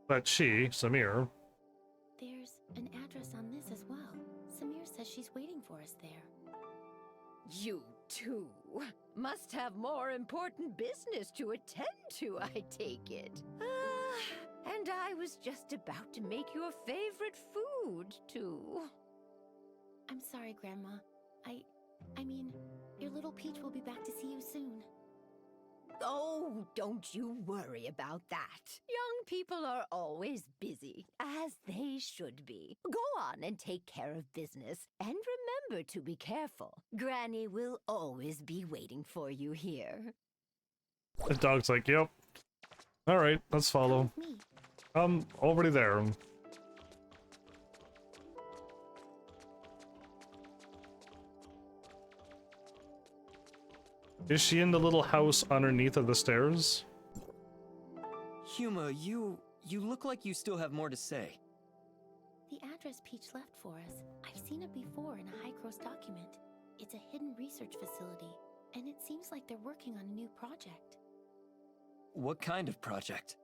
But she, Samir.
There's an address on this as well. Samir says she's waiting for us there.
You two must have more important business to attend to, I take it. And I was just about to make your favorite food, too.
I'm sorry, Grandma. I mean, your little Peach will be back to see you soon.
Oh, don't you worry about that. Young people are always busy, as they should be. Go on and take care of business, and remember to be careful. Granny will always be waiting for you here.
The dog's like, yep. Alright, let's follow. Already there. Is she in the little house underneath of the stairs?
Yuma, you look like you still have more to say.
The address Peach left for us. I've seen it before in a High-Cross document. It's a hidden research facility, and it seems like they're working on a new project.
What kind of project?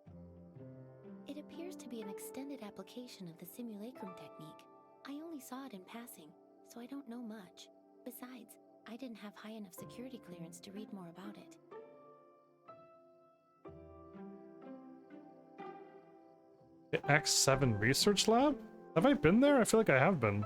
It appears to be an extended application of the simulacrum technique. I only saw it in passing, so I don't know much. Besides, I didn't have high enough security clearance to read more about it.
The X7 Research Lab? Have I been there? I feel like I have been.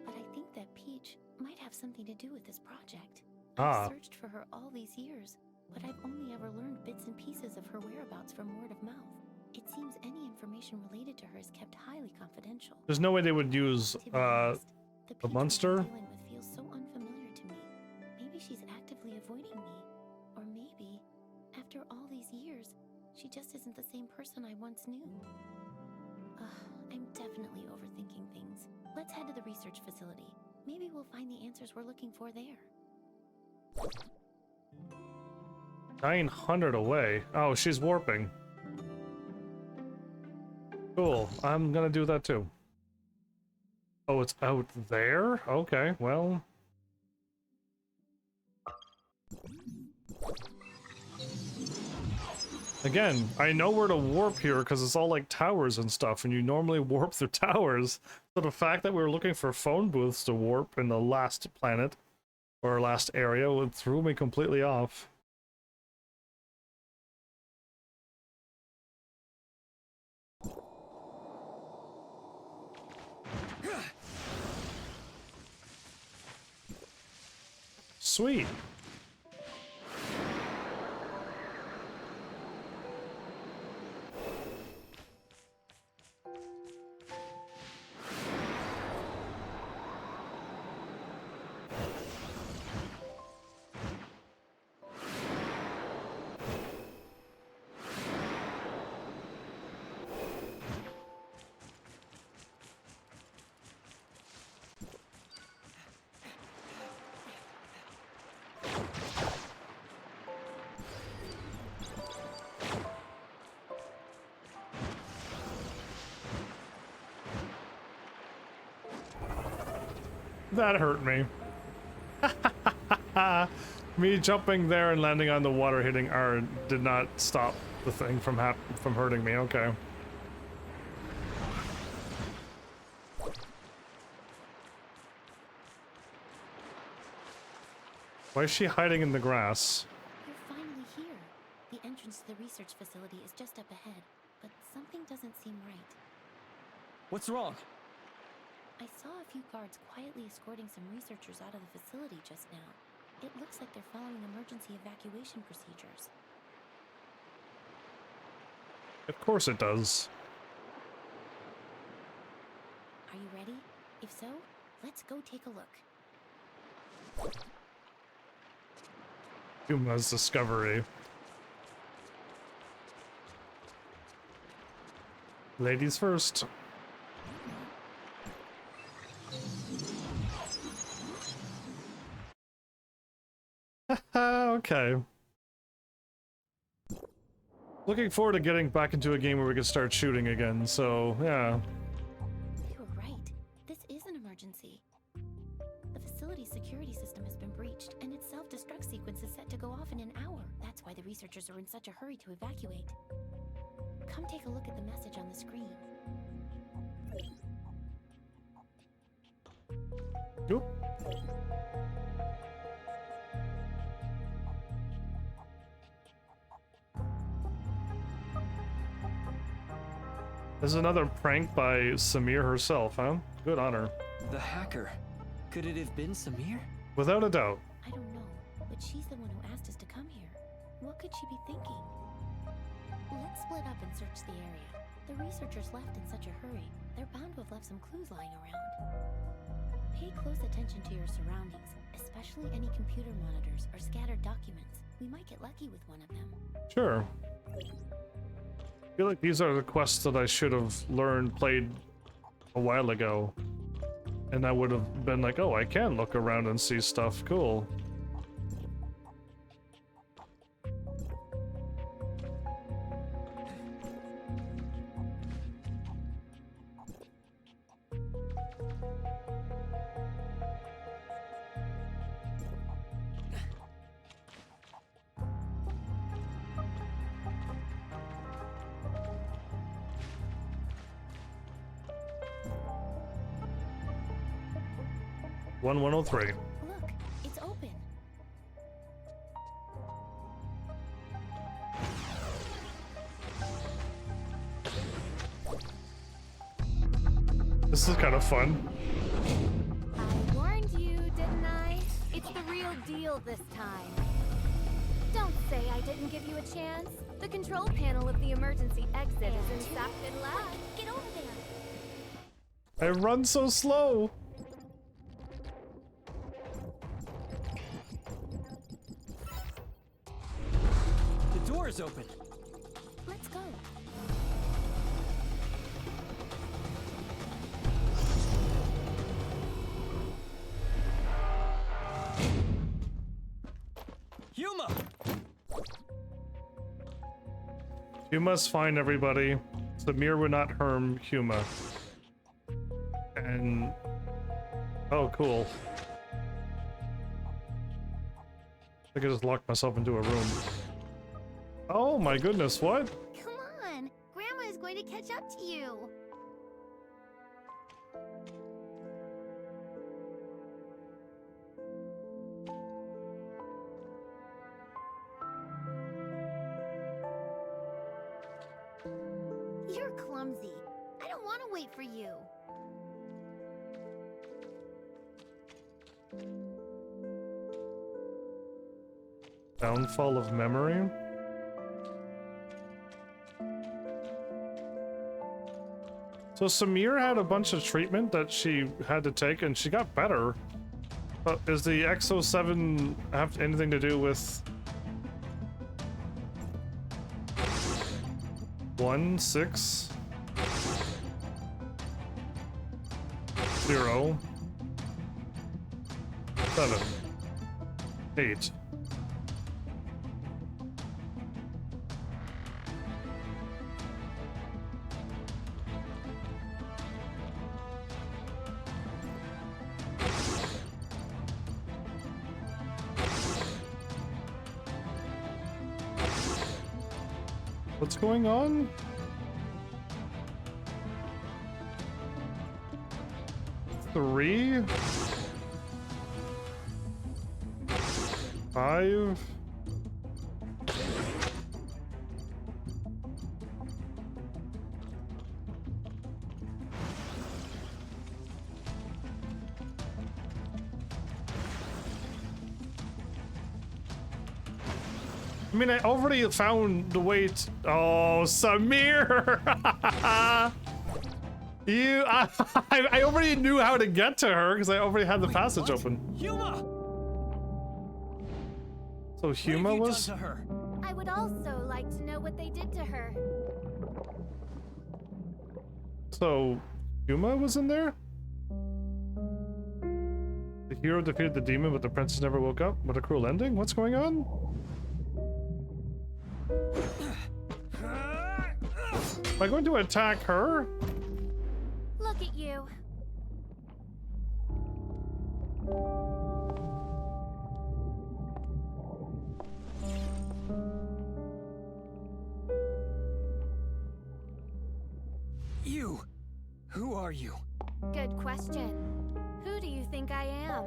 But I think that Peach might have something to do with this project.
Ah.
I've searched for her all these years, but I've only ever learned bits and pieces of her whereabouts from word of mouth. It seems any information related to her is kept highly confidential.
There's no way they would use, the monster?
I'm dealing with feels so unfamiliar to me. Maybe she's actively avoiding me. Or maybe, after all these years, she just isn't the same person I once knew. I'm definitely overthinking things. Let's head to the research facility. Maybe we'll find the answers we're looking for there.
900 away. Oh, she's warping. Cool. I'm gonna do that too. Oh, it's out there? Okay, well. Again, I know where to warp here because it's all like towers and stuff, and you normally warp through towers. So the fact that we were looking for phone booths to warp in the last planet, or last area, threw me completely off. Sweet. That hurt me. Me jumping there and landing on the water hitting R did not stop the thing from hurting me. Okay. Why is she hiding in the grass?
You're finally here. The entrance to the research facility is just up ahead, but something doesn't seem right.
What's wrong?
I saw a few guards quietly escorting some researchers out of the facility just now. It looks like they're following emergency evacuation procedures.
Of course it does.
Are you ready? If so, let's go take a look.
Huma's discovery. Ladies first. Okay. Looking forward to getting back into a game where we can start shooting again, so yeah.
You were right. This is an emergency. The facility's security system has been breached, and its self-destruct sequence is set to go off in an hour. That's why the researchers are in such a hurry to evacuate. Come take a look at the message on the screen.
Oop. This is another prank by Samir herself, huh? Good on her.
The hacker. Could it have been Samir?
Without a doubt.
I don't know, but she's the one who asked us to come here. What could she be thinking? Let's split up and search the area. The researchers left in such a hurry. They're bound to have left some clues lying around. Pay close attention to your surroundings, especially any computer monitors or scattered documents. We might get lucky with one of them.
Sure. I feel like these are the quests that I should have played a while ago. And I would have been like, oh, I can look around and see stuff. Cool. One 103.
Look, it's open.
This is kind of fun.
I warned you, didn't I? It's the real deal this time. Don't say I didn't give you a chance. The control panel of the emergency exit is in Sapfin Lab.
Get over there.
I run so slow.
The door is open.
Let's go.
Yuma!
You must find everybody. Samir would not harm Huma. And... oh, cool. I think I just locked myself into a room. Oh my goodness, what?
Come on! Grandma is going to catch up to you! You're clumsy. I don't want to wait for you.
Downfall of memory. So Samir had a bunch of treatment that she had to take and she got better. But does the XO7 have anything to do with 1, 6, 0, 7, 8? What's going on? Three? 5? I mean, I already found the way to... Oh, Samir! I already knew how to get to her because I already had the passage open.
Huma!
So Huma was...
To her? I would also like to know what they did to her.
So, Huma was in there? The hero defeated the demon, but the princess never woke up? What a cruel ending? What's going on? Am I going to attack her?
Look at you.
You! Who are you?
Good question. Who do you think I am?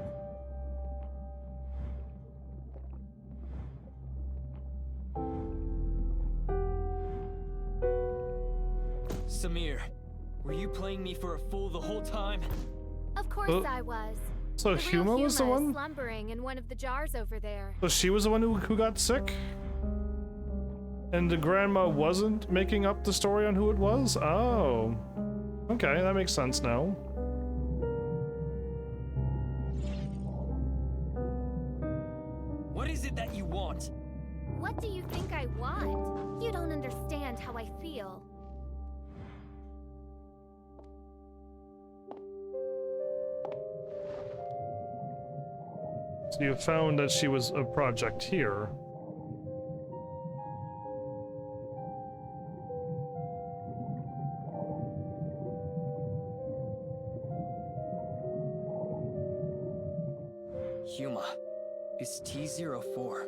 Samir, were you playing me for a fool the whole time?
Of course I was.
So Huma was the one?
Slumbering in one of the jars over there.
So she was the one who got sick? And the grandma wasn't making up the story on who it was? Oh. Okay, that makes sense now.
What is it that you want?
What do you think I want? You don't understand how I feel.
So you found that she was a project here.
Huma, is T04.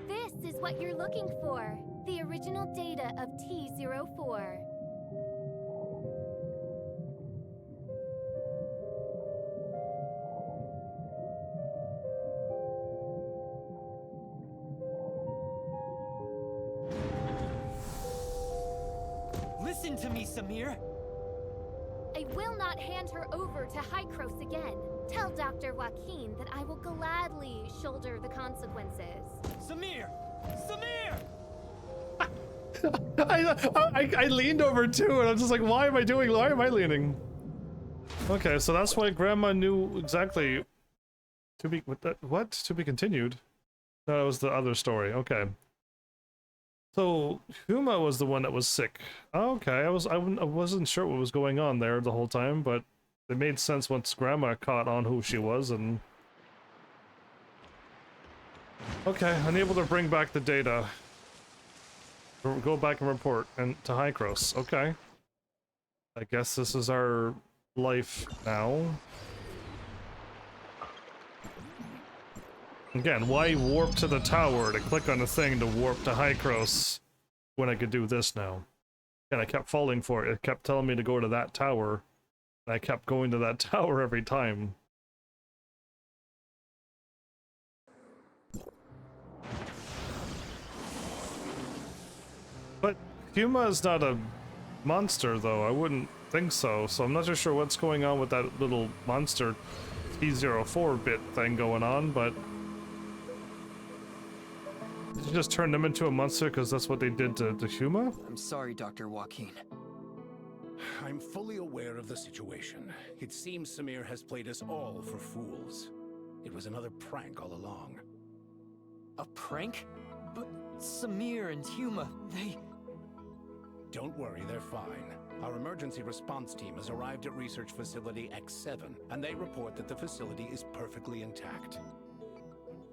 This is what you're looking for. The original data of T04.
Listen to me, Samir!
I will not hand her over to Hykros again. Tell Dr. Joaquin that I will gladly shoulder the consequences.
Samir! Samir!
I leaned over too, and I'm just like, why am I leaning? Okay, so that's why Grandma knew exactly to be what? To be continued? No, that was the other story. Okay. So Huma was the one that was sick. Okay, I wasn't sure what was going on there the whole time, but it made sense once Grandma caught on who she was, and okay, unable to bring back the data. Go back and report and to Hykros. Okay. I guess this is our life now. Again, why warp to the tower to click on a thing to warp to Hykros when I could do this now? And I kept falling for it. It kept telling me to go to that tower. And I kept going to that tower every time. But Huma is not a monster, though. I wouldn't think so. So I'm not too sure what's going on with that little monster T04 bit thing going on, but Did you just turn them into a monster because that's what they did to Huma?
I'm sorry, Dr. Joaquin.
I'm fully aware of the situation. It seems Samir has played us all for fools. It was another prank all along.
A prank? But Samir and Huma, they...
Don't worry, they're fine. Our emergency response team has arrived at Research Facility X7, and they report that the facility is perfectly intact.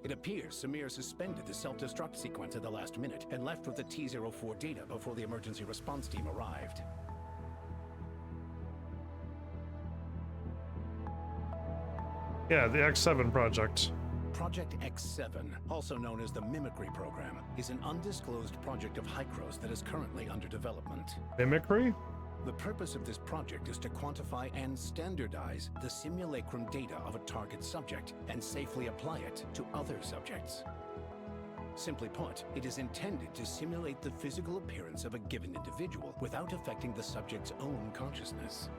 It appears Samir suspended the self-destruct sequence at the last minute and left with the T-04 data before the emergency response team arrived.
Yeah, the X7 project.
Project X7, also known as the Mimicry Program, is an undisclosed project of Hykros that is currently under development.
Mimicry?
The purpose of this project is to quantify and standardize the simulacrum data of a target subject and safely apply it to other subjects. Simply put, it is intended to simulate the physical appearance of a given individual without affecting the subject's own consciousness.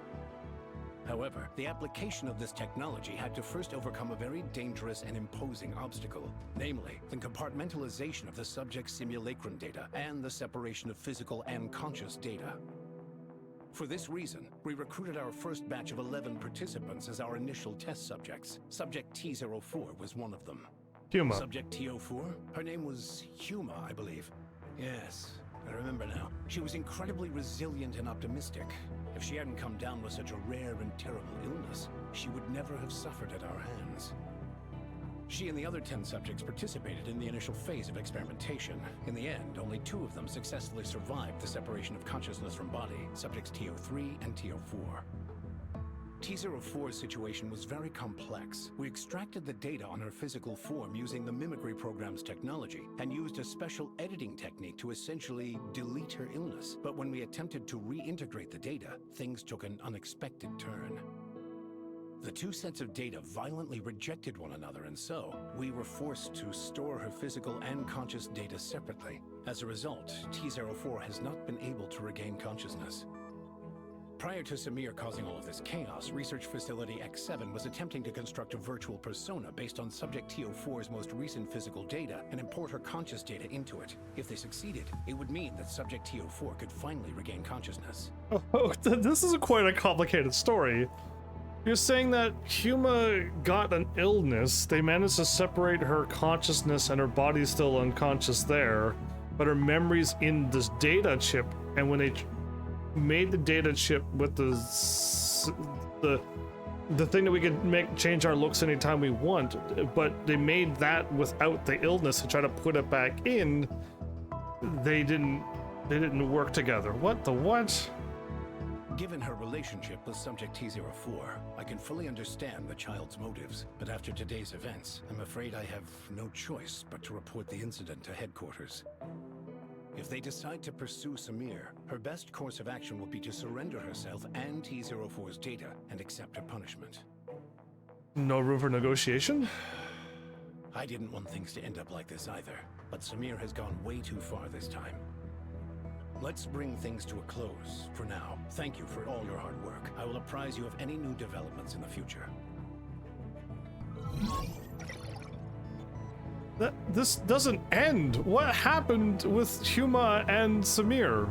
However, the application of this technology had to first overcome a very dangerous and imposing obstacle, namely, the compartmentalization of the subject's simulacrum data and the separation of physical and conscious data. For this reason, we recruited our first batch of 11 participants as our initial test subjects. Subject T-04 was one of them.
Huma.
Subject T-04? Her name was Huma, I believe. Yes, I remember now. She was incredibly resilient and optimistic. If she hadn't come down with such a rare and terrible illness, she would never have suffered at our hands. She and the other 10 subjects participated in the initial phase of experimentation. In the end, only 2 of them successfully survived the separation of consciousness from body, subjects T-03 and T-04. T-04's situation was very complex. We extracted the data on her physical form using the Mimicry Program's technology and used a special editing technique to essentially delete her illness. But when we attempted to reintegrate the data, things took an unexpected turn. The 2 sets of data violently rejected one another, and so we were forced to store her physical and conscious data separately. As a result, T-04 has not been able to regain consciousness. Prior to Samir causing all of this chaos, Research Facility X7 was attempting to construct a virtual persona based on Subject T-04's most recent physical data and import her conscious data into it. If they succeeded, it would mean that Subject T-04 could finally regain consciousness.
Oh, this is quite a complicated story. You're saying that Huma got an illness, they managed to separate her consciousness and her body's still unconscious there, but her memory's in this data chip, and when they made the data chip with the thing that we could change our looks anytime we want, but they made that without the illness to try to put it back in, they didn't work together. What the what?
Given her relationship with Subject T-04, I can fully understand the child's motives, but after today's events, I'm afraid I have no choice but to report the incident to headquarters. If they decide to pursue Samir, her best course of action will be to surrender herself and T-04's data and accept her punishment.
No room for negotiation?
I didn't want things to end up like this either, but Samir has gone way too far this time. Let's bring things to a close for now. Thank you for all your hard work. I will apprise you of any new developments in the future.
This doesn't end. What happened with Huma and Samir?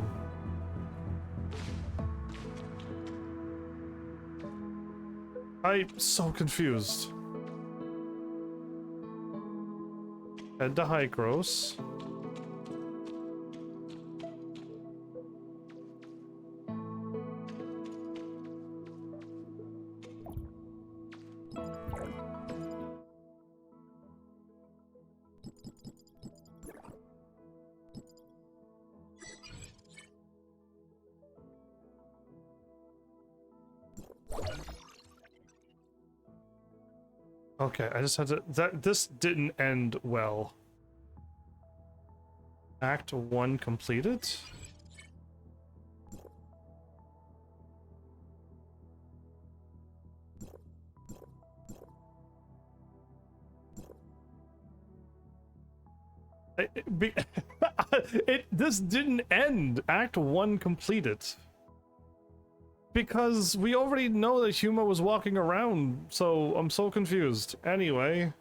I'm so confused. Head to Hykros. Okay, I just had to... This didn't end well. Act 1 completed? This didn't end. Act 1 completed. Because we already know that Huma was walking around, so I'm so confused. Anyway,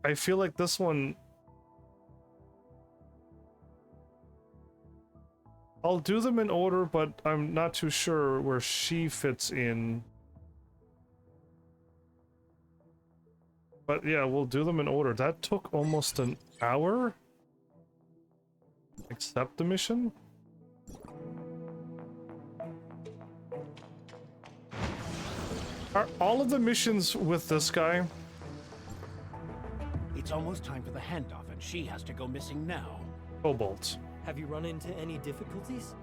I feel like this one I'll do them in order, but I'm not too sure where she fits in. But yeah, we'll do them in order. That took almost an hour? Accept the mission? Are all of the missions with this guy?
It's almost time for the handoff, and she has to go missing now.
Cobalt.
Have you run into any difficulties?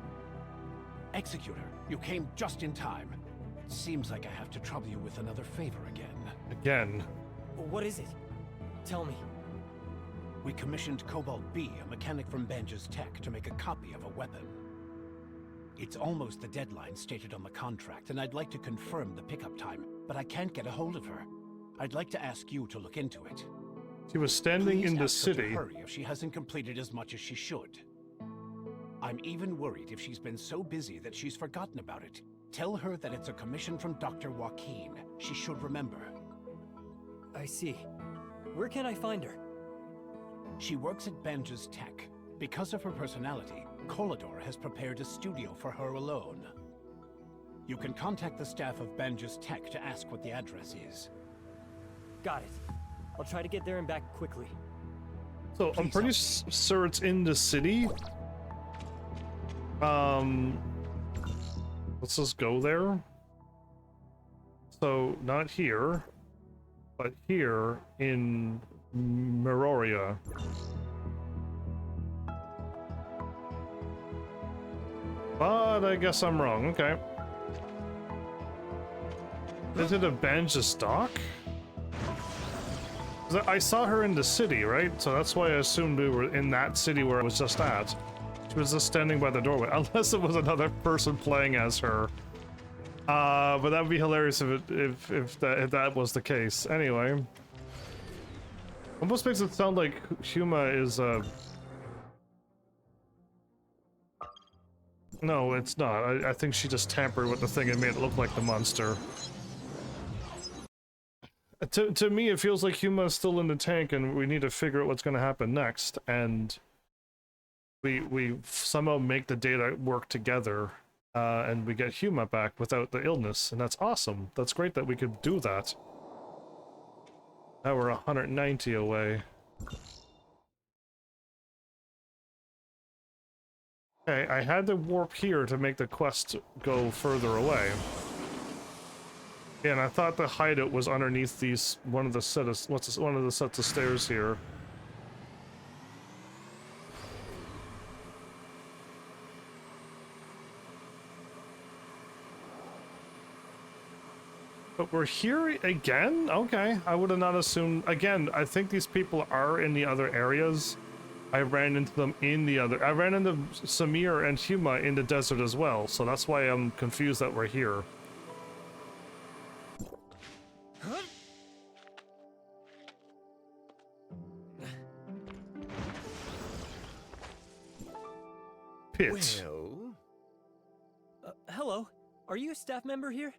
Executor, you came just in time. Seems like I have to trouble you with another favor again.
Again?
What is it? Tell me.
We commissioned Cobalt B, a mechanic from Banja's Tech, to make a copy of a weapon. It's almost the deadline stated on the contract, and I'd like to confirm the pickup time, but I can't get a hold of her. I'd like to ask you to look into it.
She was standing in the
Please ask her to
city.
hurry if she hasn't completed as much as she should. I'm even worried if she's been so busy that she's forgotten about it. Tell her that it's a commission from Dr. Joaquin. She should remember.
I see. Where can I find her?
She works at Banja's Tech. Because of her personality, Colador has prepared a studio for her alone. You can contact the staff of Banja's Tech to ask what the address is.
Got it. I'll try to get there and back quickly.
So I'm pretty sure it's in the city. Let's just go there. So not here, but here in Meroria. But I guess I'm wrong. Okay. Is it a Banja's dock? I saw her in the city, right? So that's why I assumed we were in that city where I was just at. She was just standing by the doorway, unless it was another person playing as her. But that would be hilarious if that was the case. Anyway, almost makes it sound like Huma is No, it's not. I think she just tampered with the thing and made it look like the monster. To me, it feels like Huma is still in the tank, and we need to figure out what's going to happen next. And we somehow make the data work together, and we get Huma back without the illness, and that's awesome. That's great that we could do that. Now we're 190 away. Okay, I had to warp here to make the quest go further away. Yeah, and I thought the hideout was underneath these one of the sets of stairs here. But we're here again? Okay, I would have not assumed. Again, I think these people are in the other areas. I ran into them in the other. I ran into Samir and Huma in the desert as well, so that's why I'm confused that we're here. Pit.
Well... hello. Are you a staff member here?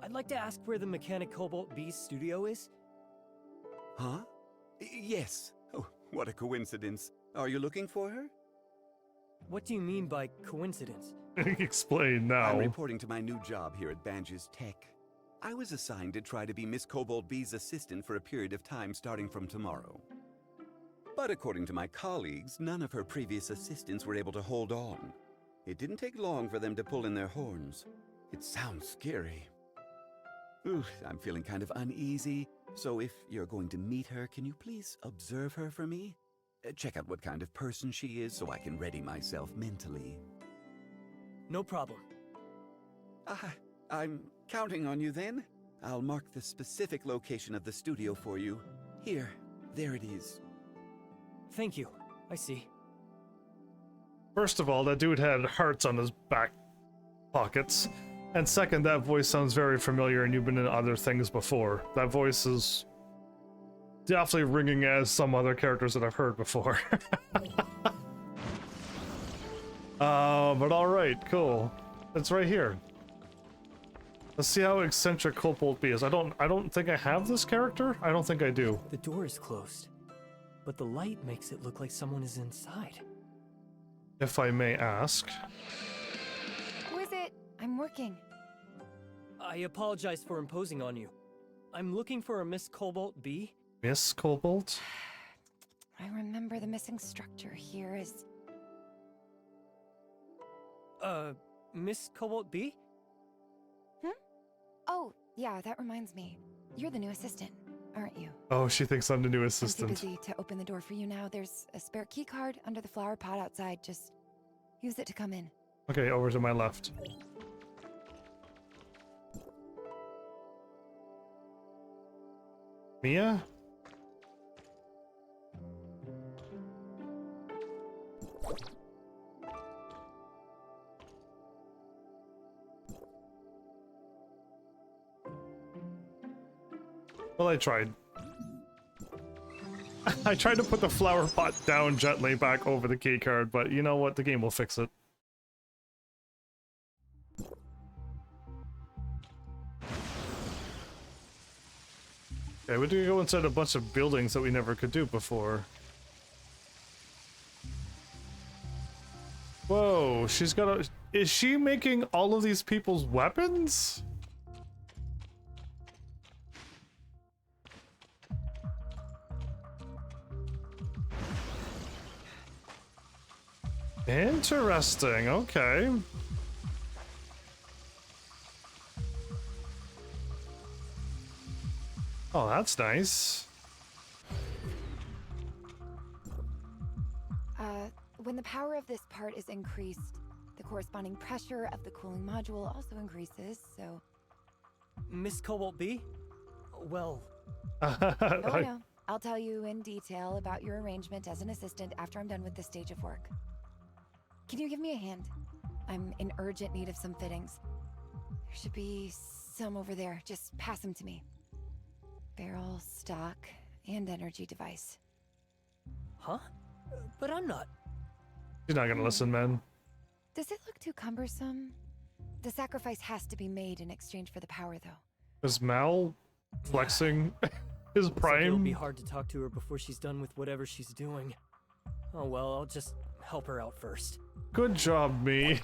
I'd like to ask where the mechanic Cobalt B's studio is.
Huh? Yes. Oh, what a coincidence. Are you looking for her?
What do you mean by coincidence?
Explain now.
I'm reporting to my new job here at Banja's Tech. I was assigned to try to be Miss Cobalt B's assistant for a period of time starting from tomorrow. But according to my colleagues, none of her previous assistants were able to hold on. It didn't take long for them to pull in their horns. It sounds scary. Ooh, I'm feeling kind of uneasy, so if you're going to meet her, can you please observe her for me? Check out what kind of person she is so I can ready myself mentally.
No problem.
I'm counting on you then. I'll mark the specific location of the studio for you. Here, there it is.
Thank you. I see.
First of all, that dude had hearts on his back pockets. And second, that voice sounds very familiar and you've been in other things before. That voice is definitely ringing as some other characters that I've heard before. But alright, cool. It's right here. Let's see how eccentric Cobalt B is. I don't think I have this character. I don't think I do.
The door is closed, but the light makes it look like someone is inside.
If I may ask.
Who is it? I'm working.
I apologize for imposing on you. I'm looking for a Miss Cobalt B.
Miss Cobalt?
I remember the missing structure here is...
Miss Cobalt B?
Oh, yeah, that reminds me. You're the new assistant, aren't you?
Oh, she thinks I'm the new
I'm
assistant.
too busy to open the door for you now. There's a spare key card under the flower pot outside. Just use it to come in.
Okay, over to my left. Mia? Well, I tried. I tried to put the flower pot down gently back over the key card, but you know what? The game will fix it. Okay, we're gonna go inside a bunch of buildings that we never could do before. Whoa, she's got a... Is she making all of these people's weapons? Interesting, okay. Oh, that's nice.
When the power of this part is increased, the corresponding pressure of the cooling module also increases, so...
Miss Cobalt B? Well...
Oh, I know. I'll tell you in detail about your arrangement as an assistant after I'm done with this stage of work. Can you give me a hand? I'm in urgent need of some fittings. There should be some over there. Just pass them to me. Barrel, stock, and energy device.
Huh? But I'm not...
She's not gonna listen, man.
Does it look too cumbersome? The sacrifice has to be made in exchange for the power, though.
Is Mal flexing his
Looks like
prime?
it'll be hard to talk to her before she's done with whatever she's doing. Oh well, I'll just help her out first.
Good job, me.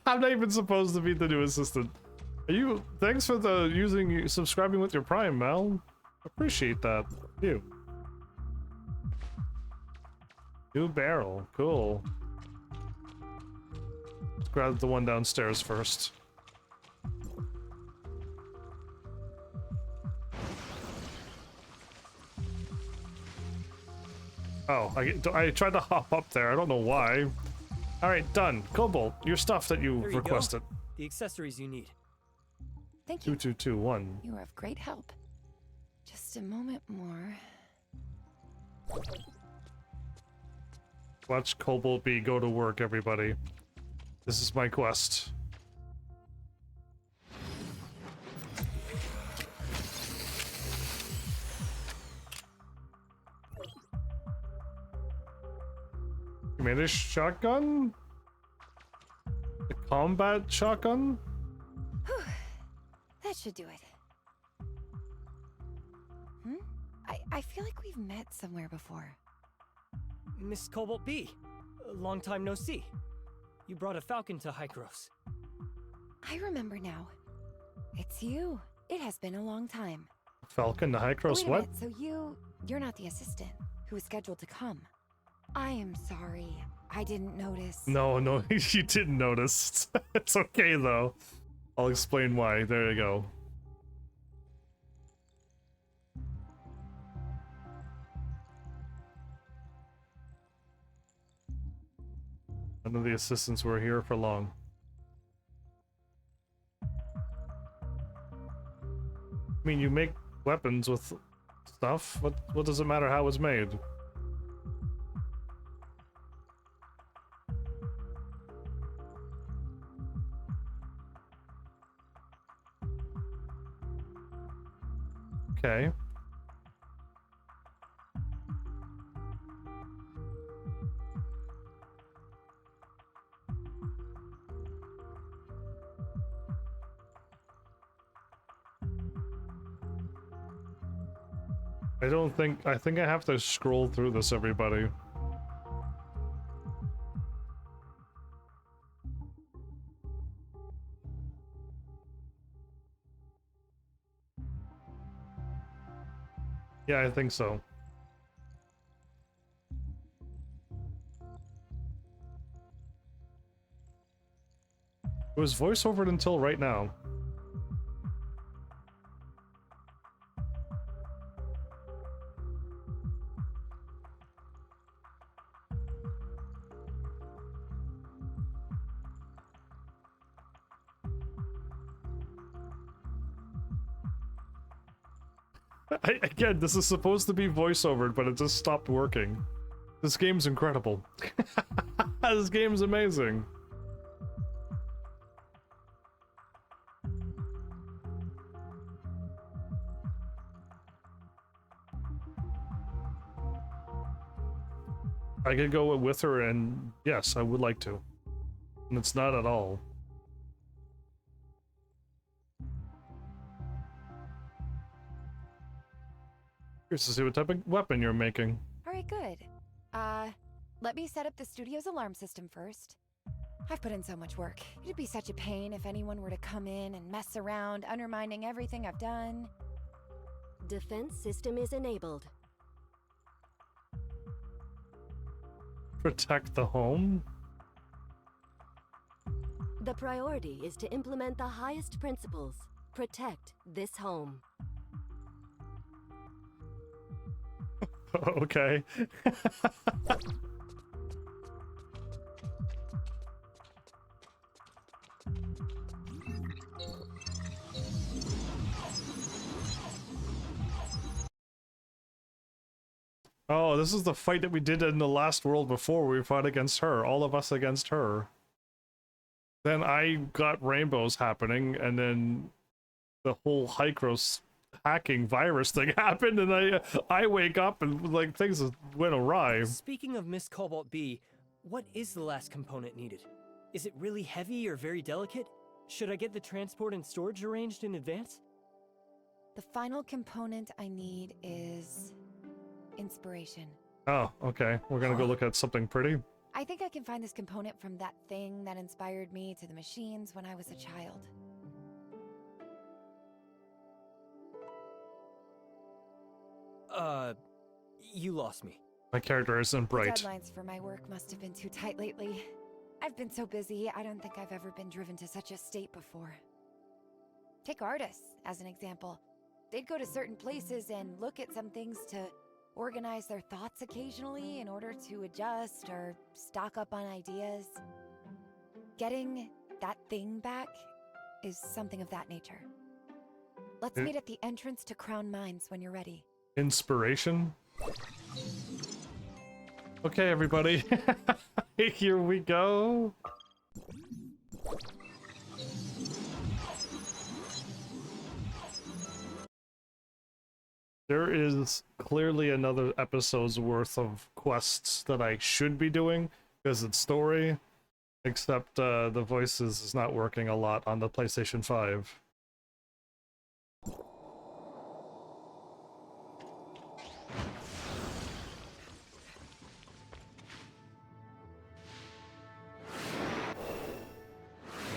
I'm not even supposed to be the new assistant. Are you? Thanks for the subscribing with your Prime, Mal. Appreciate that. You. New barrel, cool. Let's grab the one downstairs first. Oh, I tried to hop up there. I don't know why. All right, done. Cobalt, your stuff that you
There you
requested.
go. The accessories you need.
Thank you.
2221.
You are of great help. Just a moment more.
Watch Cobalt B go to work, everybody. This is my quest. You made a shotgun? A combat shotgun?
Whew. That should do it. I feel like we've met somewhere before.
Miss Cobalt B. Long time no see. You brought a falcon to Hykros.
I remember now. It's you. It has been a long time.
Falcon to Hykros,
Wait a
what?
minute, so you're not the assistant who was scheduled to come. I am sorry. I didn't notice.
No, you didn't notice. It's okay, though. I'll explain why. There you go. None of the assistants were here for long. I mean, you make weapons with stuff. What does it matter how it's made? Okay. I think I have to scroll through this, everybody. Yeah, I think so. It was voiceovered until right now. Again, this is supposed to be voiceovered, but it just stopped working. This game's incredible. This game's amazing. I could go with her, and yes, I would like to. And it's not at all. Curious to see what type of weapon you're making.
Alright, good. Let me set up the studio's alarm system first. I've put in so much work. It'd be such a pain if anyone were to come in and mess around, undermining everything I've done.
Defense system is enabled.
Protect the home?
The priority is to implement the highest principles. Protect this home.
Okay. Oh, this is the fight that we did in the last world before we fought against her. All of us against her. Then I got rainbows happening, and then the whole Hycros hacking virus thing happened, and I wake up and like things went awry.
Speaking of Miss Cobalt B, what is the last component needed? Is it really heavy or very delicate? Should I get the transport and storage arranged in advance?
The final component I need is inspiration.
Oh, okay. We're gonna go look at something pretty.
I think I can find this component from that thing that inspired me to the machines when I was a child.
You lost me.
My character isn't bright.
The deadlines for my work must have been too tight lately. I've been so busy, I don't think I've ever been driven to such a state before. Take artists, as an example. They'd go to certain places and look at some things to organize their thoughts occasionally in order to adjust or stock up on ideas. Getting that thing back is something of that nature. Let's meet at the entrance to Crown Mines when you're ready.
Inspiration? Okay, everybody. Here we go. There is clearly another episode's worth of quests that I should be doing because it's story, except the voices is not working a lot on the PlayStation 5.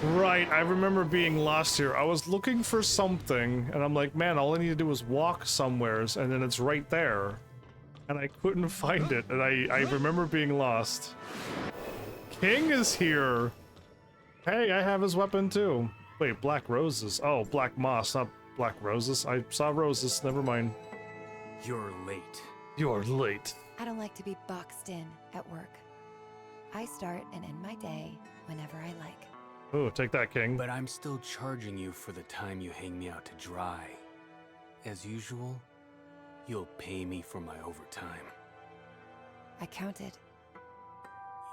Right, I remember being lost here. I was looking for something, and I'm like, man, all I need to do is walk somewheres, and then it's right there. And I couldn't find it, and I remember being lost. King is here! Hey, I have his weapon too. Wait, black roses. Oh, black moss, not black roses. I saw roses, never mind.
You're late.
You're late.
I don't like to be boxed in at work. I start and end my day whenever I like.
Oh, take that, King.
But I'm still charging you for the time you hang me out to dry. As usual, you'll pay me for my overtime.
I counted.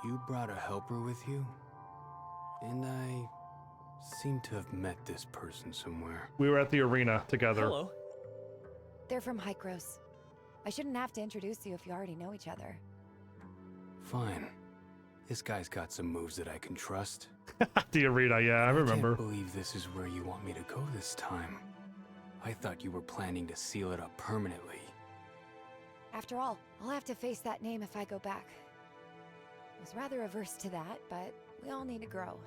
You brought a helper with you? And I seem to have met this person somewhere.
We were at the arena together.
Hello.
They're from Hycros. I shouldn't have to introduce you if you already know each other.
Fine. This guy's got some moves that I can trust.
The arena, yeah, I remember.
I can't believe this is where you want me to go this time. I thought you were planning to seal it up permanently.
After all, I'll have to face that name if I go back. I was rather averse to that, but we all need to grow.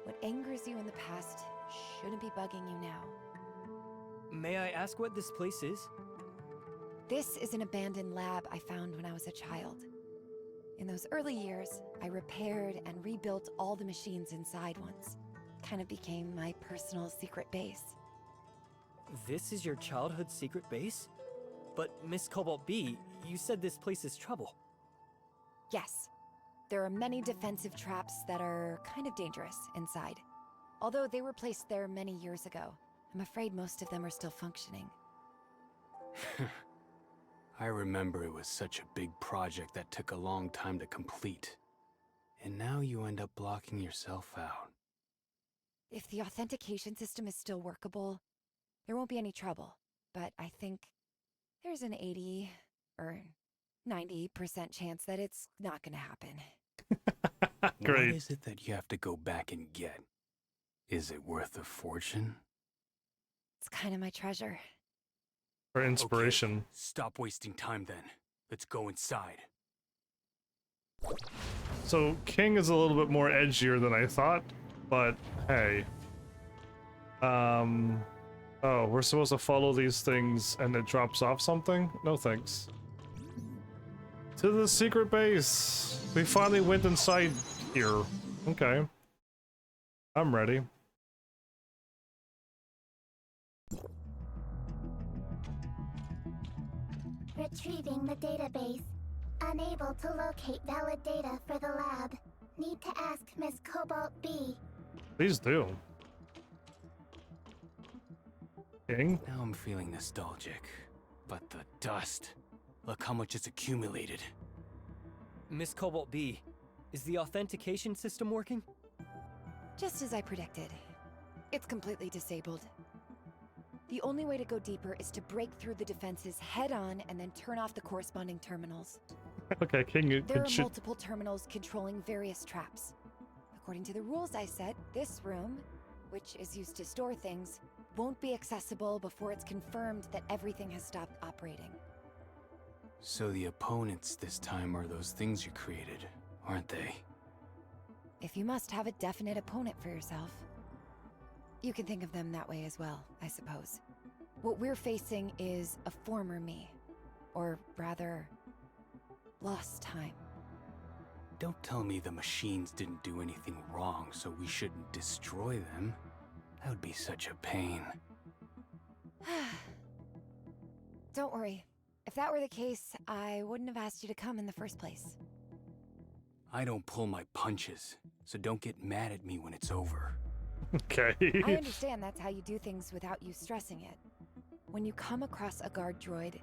What angers you in the past shouldn't be bugging you now.
May I ask what this place is?
This is an abandoned lab I found when I was a child. In those early years, I repaired and rebuilt all the machines inside once. Kind of became my personal secret base.
This is your childhood secret base? But Miss Cobalt B, you said this place is trouble.
Yes. There are many defensive traps that are kind of dangerous inside. Although they were placed there many years ago, I'm afraid most of them are still functioning.
I remember it was such a big project that took a long time to complete. And now you end up blocking yourself out.
If the authentication system is still workable, there won't be any trouble. But I think there's an 80 or 90% chance that it's not gonna happen.
Great. What is it that you have to go back and get? Is it worth a fortune?
It's kind of my treasure.
For inspiration.
Okay, stop wasting time then. Let's go inside.
So King is a little bit more edgier than I thought, but hey. Oh, we're supposed to follow these things and it drops off something? No thanks. To the secret base! We finally went inside here. Okay. I'm ready.
Retrieving the database. Unable to locate valid data for the lab. Need to ask Miss Cobalt B.
Please do. King?
Now I'm feeling nostalgic. But the dust. Look how much it's accumulated.
Miss Cobalt B, is the authentication system working?
Just as I predicted. It's completely disabled. The only way to go deeper is to break through the defenses head-on and then turn off the corresponding terminals.
Okay, King,
there are multiple terminals controlling various traps. According to the rules I set, this room, which is used to store things, won't be accessible before it's confirmed that everything has stopped operating.
So the opponents this time are those things you created, aren't they?
If you must have a definite opponent for yourself. You can think of them that way as well, I suppose. What we're facing is a former me. Or rather, lost time.
Don't tell me the machines didn't do anything wrong, so we shouldn't destroy them. That would be such a pain.
Don't worry. If that were the case, I wouldn't have asked you to come in the first place.
I don't pull my punches, so don't get mad at me when it's over.
Okay.
I understand that's how you do things without you stressing it. When you come across a guard droid,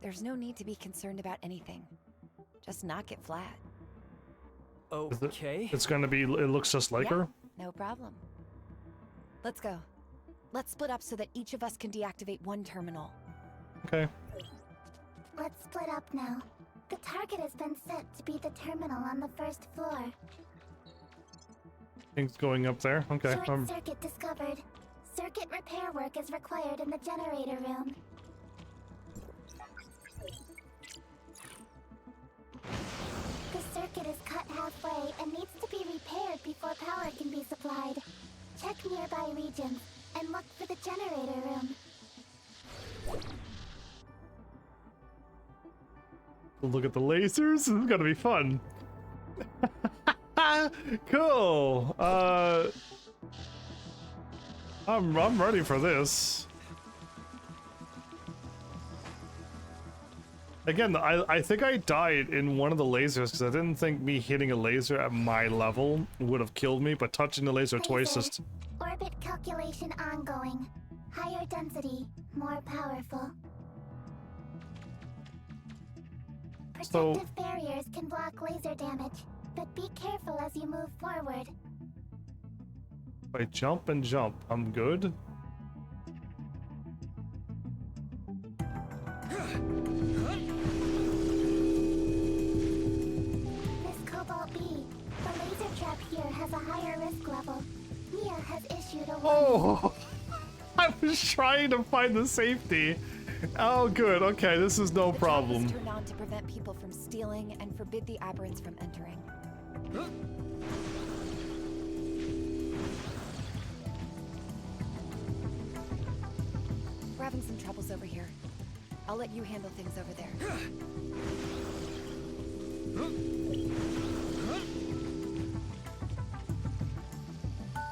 there's no need to be concerned about anything. Just knock it flat.
Okay.
It's gonna be, it looks just like her?
No problem. Let's go. Let's split up so that each of us can deactivate one terminal.
Okay.
Let's split up now. The target has been set to be the terminal on the first floor.
King's going up there. Okay.
Short circuit discovered. Circuit repair work is required in the generator room. The circuit is cut halfway and needs to be repaired before power can be supplied. Check nearby regions and look for the generator room.
Look at the lasers. This is gonna be fun. Cool. I'm ready for this. Again, I think I died in one of the lasers because I didn't think me hitting a laser at my level would have killed me, but touching the laser twice just...
Orbit calculation ongoing. Higher density, more powerful. Protective barriers can block laser damage, but be careful as you move forward.
If I jump and jump, I'm good?
Miss Cobalt B, the laser trap here has a higher risk level. Mia has issued a
Oh! I was trying to find the safety. Oh, good. Okay, this is no problem.
The trap is turned on to prevent people from stealing and forbid the aberrants from entering. We're having some troubles over here. I'll let you handle things over there.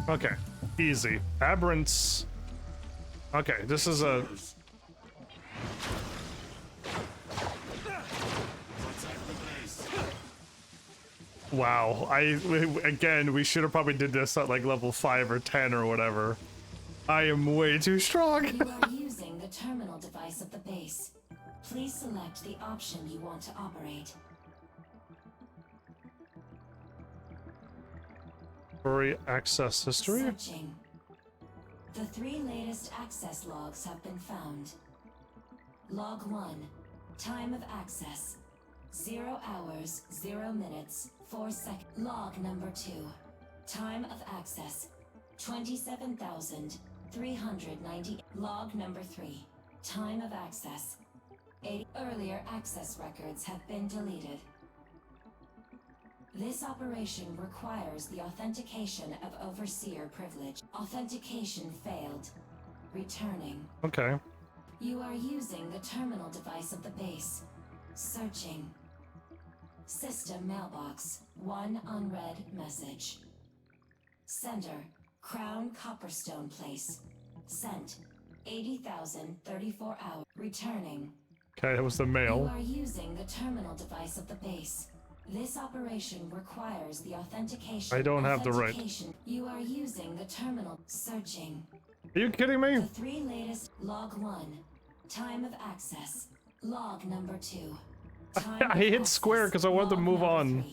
Okay, easy. Aberrants. Okay, this is a... Wow, again, we should have probably did this at like level 5 or 10 or whatever. I am way too strong.
You are using the terminal device of the base. Please select the option you want to operate.
Story access history?
Searching. The 3 latest access logs have been found. Log 1. Time of access. 0 hours, 0 minutes, 4 seconds. Log number 2. Time of access. 27,390. Log number 3. Time of access. 80. Earlier access records have been deleted. This operation requires the authentication of Overseer privilege. Authentication failed. Returning.
Okay.
You are using the terminal device of the base. Searching. System mailbox. 1 unread message. Sender. Crown Copperstone Place. Sent. 80,034 hours. Returning.
Okay, that was the
You
mail.
are using the terminal device of the base. This operation requires the authentication.
I don't have the right.
You are using the terminal. Searching.
Are you kidding me?
The 3 latest. Log 1. Time of access. Log number 2.
I hit square because I wanted to move on.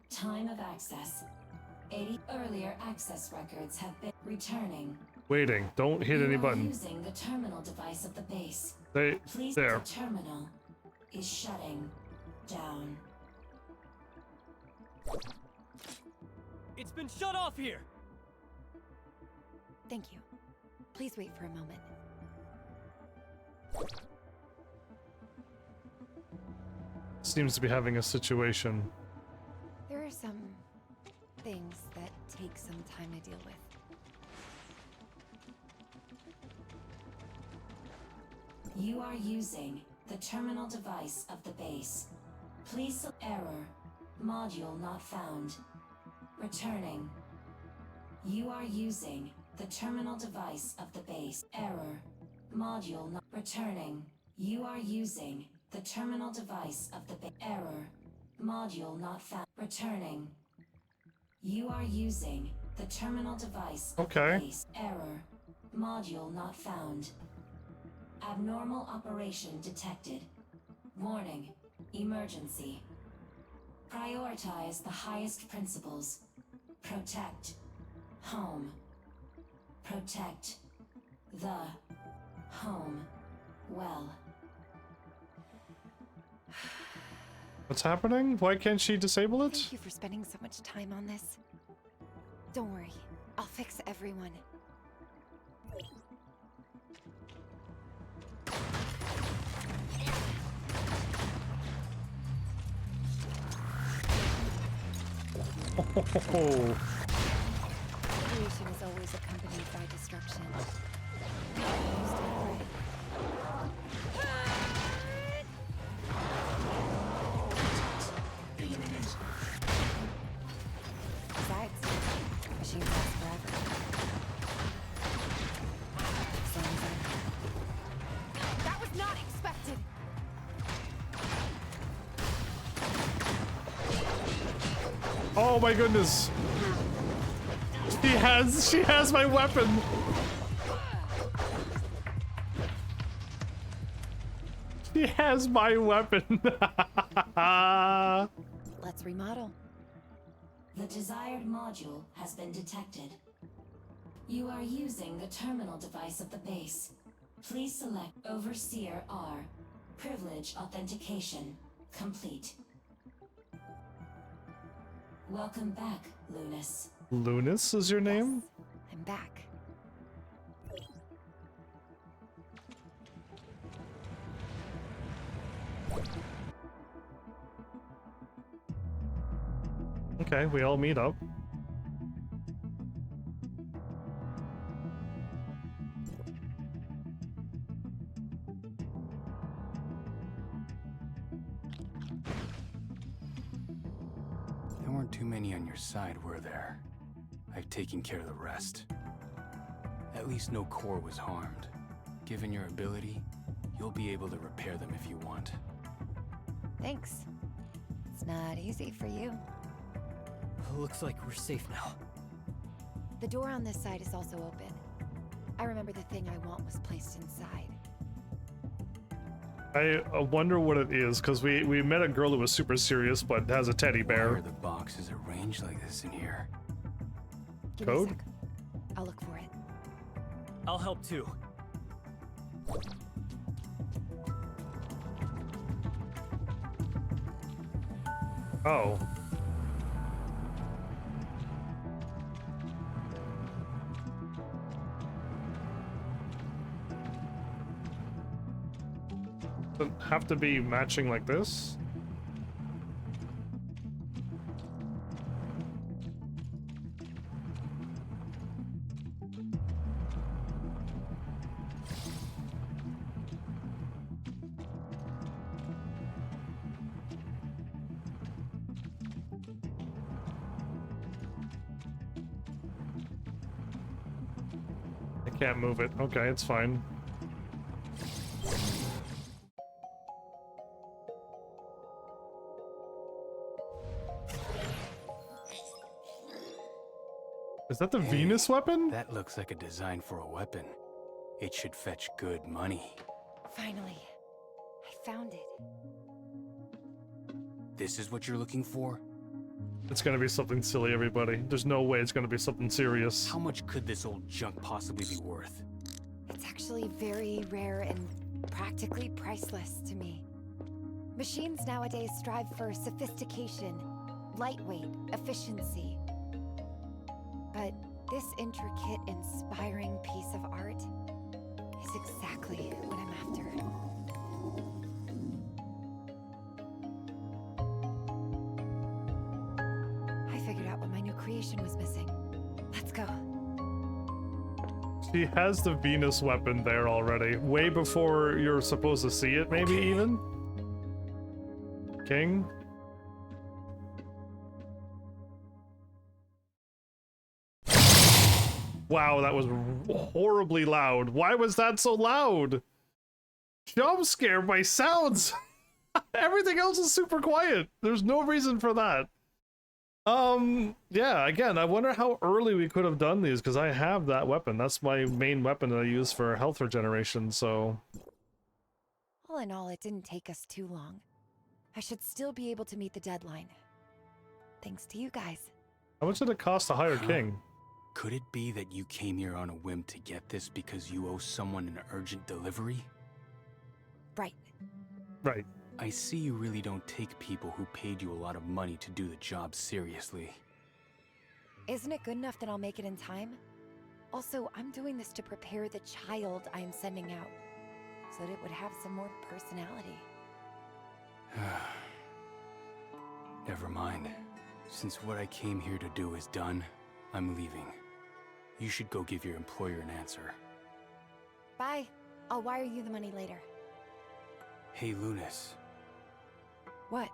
Time of access. 80 earlier access records have been returning.
Waiting. Don't hit any button.
Using the terminal device of the base.
Please, there.
The terminal is shutting down.
It's been shut off here!
Thank you. Please wait for a moment.
Seems to be having a situation.
There are some things that take some time to deal with.
You are using the terminal device of the base. Please error. Module not found. Returning. You are using the terminal device of the base. Error. Module not returning. You are using the terminal device of the base. Error. Module not found. Returning. You are using the terminal device of the base. Error. Module not found. Abnormal operation detected. Warning. Emergency. Prioritize the highest principles. Protect. Home. Protect. The. Home. Well.
What's happening? Why can't she disable it?
Thank you for spending so much time on this. Don't worry. I'll fix everyone.
Oh.
Creation is always accompanied by destruction. Besides, machines last forever. That was not expected!
Oh my goodness. She has my weapon. She has my weapon.
Let's remodel.
The desired module has been detected. You are using the terminal device of the base. Please select Overseer R. Privilege authentication complete. Welcome back, Lunas.
Lunas is your name?
I'm back.
Okay, we all meet up.
weren't too many on your side, were there? I've taken care of the rest. At least no core was harmed. Given your ability, you'll be able to repair them if you want.
Thanks. It's not easy for you.
Looks like we're safe now.
The door on this side is also open. I remember the thing I want was placed inside.
I wonder what it is, because we met a girl who was super serious but has a teddy bear.
Why are the boxes arranged like this in here?
Give me a
Code?
sec. I'll look for it.
I'll help too.
Oh. Doesn't have to be matching like this. I can't move it. Okay, it's fine. Is that the Venus weapon?
That looks like a design for a weapon. It should fetch good money.
Finally. I found it.
This is what you're looking for?
It's gonna be something silly, everybody. There's no way it's gonna be something serious.
How much could this old junk possibly be worth?
It's actually very rare and practically priceless to me. Machines nowadays strive for sophistication, lightweight, efficiency. But this intricate, inspiring piece of art is exactly what I'm after. I figured out what my new creation was missing. Let's go.
She has the Venus weapon there already, way before you're supposed to see it, maybe even? King? Wow, that was horribly loud. Why was that so loud? Jump scare by sounds! Everything else is super quiet. There's no reason for that. Yeah, again, I wonder how early we could have done these, because I have that weapon. That's my main weapon that I use for health regeneration, so...
All in all, it didn't take us too long. I should still be able to meet the deadline. Thanks to you guys.
How much did it cost to hire King?
Could it be that you came here on a whim to get this because you owe someone an urgent delivery?
Right.
Right.
I see you really don't take people who paid you a lot of money to do the job seriously.
Isn't it good enough that I'll make it in time? Also, I'm doing this to prepare the child I am sending out, so that it would have some more personality.
Never mind. Since what I came here to do is done, I'm leaving. You should go give your employer an answer.
Bye. I'll wire you the money later.
Hey, Lunas.
What?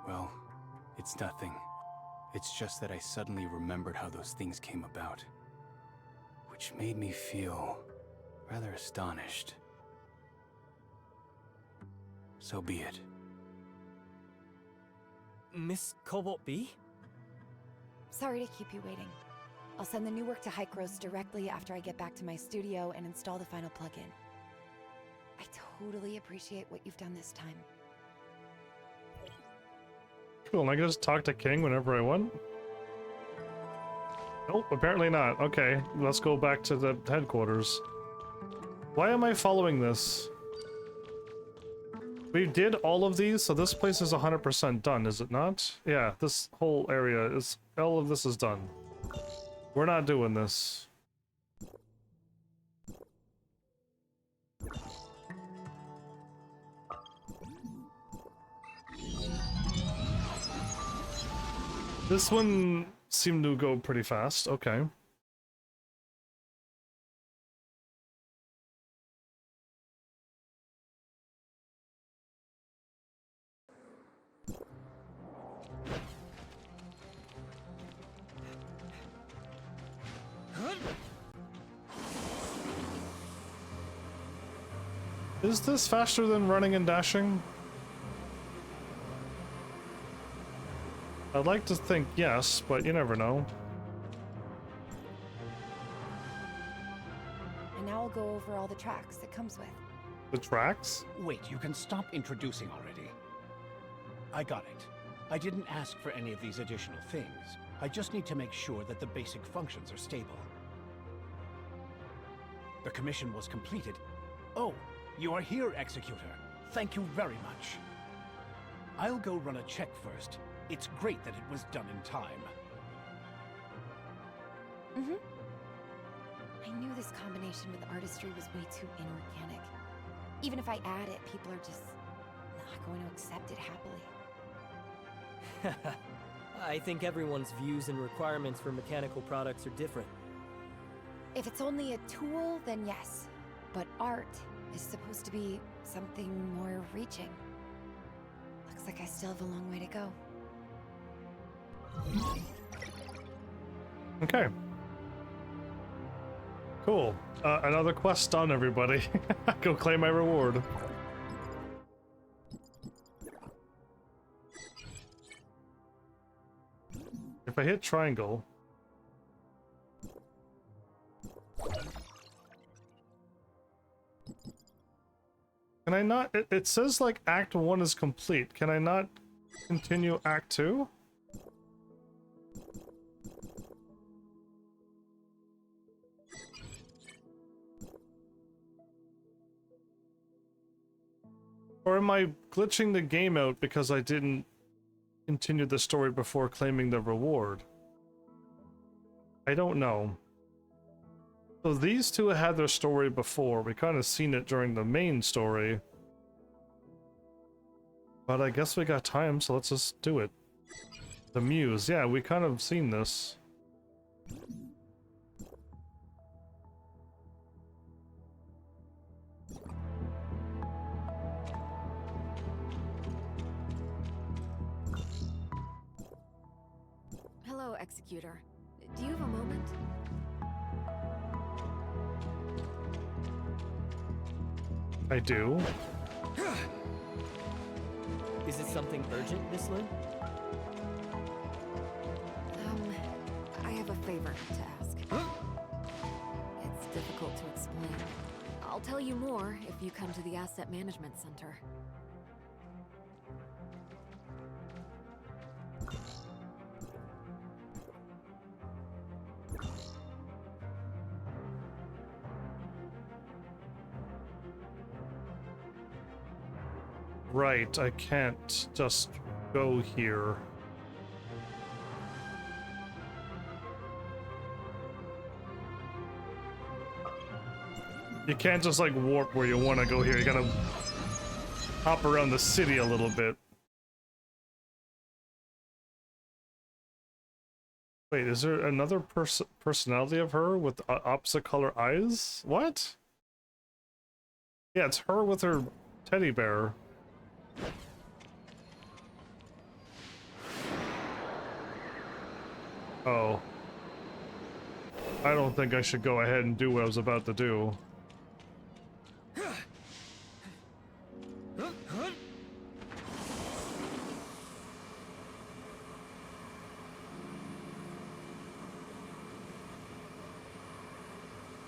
Well, it's nothing. It's just that I suddenly remembered how those things came about. Which made me feel rather astonished. So be it.
Miss Cobalt B?
Sorry to keep you waiting. I'll send the new work to Hykros directly after I get back to my studio and install the final plugin. I totally appreciate what you've done this time.
Cool, and I can just talk to King whenever I want? Nope, apparently not. Okay, let's go back to the headquarters. Why am I following this? We did all of these, so this place is 100% done, is it not? Yeah, this whole area is... all of this is done. We're not doing this. This one seemed to go pretty fast. Okay. Is this faster than running and dashing? I'd like to think yes, but you never know.
And now I'll go over all the tracks it comes with.
The tracks?
Wait, you can stop introducing already. I got it. I didn't ask for any of these additional things. I just need to make sure that the basic functions are stable. The commission was completed. Oh, you are here, Executor. Thank you very much. I'll go run a check first. It's great that it was done in time.
Mm-hmm. I knew this combination with artistry was way too inorganic. Even if I add it, people are just not going to accept it happily.
I think everyone's views and requirements for mechanical products are different.
If it's only a tool, then yes. But art is supposed to be something more reaching. Looks like I still have a long way to go.
Okay. Cool. Another quest done, everybody. Go claim my reward. If I hit triangle... Can I not... It says, like, Act 1 is complete. Can I not continue Act 2? Or am I glitching the game out because I didn't continue the story before claiming the reward? I don't know. So these two had their story before. We kind of seen it during the main story. But I guess we got time, so let's just do it. The Muse. Yeah, we kind of seen this.
Hello, Executor. Do you have a moment?
I do.
Is it something urgent, Miss Lin?
I have a favor to ask. It's difficult to explain. I'll tell you more if you come to the Asset Management Center.
Right, I can't just go here. You can't just like warp where you want to go here. You gotta hop around the city a little bit. Wait, is there another personality of her with opposite color eyes? What? Yeah, it's her with her teddy bear. Oh. I don't think I should go ahead and do what I was about to do.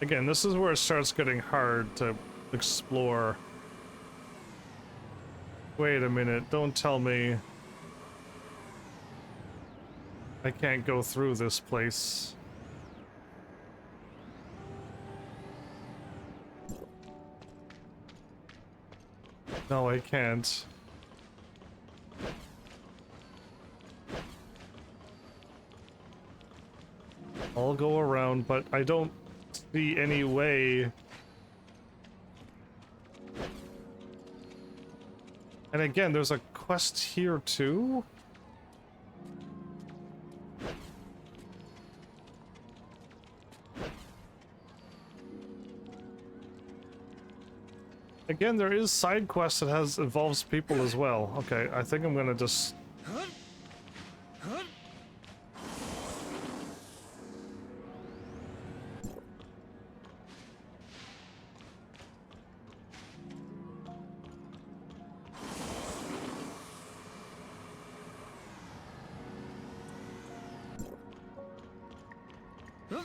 Again, this is where it starts getting hard to explore. Wait a minute, don't tell me I can't go through this place. No, I can't. I'll go around, but I don't see any way. And again, there's a quest here too? Again, there is side quests that involves people as well. Okay, I think I'm gonna just... This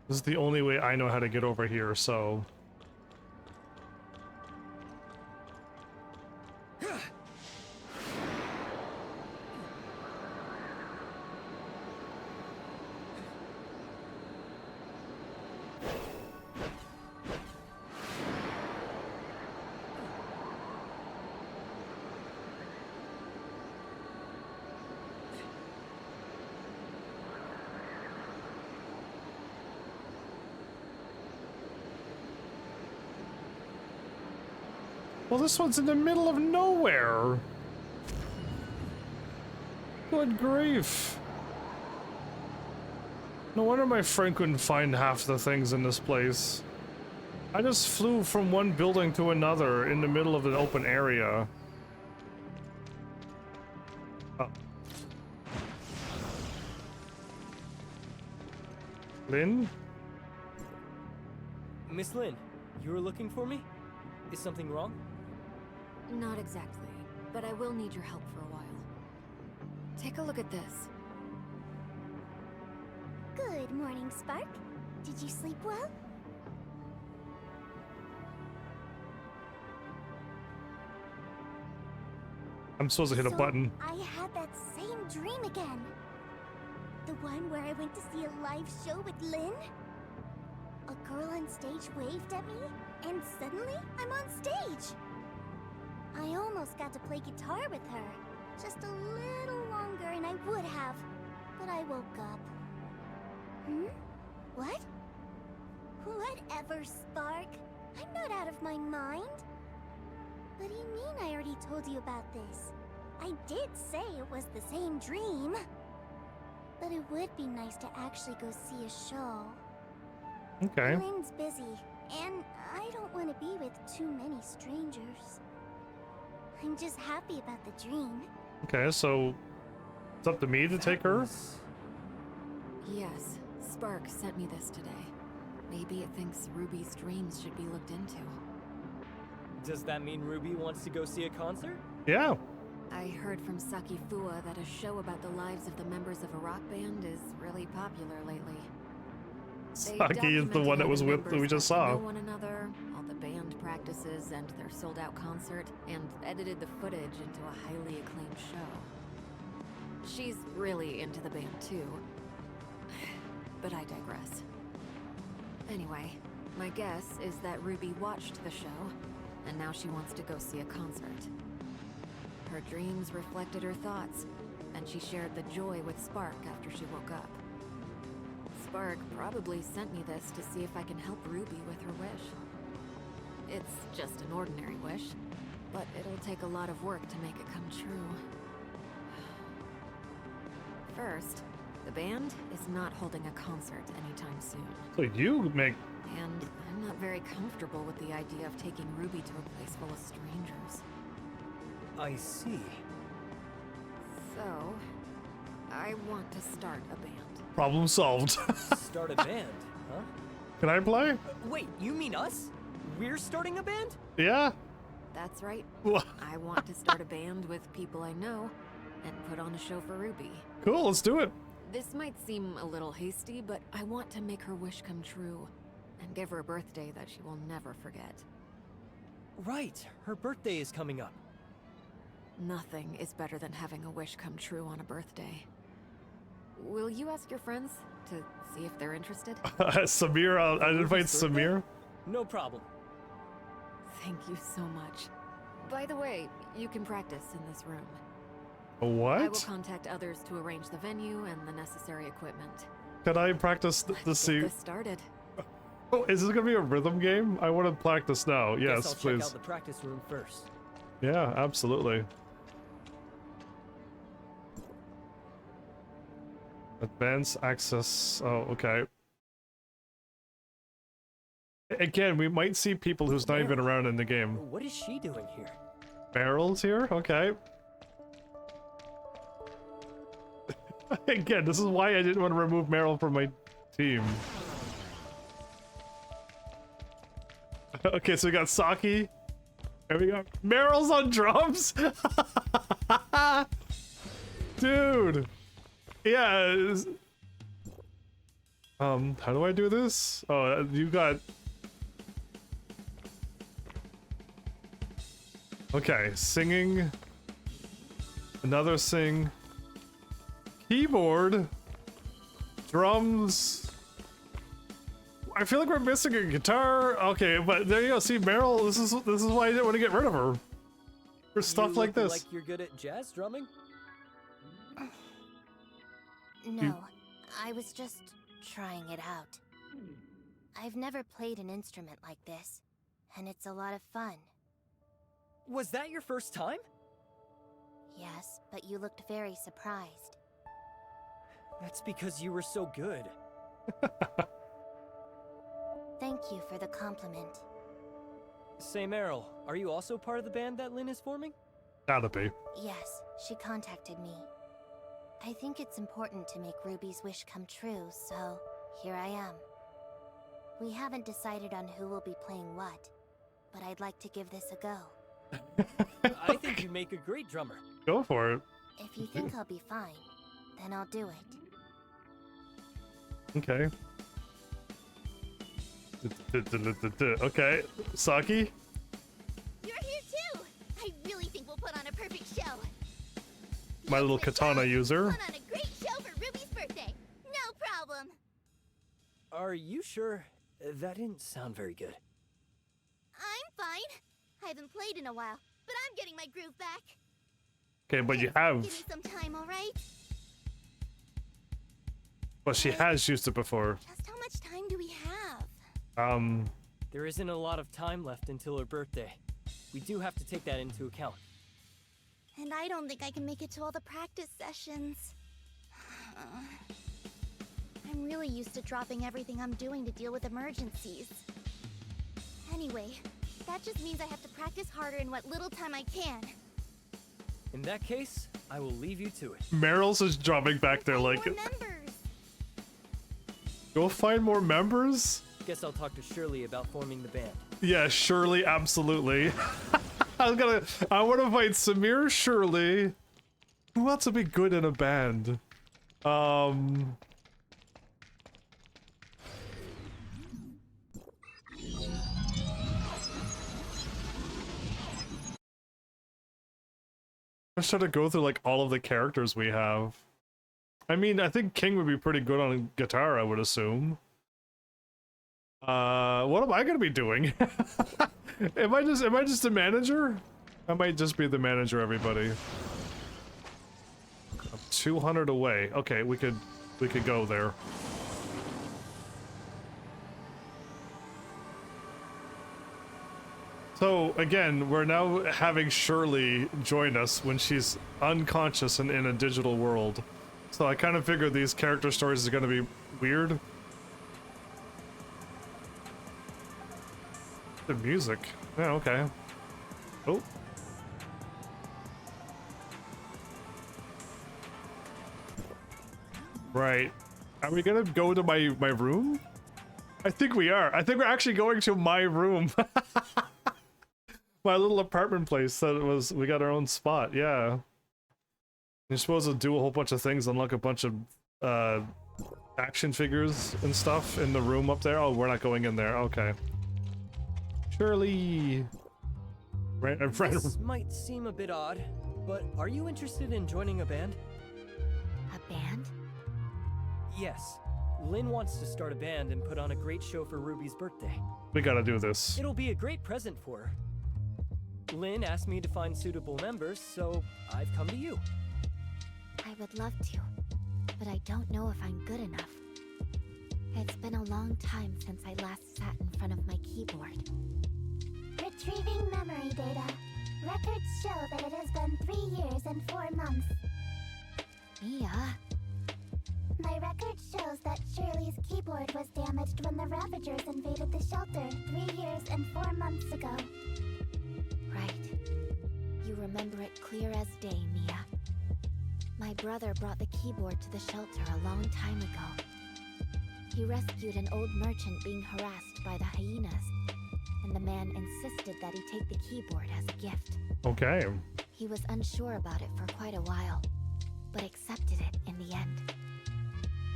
is the only way I know how to get over here, so... Well, this one's in the middle of nowhere. Good grief. No wonder my friend couldn't find half the things in this place. I just flew from one building to another in the middle of an open area. Oh. Lynn?
Miss Lynn, you were looking for me? Is something wrong?
Not exactly, but I will need your help for a while. Take a look at this.
Good morning, Spark. Did you sleep well?
I'm supposed to hit a button.
I had that same dream again. The one where I went to see a live show with Lynn? A girl on stage waved at me, and suddenly I'm on stage. I almost got to play guitar with her. Just a little longer and I would have, but I woke up. What? Whatever, Spark. I'm not out of my mind. What do you mean I already told you about this? I did say it was the same dream. But it would be nice to actually go see a show.
Okay.
Lynn's busy, and I don't want to be with too many strangers. I'm just happy about the dream.
Okay, so it's up to me to take her?
Yes, Spark sent me this today. Maybe it thinks Ruby's dreams should be looked into.
Does that mean Ruby wants to go see a concert?
Yeah.
I heard from Saki Fua that a show about the lives of the members of a rock band is really popular lately.
Saki is the one that was with that we just saw.
Know one another, all the band practices, and their sold-out concert, and edited the footage into a highly acclaimed show. She's really into the band too. But I digress. Anyway, my guess is that Ruby watched the show, and now she wants to go see a concert. Her dreams reflected her thoughts, and she shared the joy with Spark after she woke up. Spark probably sent me this to see if I can help Ruby with her wish. It's just an ordinary wish, but it'll take a lot of work to make it come true. First, the band is not holding a concert anytime soon.
So you make...
And I'm not very comfortable with the idea of taking Ruby to a place full of strangers.
I see.
So, I want to start a band.
Problem solved.
Start a band, huh?
Can I play?
Wait, you mean us? We're starting a band?
Yeah.
That's right. I want to start a band with people I know and put on a show for Ruby.
Cool, let's do it.
This might seem a little hasty, but I want to make her wish come true and give her a birthday that she will never forget.
Right, her birthday is coming up.
Nothing is better than having a wish come true on a birthday. Will you ask your friends to see if they're interested?
Samir, I'd invite Samir.
No problem.
Thank you so much. By the way, you can practice in this room.
What?
I will contact others to arrange the venue and the necessary equipment.
Can I practice to see?
Get this started.
Oh, is this gonna be a rhythm game? I want to practice now. Yes,
I'll
please.
check out the practice room first.
Yeah, absolutely. Advanced access. Oh, okay. Again, we might see people who's not even around in the game.
What is she doing here?
Meryl's here? Okay. Again, this is why I didn't want to remove Meryl from my team. Okay, so we got Saki. And we got Meryl's on drums. Dude. Yeah. How do I do this? Oh, you got... Okay, singing. Another sing. Keyboard. Drums. I feel like we're missing a guitar. Okay, but there you go. See, Meryl, this is why I didn't want to get rid of her. For stuff like this.
Like you're good at jazz drumming?
No, I was just trying it out. I've never played an instrument like this, and it's a lot of fun.
Was that your first time?
Yes, but you looked very surprised.
That's because you were so good.
Thank you for the compliment.
Say, Meryl, are you also part of the band that Lynn is forming?
Gotta be.
Yes, she contacted me. I think it's important to make Ruby's wish come true, so here I am. We haven't decided on who will be playing what, but I'd like to give this a go.
I think you make a great drummer.
Go for it.
If you think I'll be fine, then I'll do it.
Okay. Okay, Saki?
You're here too! I really think we'll put on a perfect show.
My little katana user.
Put on a great show for Ruby's birthday. No problem.
Are you sure? That didn't sound very good.
I'm fine. I haven't played in a while, but I'm getting my groove back.
Okay, but you have...
Give me some time, alright?
Well, she has used it before.
Just how much time do we have?
There isn't a lot of time left until her birthday. We do have to take that into account.
And I don't think I can make it to all the practice sessions. I'm really used to dropping everything I'm doing to deal with emergencies. Anyway, that just means I have to practice harder in what little time I can.
In that case, I will leave you to it.
Meryl's just dropping back there like... Go find more members?
Guess I'll talk to Shirley about forming the band.
Yeah, Shirley, absolutely. I want to find Samir, Shirley. Who else would be good in a band? Let's try to go through like all of the characters we have. I mean, I think King would be pretty good on guitar, I would assume. What am I gonna be doing? Am I just a manager? I might just be the manager, everybody. I'm 200 away. Okay, we could go there. So again, we're now having Shirley join us when she's unconscious and in a digital world. So I kind of figured these character stories are gonna be weird. The music. Yeah, okay. Oh. Right. Are we gonna go to my room? I think we are. I think we're actually going to my room. My little apartment place that was, we got our own spot, yeah. You're supposed to do a whole bunch of things, unlock a bunch of action figures and stuff in the room up there. Oh, we're not going in there, okay. Shirley!
This might seem a bit odd, but are you interested in joining a band?
A band?
Yes. Lynn wants to start a band and put on a great show for Ruby's birthday.
We gotta do this.
It'll be a great present for her. Lynn asked me to find suitable members, so I've come to you.
I would love to, but I don't know if I'm good enough. It's been a long time since I last sat in front of my keyboard.
Retrieving memory data. Records show that it has been 3 years and 4 months.
Mia?
My record shows that Shirley's keyboard was damaged when the Ravagers invaded the shelter 3 years and 4 months ago.
Right. You remember it clear as day, Mia. My brother brought the keyboard to the shelter a long time ago. He rescued an old merchant being harassed by the hyenas. and the man insisted that he take the keyboard as a gift.
Okay.
He was unsure about it for quite a while, but accepted it in the end.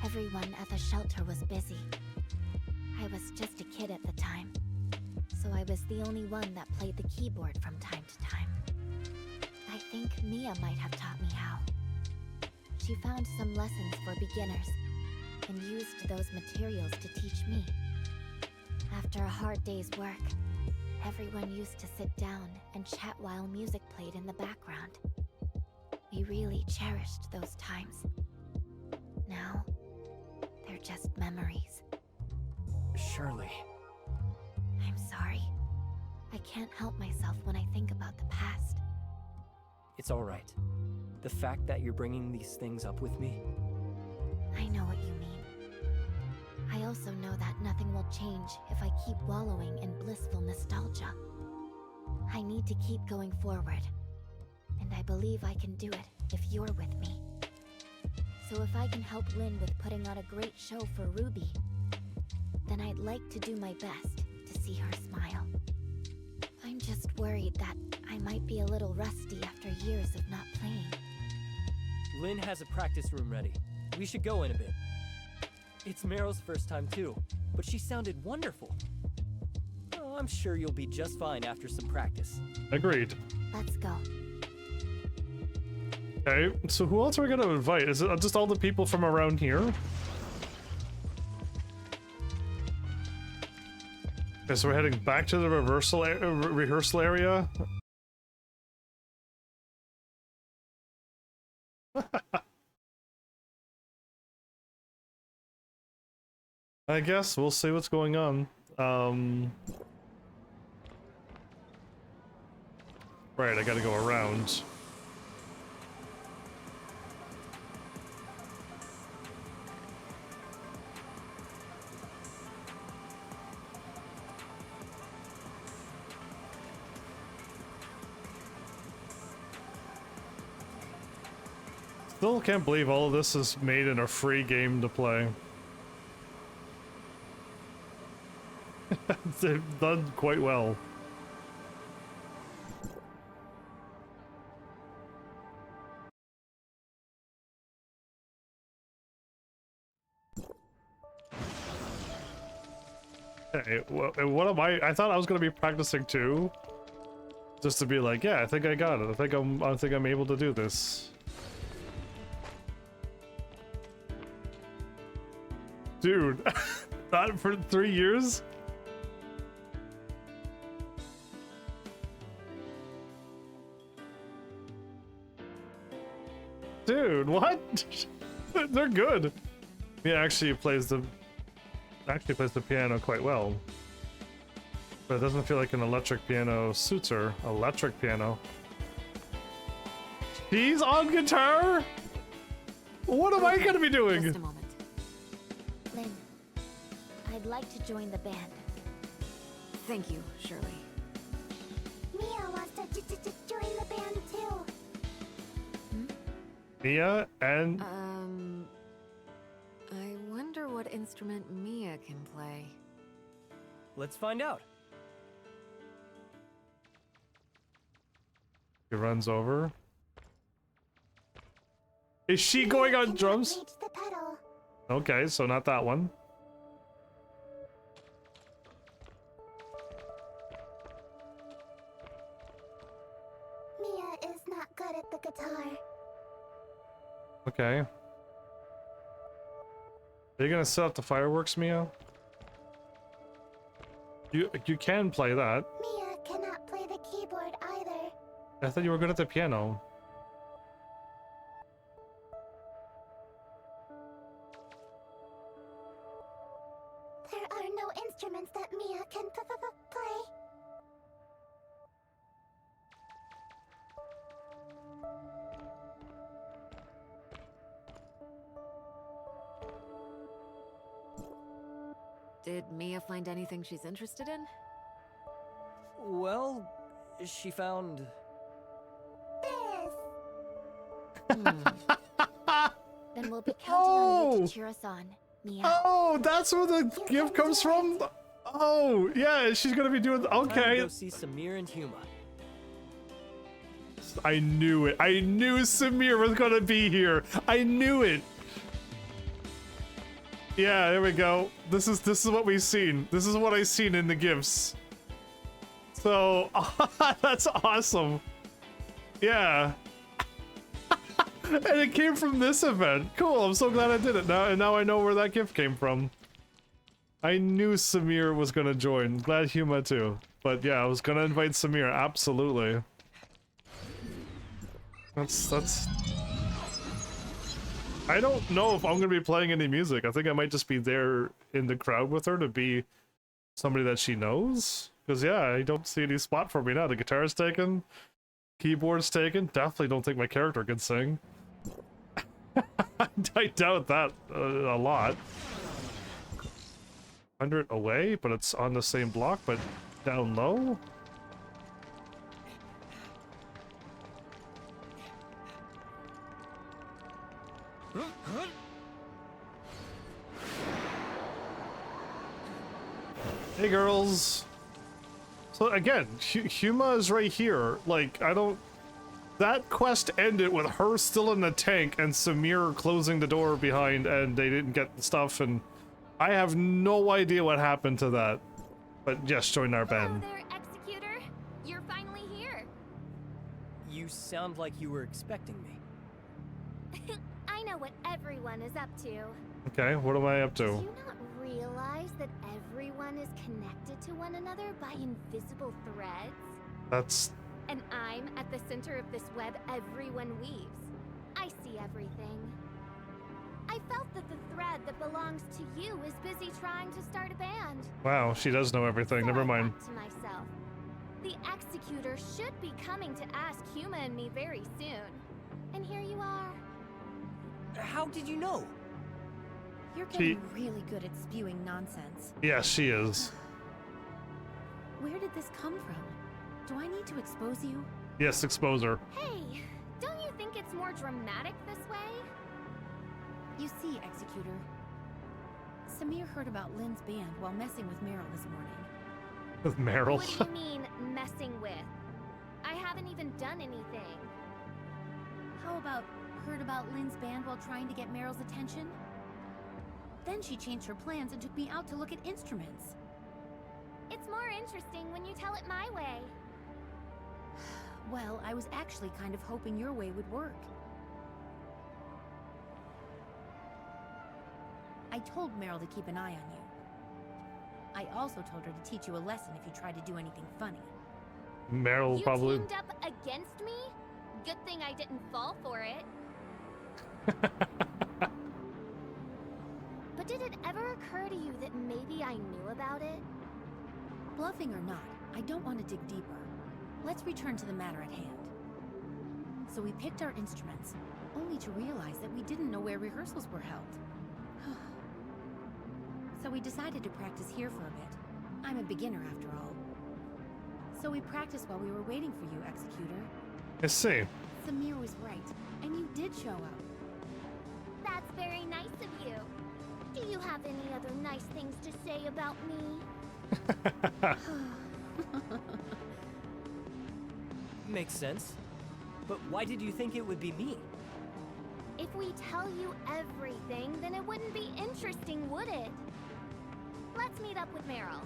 Everyone at the shelter was busy. I was just a kid at the time, so I was the only one that played the keyboard from time to time. I think Mia might have taught me how. She found some lessons for beginners, and used those materials to teach me. After a hard day's work, everyone used to sit down and chat while music played in the background. We really cherished those times. Now, they're just memories.
Shirley.
I'm sorry. I can't help myself when I think about the past.
It's all right. The fact that you're bringing these things up with me...
I know what you mean. I also know that nothing will change if I keep wallowing in blissful nostalgia. I need to keep going forward, and I believe I can do it if you're with me. So if I can help Lynn with putting on a great show for Ruby, then I'd like to do my best to see her smile. I'm just worried that I might be a little rusty after years of not playing.
Lynn has a practice room ready. We should go in a bit. It's Meryl's first time too, but she sounded wonderful. Oh, I'm sure you'll be just fine after some practice.
Agreed.
Let's go.
Okay, so who else are we gonna invite? Is it just all the people from around here? Okay, so we're heading back to the rehearsal area. I guess we'll see what's going on. Right, I gotta go around. Still can't believe all of this is made in a free game to play. They've done quite well. Hey, what am I thought I was gonna be practicing too. Just to be like, yeah, I think I got it. I think I'm able to do this. Dude, not for 3 years? Dude, what? They're good. He actually plays the piano quite well. But it doesn't feel like an electric piano suits her. Electric piano. He's on guitar? What am I gonna be doing?
Just a moment. Lynn, I'd like to join the band.
Thank you, Shirley.
Mia wants to join the band too.
Mia and...
I wonder what instrument Mia can play.
Let's find out.
He runs over. Is she going on drums?
Reach the pedal.
Okay, so not that one.
Mia is not good at the guitar.
Okay. Are you gonna set up the fireworks, Mia? You can play that.
Mia cannot play the keyboard either.
I thought you were good at the piano.
There are no instruments that Mia can play.
Did Mia find anything she's interested in?
Well, she found...
This.
Then we'll be counting on you to cheer us on, Mia.
Oh, that's where the gift comes from? Oh, yeah, she's gonna be doing.
Time to
Okay.
go see Samir and Huma.
I knew it. I knew Samir was gonna be here. I knew it. Yeah, there we go. This is what we've seen. This is what I seen in the gifs. So that's awesome. Yeah. And it came from this event. Cool. I'm so glad I did it. Now I know where that gift came from. I knew Samir was gonna join. Glad Huma too. But yeah, I was gonna invite Samir. Absolutely. That's. I don't know if I'm gonna be playing any music. I think I might just be there in the crowd with her to be somebody that she knows. Because yeah, I don't see any spot for me now. The guitar's taken, keyboard's taken. Definitely don't think my character can sing. I doubt that a lot. 100 away, but it's on the same block, but down low. Hey girls. So again, Huma is right here. Like, I don't... That quest ended with her still in the tank and Samir closing the door behind and they didn't get the stuff, and I have no idea what happened to that. But yes, join our band.
Hello there, Executor. You're finally here.
You sound like you were expecting me.
I know what everyone is up to.
Okay, what am I up to?
Do you not realize that everyone is connected to one another by invisible threads?
That's...
And I'm at the center of this web everyone weaves. I see everything. I felt that the thread that belongs to you is busy trying to start a band.
Wow, she does know everything. Never mind.
To myself, the Executor should be coming to ask Huma and me very soon. And here you are.
How did you know?
You're getting really good at spewing nonsense.
Yes, she is.
Where did this come from? Do I need to expose you?
Yes, expose her.
Hey, don't you think it's more dramatic this way?
You see, Executor, Samir heard about Lynn's band while messing with Meryl this morning.
With Meryl?
What do you mean, messing with? I haven't even done anything.
How about heard about Lynn's band while trying to get Meryl's attention? Then she changed her plans and took me out to look at instruments.
It's more interesting when you tell it my way.
Well, I was actually kind of hoping your way would work. I told Meryl to keep an eye on you. I also told her to teach you a lesson if you tried to do anything funny.
Meryl probably...
You teamed up against me? Good thing I didn't fall for it. But did it ever occur to you that maybe I knew about it?
Bluffing or not, I don't want to dig deeper. Let's return to the matter at hand. So we picked our instruments, only to realize that we didn't know where rehearsals were held. So we decided to practice here for a bit. I'm a beginner after all. So we practiced while we were waiting for you, Executor.
I see.
Samir was right, and you did show up.
That's very nice of you. Do you have any other nice things to say about me?
Makes sense. But why did you think it would be me?
If we tell you everything, then it wouldn't be interesting, would it? Let's meet up with Meryl.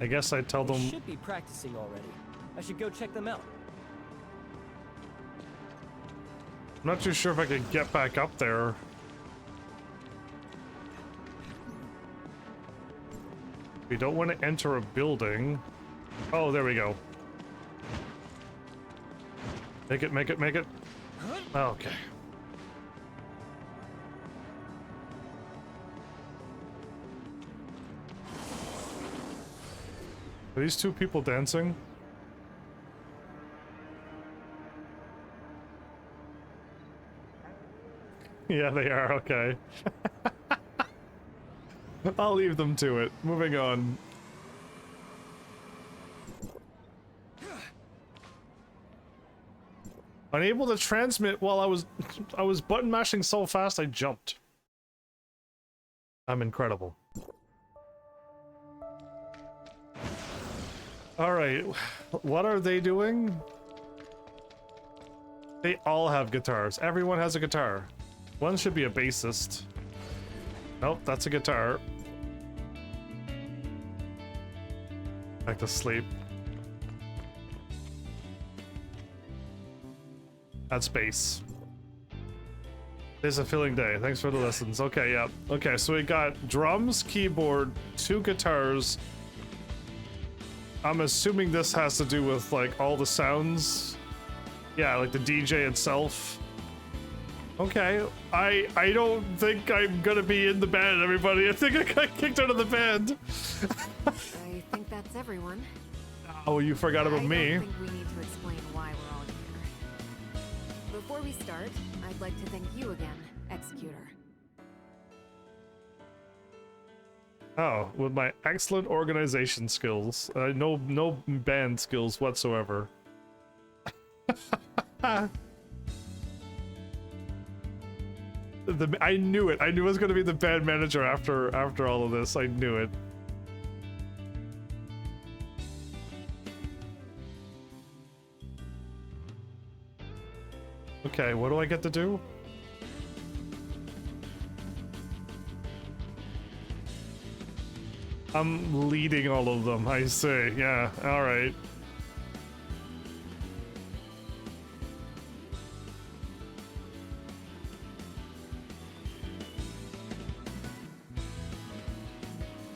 I guess I tell them...
They should be practicing already. I should go check them out.
I'm not too sure if I could get back up there. We don't want to enter a building. Oh, there we go. Make it, make it, make it. Okay. Are these two people dancing? Yeah, they are, okay. I'll leave them to it. Moving on. Unable to transmit while I was button mashing so fast I jumped. I'm incredible. All right, what are they doing? They all have guitars. Everyone has a guitar. One should be a bassist. Nope, that's a guitar. Back to sleep. That's bass. It's a filling day. Thanks for the lessons. Okay, yeah. Okay, so we got drums, keyboard, 2 guitars. I'm assuming this has to do with like all the sounds. Yeah, like the DJ itself. Okay, I don't think I'm gonna be in the band, everybody. I think I got kicked out of the band.
I think that's everyone.
Oh, you forgot about me.
I don't think we need to explain why we're all here. Before we start, I'd like to thank you again, Executor.
Oh, with my excellent organization skills. No band skills whatsoever. I knew it. I knew I was going to be the band manager after all of this. I knew it. Okay, what do I get to do? I'm leading all of them, I see. Yeah, alright.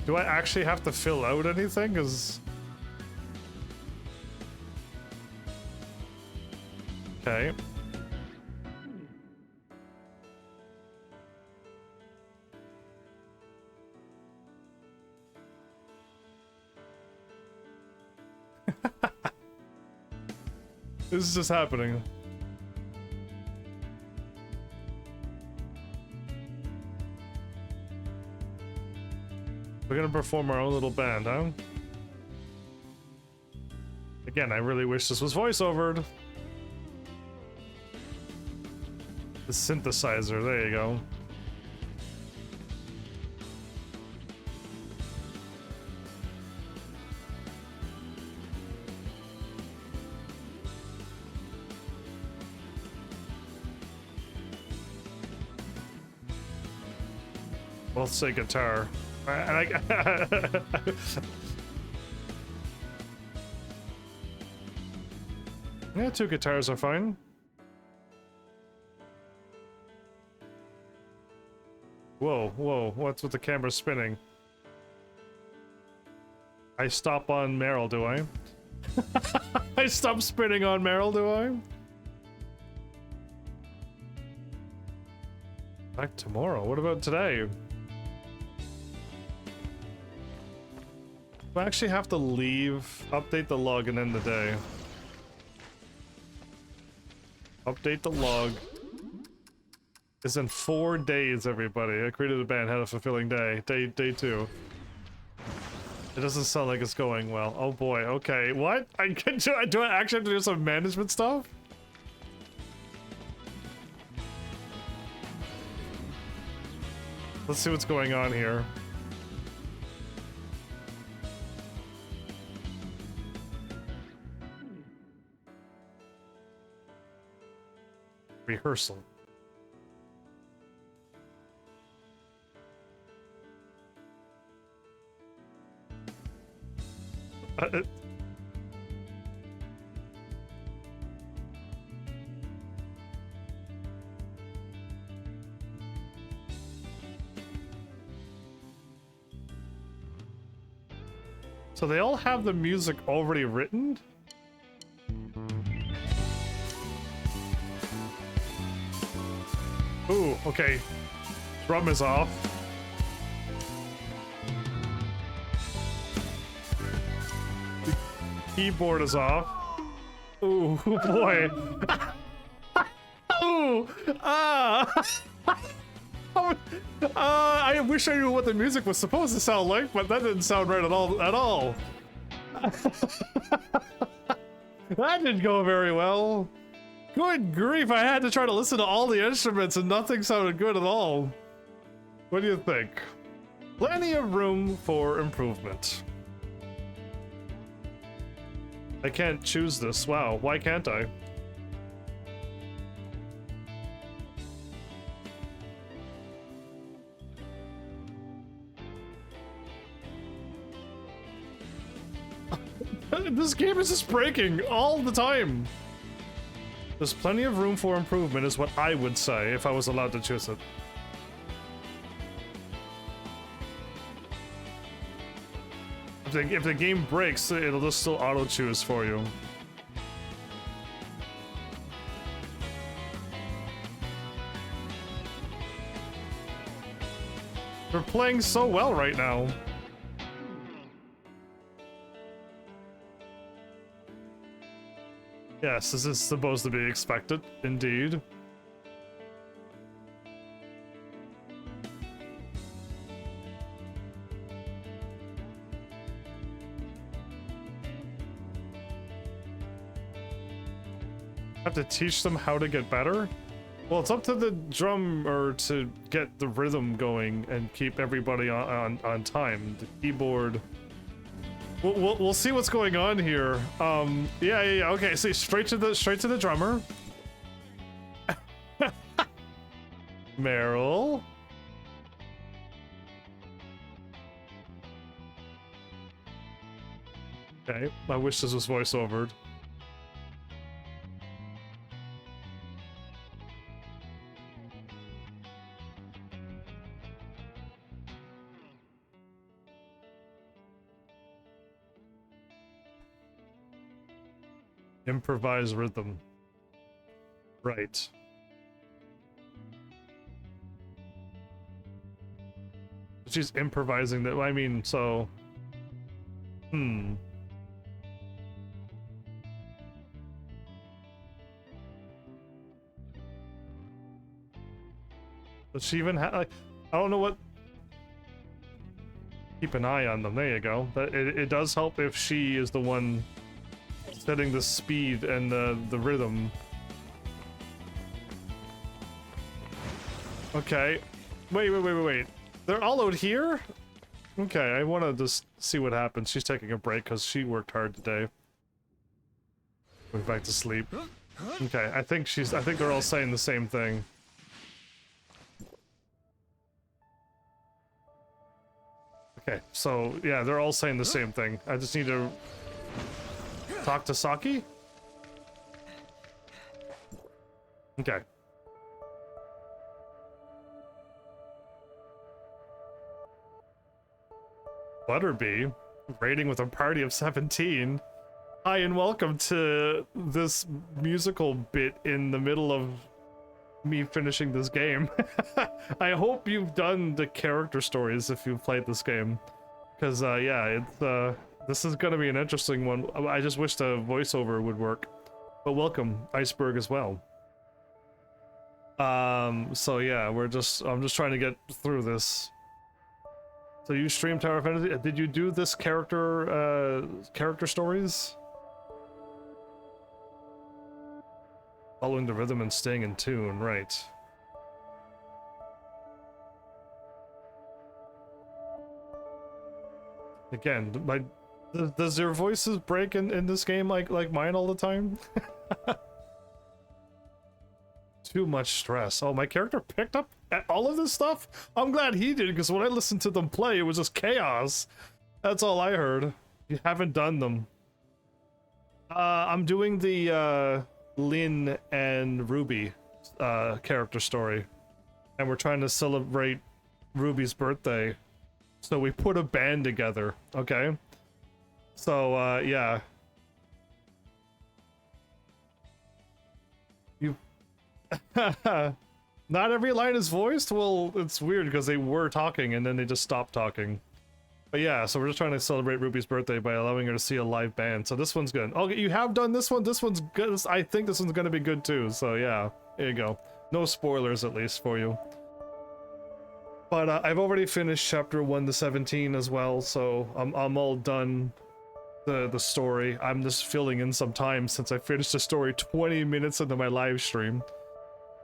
Do I actually have to fill out anything? 'Cause... Okay. This is just happening. We're gonna perform our own little band, huh? Again, I really wish this was voiceovered. The synthesizer, there you go. Both say guitar. Yeah, 2 guitars are fine. Whoa, whoa, what's with the camera spinning? I stop on Meryl, do I? I stop spinning on Meryl, do I? Back tomorrow? What about today? I actually have to leave, update the log, and end the day. Update the log. It's in 4 days, everybody. I created a band, had a fulfilling day. Day 2. It doesn't sound like it's going well. Oh boy, okay. What? Do I actually have to do some management stuff? Let's see what's going on here. Rehearsal. So they all have the music already written? Ooh, okay. Drum is off. The keyboard is off. Ooh, boy. Ooh, I wish I knew what the music was supposed to sound like, but that didn't sound right at all. That didn't go very well. Good grief, I had to try to listen to all the instruments and nothing sounded good at all. What do you think? Plenty of room for improvement. I can't choose this. Wow, why can't I? This game is just breaking all the time. There's plenty of room for improvement is what I would say if I was allowed to choose it. If the game breaks, it'll just still auto-choose for you. We're playing so well right now. Yes, this is supposed to be expected, indeed. Have to teach them how to get better? Well, it's up to the drummer to get the rhythm going and keep everybody on time. The keyboard... We'll see what's going on here. Yeah. Okay, so straight to the drummer. Meryl. Okay, I wish this was voiceovered. Improvise rhythm. Right. She's improvising that. I mean, so... Does she even have, like, I don't know what... Keep an eye on them, there you go. It does help if she is the one setting the speed and the rhythm. Okay. Wait. They're all out here? Okay, I want to just see what happens. She's taking a break because she worked hard today. Going back to sleep. Okay, I think they're all saying the same thing. Okay, so yeah, they're all saying the same thing. I just need to talk to Saki? Okay. Butterbee, raiding with a party of 17. Hi and welcome to this musical bit in the middle of me finishing this game. I hope you've done the character stories if you've played this game. Because, yeah, it's, this is gonna be an interesting one. I just wish the voiceover would work. But welcome, Iceberg, as well. So yeah, I'm just trying to get through this. So you stream Tower of Fantasy? Did you do this character stories? Following the rhythm and staying in tune, right. Again, does your voices break in this game like mine all the time? Too much stress. Oh, my character picked up all of this stuff? I'm glad he did, because when I listened to them play, it was just chaos. That's all I heard. You haven't done them. I'm doing the Lynn and Ruby character story. And we're trying to celebrate Ruby's birthday. So we put a band together, okay? So, yeah. You... Not every line is voiced? Well, it's weird because they were talking and then they just stopped talking. But yeah, so we're just trying to celebrate Ruby's birthday by allowing her to see a live band. So this one's good. Okay, you have done this one. This one's good. I think this one's gonna be good too. So yeah, there you go. No spoilers at least for you. But I've already finished chapter 1 to 17 as well, so I'm all done the story. I'm just filling in some time since I finished the story 20 minutes into my live stream.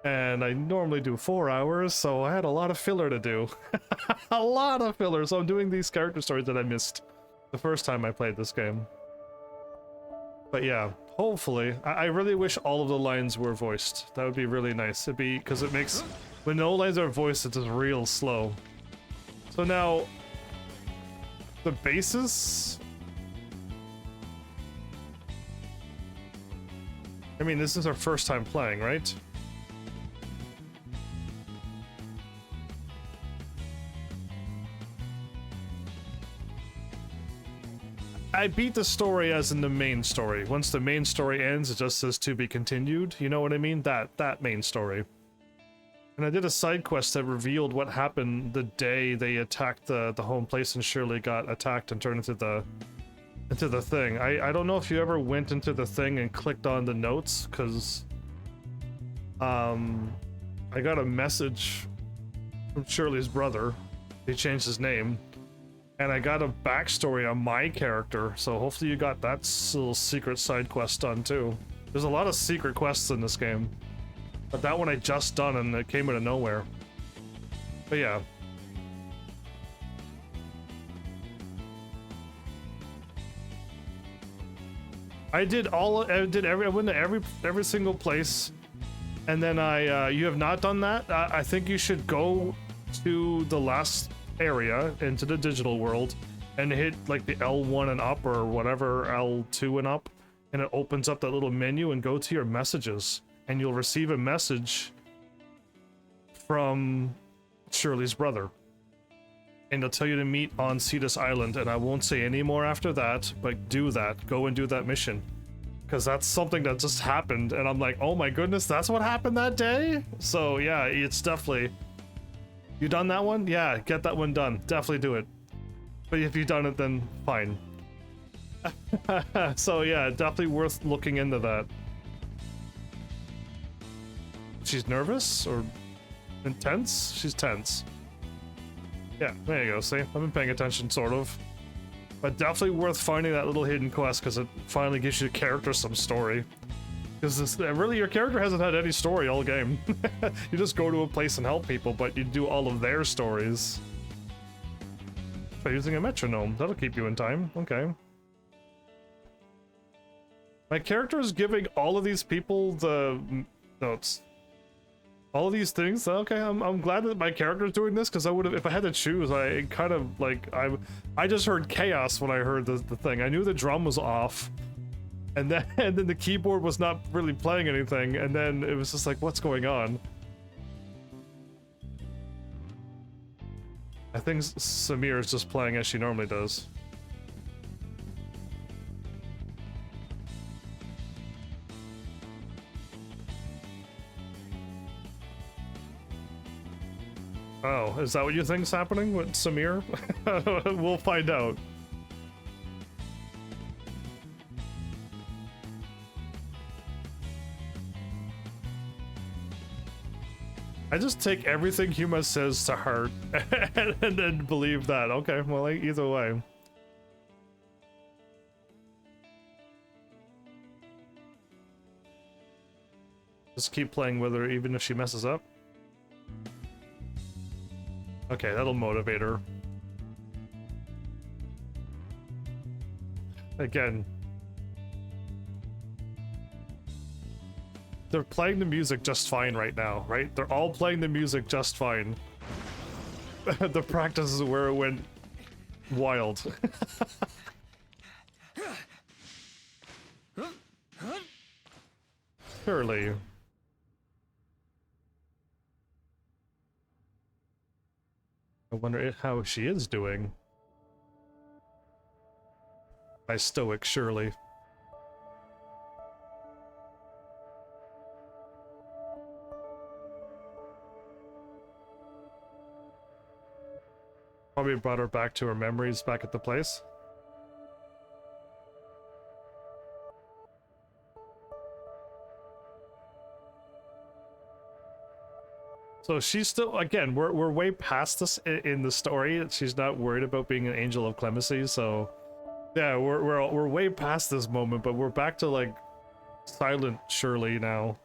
And I normally do 4 hours, so I had a lot of filler to do. A lot of filler, so I'm doing these character stories that I missed the first time I played this game. But yeah, hopefully. I really wish all of the lines were voiced. That would be really nice. It'd be, because it makes, when no lines are voiced, it's just real slow. So now, the basis? I mean, this is our first time playing, right? I beat the story as in the main story. Once the main story ends, it just says to be continued. You know what I mean? That main story. And I did a side quest that revealed what happened the day they attacked the home place and Shirley got attacked and turned into the thing. I don't know if you ever went into the thing and clicked on the notes, because I got a message from Shirley's brother. He changed his name. And I got a backstory on my character, so hopefully you got that little secret side quest done too. There's a lot of secret quests in this game. But that one I just done and it came out of nowhere. But yeah. I went to every single place. And then you have not done that? I think you should go to the last area into the digital world and hit like the L1 and up or whatever, L2 and up, and it opens up that little menu, and go to your messages and you'll receive a message from Shirley's brother, and they'll tell you to meet on Cetus Island. And I won't say any more after that, but do that, go and do that mission, because that's something that just happened and I'm like, oh my goodness, that's what happened that day. So yeah, it's definitely. You done that one? Yeah, get that one done. Definitely do it. But if you've done it, then fine. So yeah, definitely worth looking into that. She's nervous or intense? She's tense. Yeah, there you go. See, I've been paying attention, sort of. But definitely worth finding that little hidden quest, because it finally gives your character some story. Because really, your character hasn't had any story all game. You just go to a place and help people, but you do all of their stories. By using a metronome, that'll keep you in time. Okay. My character is giving all of these people the notes. All of these things. Okay, I'm glad that my character is doing this, because I would have, if I had to choose, I kind of like I just heard chaos when I heard the thing. I knew the drum was off. And then the keyboard was not really playing anything, and then it was just like, what's going on? I think Samir is just playing as she normally does. Oh, is that what you think's happening with Samir? We'll find out. I just take everything Huma says to heart and then believe that. Okay, well, either way. Just keep playing with her even if she messes up. Okay, that'll motivate her. Again. They're playing the music just fine right now, right? They're all playing the music just fine. The practice is where it went wild. Surely. I wonder how she is doing. My stoic Shirley. Probably brought her back to her memories back at the place. So she's still, again, we're way past this in the story. She's not worried about being an angel of clemency, so yeah, we're way past this moment, but we're back to like silent Shirley now.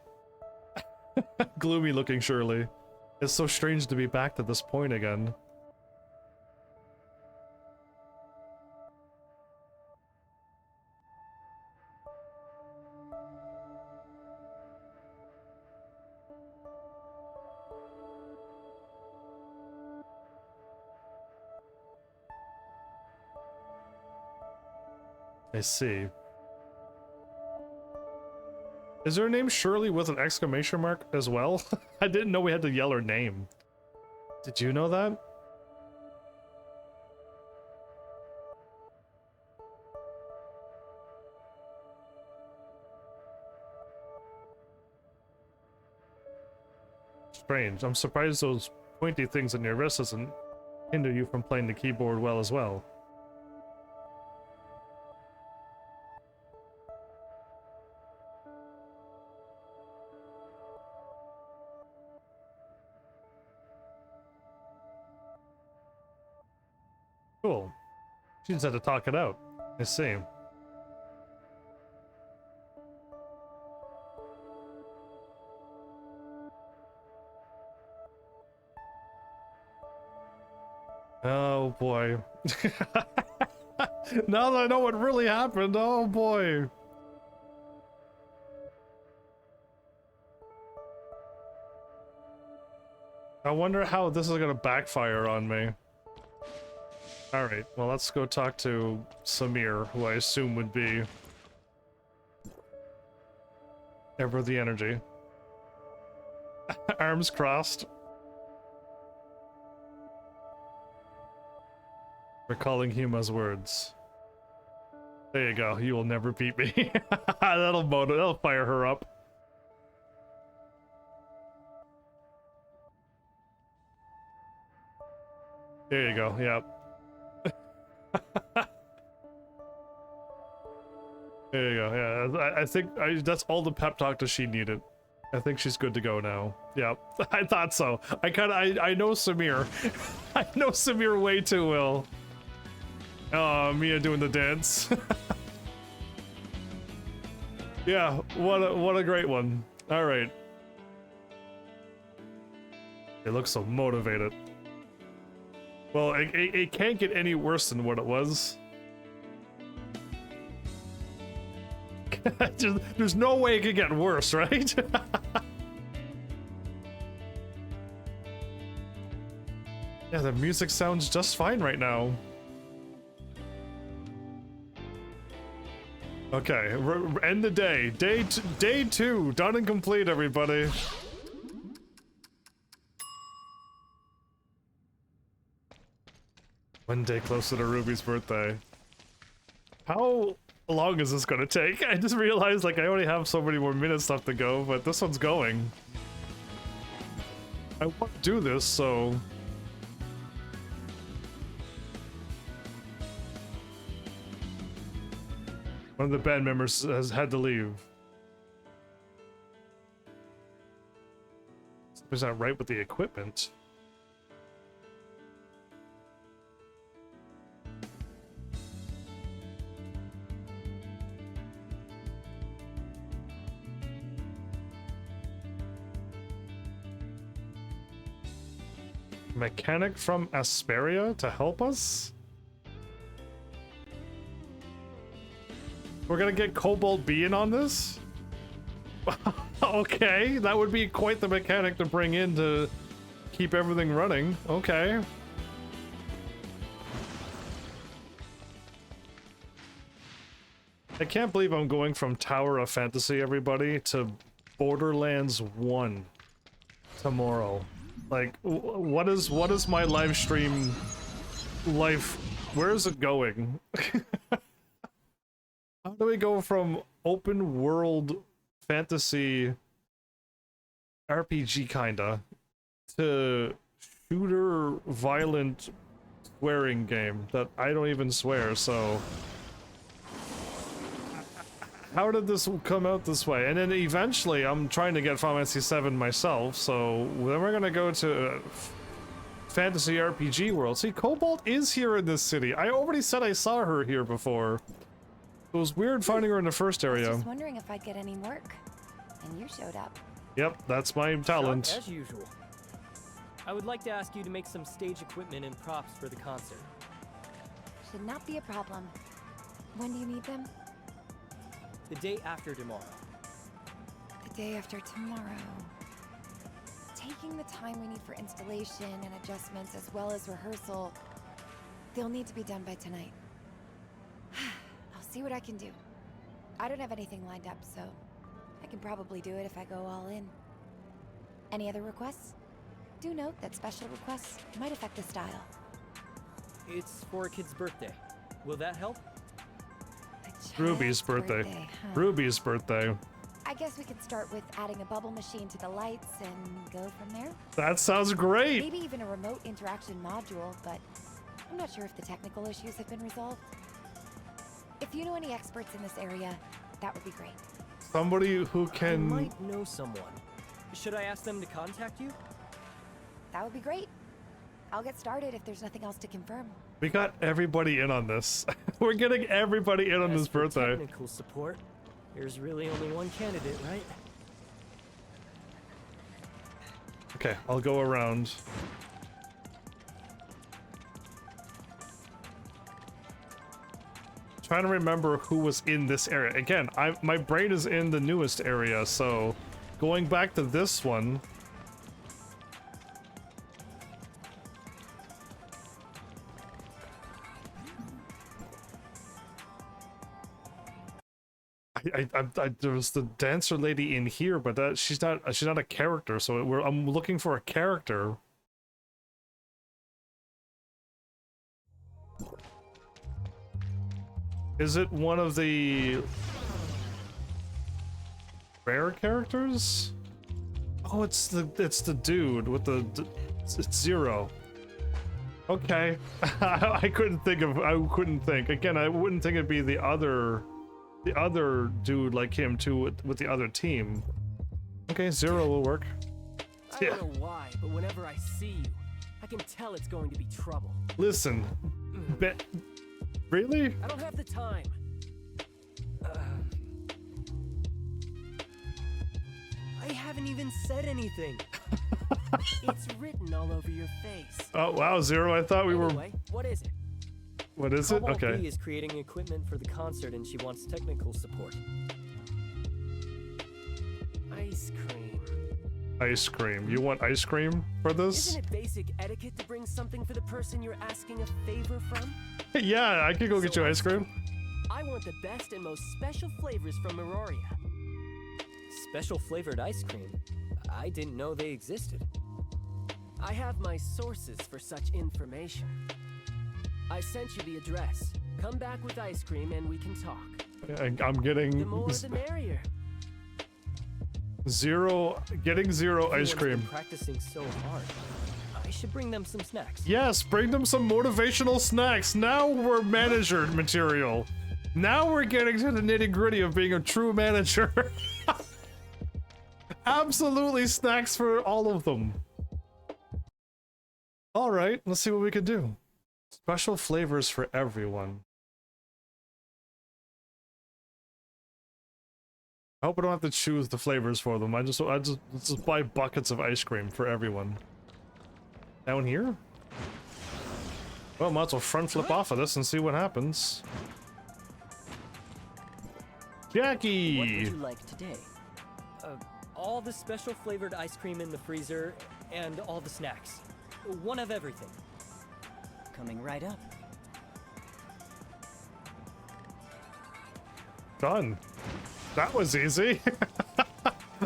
Gloomy looking Shirley. It's so strange to be back to this point again. I see. Is her name Shirley with an exclamation mark as well? I didn't know we had to yell her name. Did you know that? Strange. I'm surprised those pointy things on your wrist doesn't hinder you from playing the keyboard well as well. Cool. She just had to talk it out. I see. Oh boy. Now that I know what really happened, oh boy. I wonder how this is gonna backfire on me. Alright, well let's go talk to Samir, who I assume would be ever the energy. Arms crossed. Recalling Huma's words. There you go, you will never beat me. That'll fire her up. There you go, yep. There you go, yeah, I think that's all the pep talk that she needed. I think she's good to go now. Yep, I thought so. I know Samir. I know Samir way too well. Oh, Mia doing the dance. Yeah, what a great one. All right. It looks so motivated. Well, it can't get any worse than what it was. There's no way it could get worse, right? Yeah, the music sounds just fine right now. Okay, end the day. Day 2, done and complete, everybody. One day closer to Ruby's birthday. How long is this gonna take? I just realized, like, I only have so many more minutes left to go, but this one's going. I want to do this, so... One of the band members has had to leave. Something's not right with the equipment. Mechanic from Asperia to help us? We're gonna get Cobalt B in on this? Okay, that would be quite the mechanic to bring in to keep everything running. Okay. I can't believe I'm going from Tower of Fantasy, everybody, to Borderlands 1 tomorrow. Like, what is my live stream life? Where is it going? How do we go from open world fantasy RPG kinda to shooter violent swearing game that I don't even swear, so how did this come out this way? And then eventually I'm trying to get Final Fantasy VII myself, so then we're gonna go to fantasy RPG world. See, Cobalt is here in this city. I already said I saw her here before. It was weird finding her in the first area.
I was just wondering if I'd get any work, and you showed up.
Yep, that's my talent.
As usual. I would like to ask you to make some stage equipment and props for the concert.
Should not be a problem. When do you need them?
The day after tomorrow.
The day after tomorrow. Taking the time we need for installation and adjustments as well as rehearsal, they'll need to be done by tonight. I'll see what I can do. I don't have anything lined up, so I can probably do it if I go all in. Any other requests? Do note that special requests might affect the style.
It's for a kid's birthday. Will that help?
Ruby's birthday.
huh?
Ruby's birthday.
I guess we could start with adding a bubble machine to the lights and go from there.
That sounds great.
Maybe even a remote interaction module, but I'm not sure if the technical issues have been resolved. If you know any experts in this area, that would be great.
Somebody who can...
I might know someone. Should I ask them to contact you?
That would be great. I'll get started if there's nothing else to confirm.
We got everybody in on this. We're getting everybody in on this birthday.
Technical support. There's really only one candidate, right?
Okay, I'll go around. Trying to remember who was in this area. Again, my brain is in the newest area, so going back to this one. There was the dancer lady in here, but she's not a character, so I'm looking for a character. Is it one of the rare characters? Oh, it's the dude with it's Zero. Okay. I couldn't think. Again, I wouldn't think it'd be the other dude like him too with the other team. Okay, Zero will work.
I don't know why, but whenever I see you, I can tell it's going to be trouble.
Listen, really?
I don't have the time. I haven't even said anything. It's written all over your face.
Oh wow, Zero! I thought we
anyway,
were.
What is it?
What is it?
Cobalt
Okay.
B is creating equipment for the concert, and she wants technical support. Ice cream.
Ice cream. You want ice cream for this?
Isn't it basic etiquette to bring something for the person you're asking a favor from?
Yeah, I could go get you ice cream.
I want the best and most special flavors from Aurora. Special flavored ice cream? I didn't know they existed. I have my sources for such information. I sent you the address. Come back with ice cream and we can talk.
I'm getting
The more the merrier.
getting zero ice
Everyone's
cream.
been practicing so hard. I should bring them some snacks.
Yes, bring them some motivational snacks. Now we're manager material. Now we're getting to the nitty-gritty of being a true manager. Absolutely snacks for all of them. All right, let's see what we can do. Special flavors for everyone. I hope I don't have to choose the flavors for them. I just buy buckets of ice cream for everyone. Down here? Well, might as well front flip off of this and see what happens. Jackie!
What would you like today? All the special flavored ice cream in the freezer and all the snacks. One of everything. Coming right up.
Done. That was easy.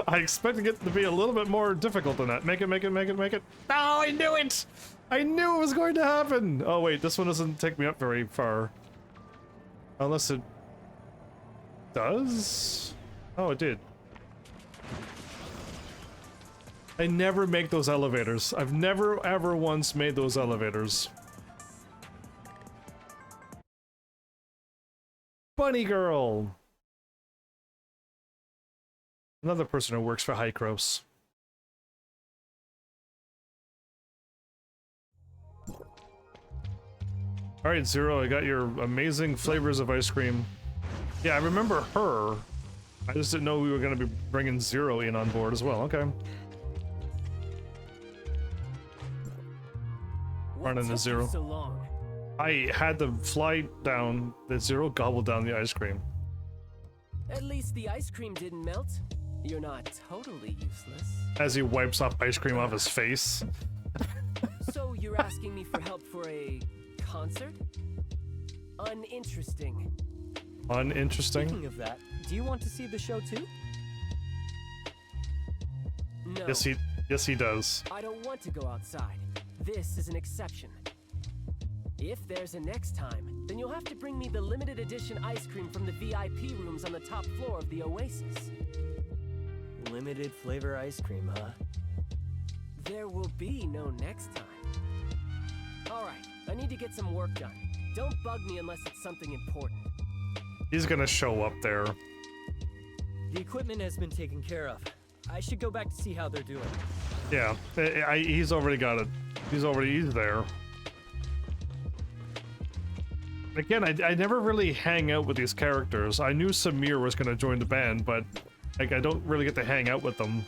I expected it to be a little bit more difficult than that. Make it, make it, make it, make it. Oh, I knew it! I knew it was going to happen! Oh wait, this one doesn't take me up very far. Unless it does? Oh, it did. I never make those elevators. I've never ever once made those elevators. Bunny girl! Another person who works for Hycros. Alright, Zero, I got your amazing flavors of ice cream. Yeah, I remember her. I just didn't know we were going to be bringing Zero in on board as well. Okay. Running to Zero.
So long?
I had to fly down. The Zero gobbled down the ice cream.
At least the ice cream didn't melt. You're not totally useless.
As he wipes off ice cream off his face.
So you're asking me for help for a concert? Uninteresting.
Uninteresting.
Speaking of that, do you want to see the show too? No.
Yes he does.
I don't want to go outside. This is an exception. If there's a next time, then you'll have to bring me the limited edition ice cream from the VIP rooms on the top floor of the Oasis.
Limited flavor ice cream, huh?
There will be no next time. Alright, I need to get some work done. Don't bug me unless it's something important.
He's gonna show up there.
The equipment has been taken care of. I should go back to see how they're doing.
Yeah, he's already got it. He's there. Again, I never really hang out with these characters. I knew Samir was gonna join the band, but like I don't really get to hang out with them.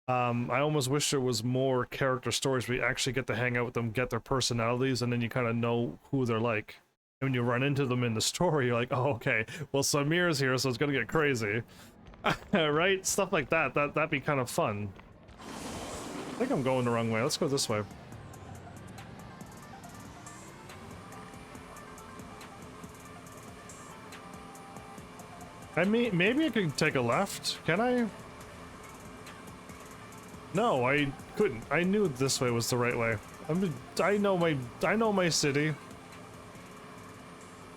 I almost wish there was more character stories where you actually get to hang out with them, get their personalities, and then you kind of know who they're like. And when you run into them in the story, you're like, oh, okay, well, Samir's here, so it's gonna get crazy. Right? Stuff like that. That'd be kind of fun. I think I'm going the wrong way. Let's go this way. I mean, maybe I can take a left. Can I? No, I couldn't. I knew this way was the right way. I know my city.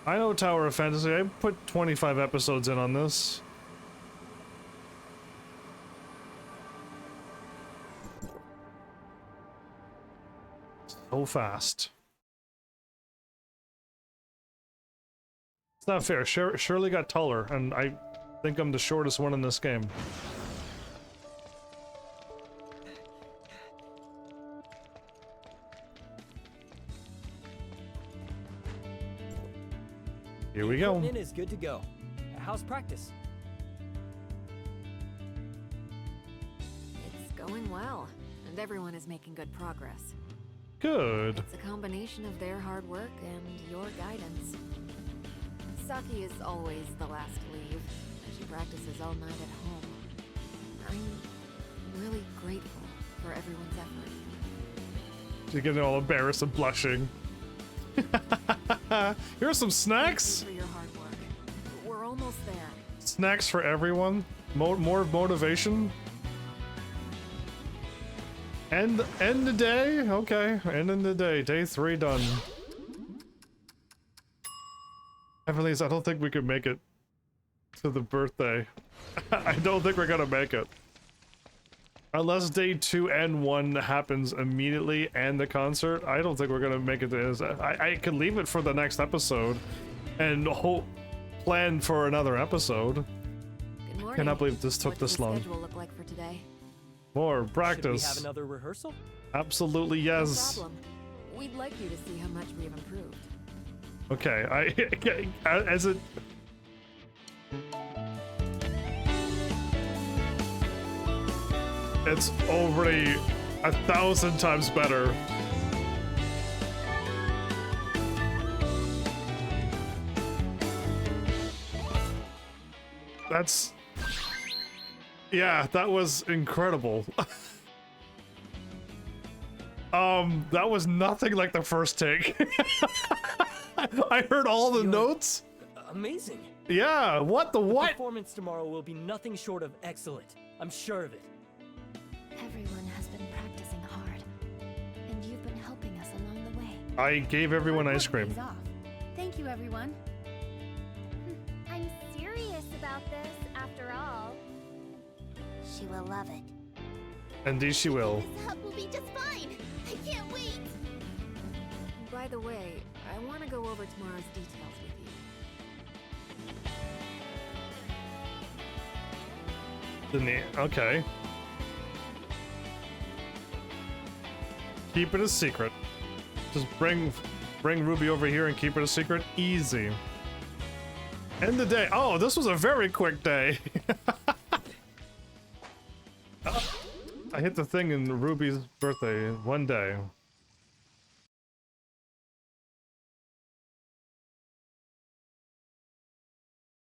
I know Tower of Fantasy. I put 25 episodes in on this. So fast. It's not fair. Shirley got taller, and I think I'm the shortest one in this game. Here we go.
Equipment is good to go. How's practice?
It's going well, and everyone is making good progress.
Good.
It's a combination of their hard work and your guidance. Saki is always the last to leave. She practices all night at home. I'm really grateful for everyone's effort.
She's getting all embarrassed and blushing. Here's some snacks.
Thank you for your hard work. We're almost there.
Snacks for everyone. More motivation. End the day. Okay, ending the day. Day 3 done. Heavenlies, I don't think we could make it to the birthday. I don't think we're gonna make it. Unless day 2 and 1 happens immediately and the concert, I don't think we're gonna make it to I could leave it for the next episode and plan for another episode.
Good morning.
Cannot believe this took
What
this
does the
long.
schedule look like for today?
More practice.
Should we have another rehearsal?
Absolutely yes.
No problem. We'd like you to see how much we've improved.
Okay, as it. It's already 1,000 times better. That's... Yeah, that was incredible. That was nothing like the first take. I heard all the notes.
Amazing.
Yeah, what?
The performance tomorrow will be nothing short of excellent. I'm sure of it.
Everyone has been practicing hard, and you've been helping us along the way.
I gave everyone ice cream.
Pays off. Thank you, everyone.
I'm serious about this, after all.
She will love it.
Indeed she will.
This hub will be just fine. I can't wait.
By the way, I want to go over tomorrow's details with you.
Okay. Keep it a secret. Just bring Ruby over here and keep it a secret. Easy. End the day. Oh, this was a very quick day. I hit the thing in Ruby's birthday in one day.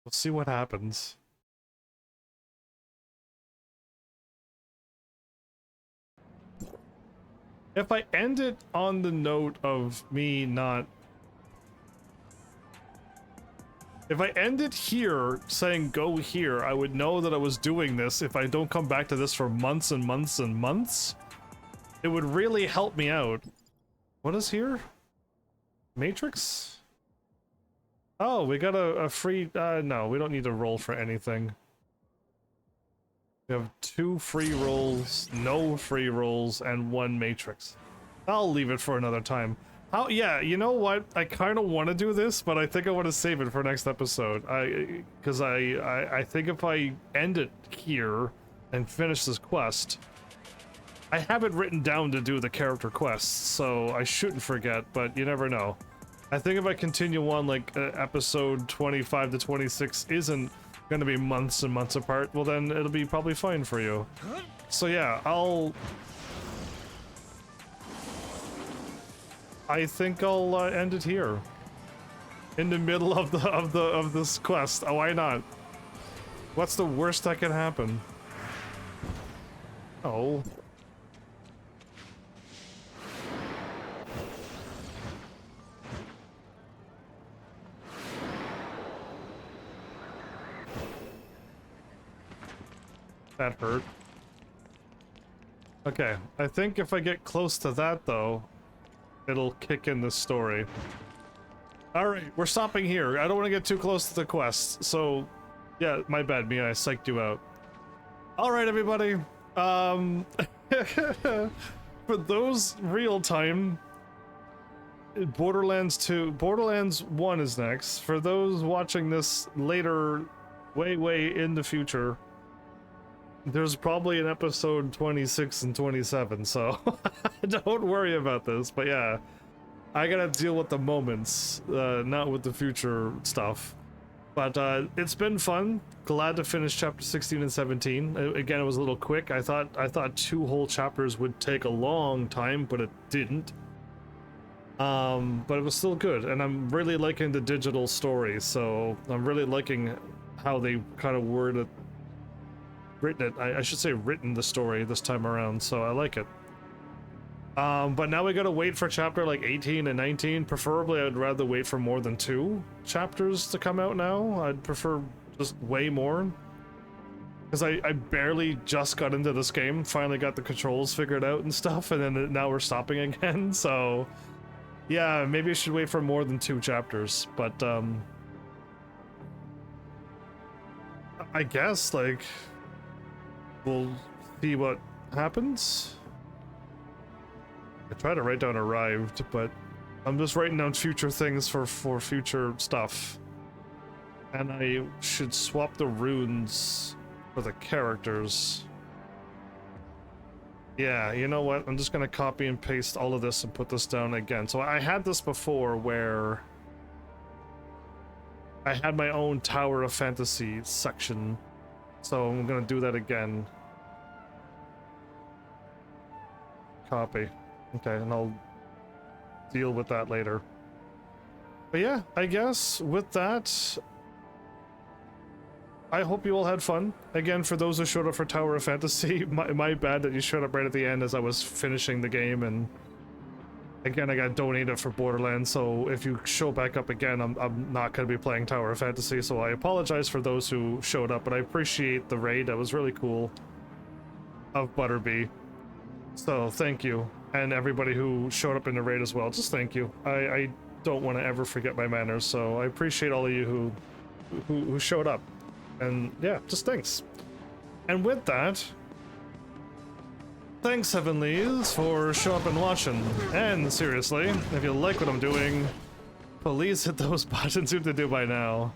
We'll see what happens. If I end it on the note of me not... If I ended here saying go here, I would know that I was doing this if I don't come back to this for months and months and months. It would really help me out. What is here? Matrix? Oh, we got a free... no, we don't need to roll for anything. We have 2 free rolls, no free rolls, and 1 matrix. I'll leave it for another time. How? Yeah, you know what? I kind of want to do this, but I think I want to save it for next episode. Because I think if I end it here and finish this quest, I have it written down to do the character quests, so I shouldn't forget, but you never know. I think if I continue on, like, episode 25 to 26 isn't gonna be months and months apart, well then it'll be probably fine for you. So yeah, I think I'll end it here. In the middle of this quest. Oh, why not? What's the worst that can happen? Oh. That hurt. Okay, I think if I get close to that though, it'll kick in the story. Alright, we're stopping here. I don't want to get too close to the quest, so yeah, my bad, Mia, I psyched you out. Alright, everybody. For those real-time, Borderlands 1 is next. For those watching this later, way in the future, there's probably an episode 26 and 27, so don't worry about this. But yeah, I gotta deal with the moments, not with the future stuff. But it's been fun. Glad to finish chapter 16 and 17. Again, it was a little quick. I thought 2 whole chapters would take a long time, but it didn't. But it was still good, and I'm really liking the digital story, so I'm really liking how they kind of I should say written the story this time around, so I like it. But now we gotta wait for chapter like 18 and 19. Preferably I'd rather wait for more than 2 chapters to come out now. I'd prefer just way more. Because I barely just got into this game, finally got the controls figured out and stuff, and then now we're stopping again, so... Yeah, maybe I should wait for more than 2 chapters, but I guess, like... We'll see what happens. I try to write down arrived, but I'm just writing down future things for future stuff. And I should swap the runes for the characters. Yeah, you know what? I'm just gonna copy and paste all of this and put this down again. So I had this before where I had my own Tower of Fantasy section. So I'm gonna do that again. Copy. Okay, and I'll deal with that later. But yeah, I guess with that, I hope you all had fun. Again, for those who showed up for Tower of Fantasy, my bad that you showed up right at the end as I was finishing the game, and again, I got donated for Borderlands, so if you show back up again, I'm not going to be playing Tower of Fantasy, so I apologize for those who showed up, but I appreciate the raid. That was really cool of Butterbee. So thank you, and everybody who showed up in the raid as well. Just thank you. I don't want to ever forget my manners, so I appreciate all of you who showed up. And yeah, just thanks. And with that, thanks, Heavenlies, for showing up and watching. And seriously, if you like what I'm doing, please hit those buttons you have to do by now.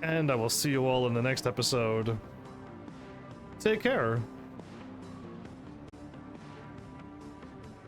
And I will see you all in the next episode. Take care.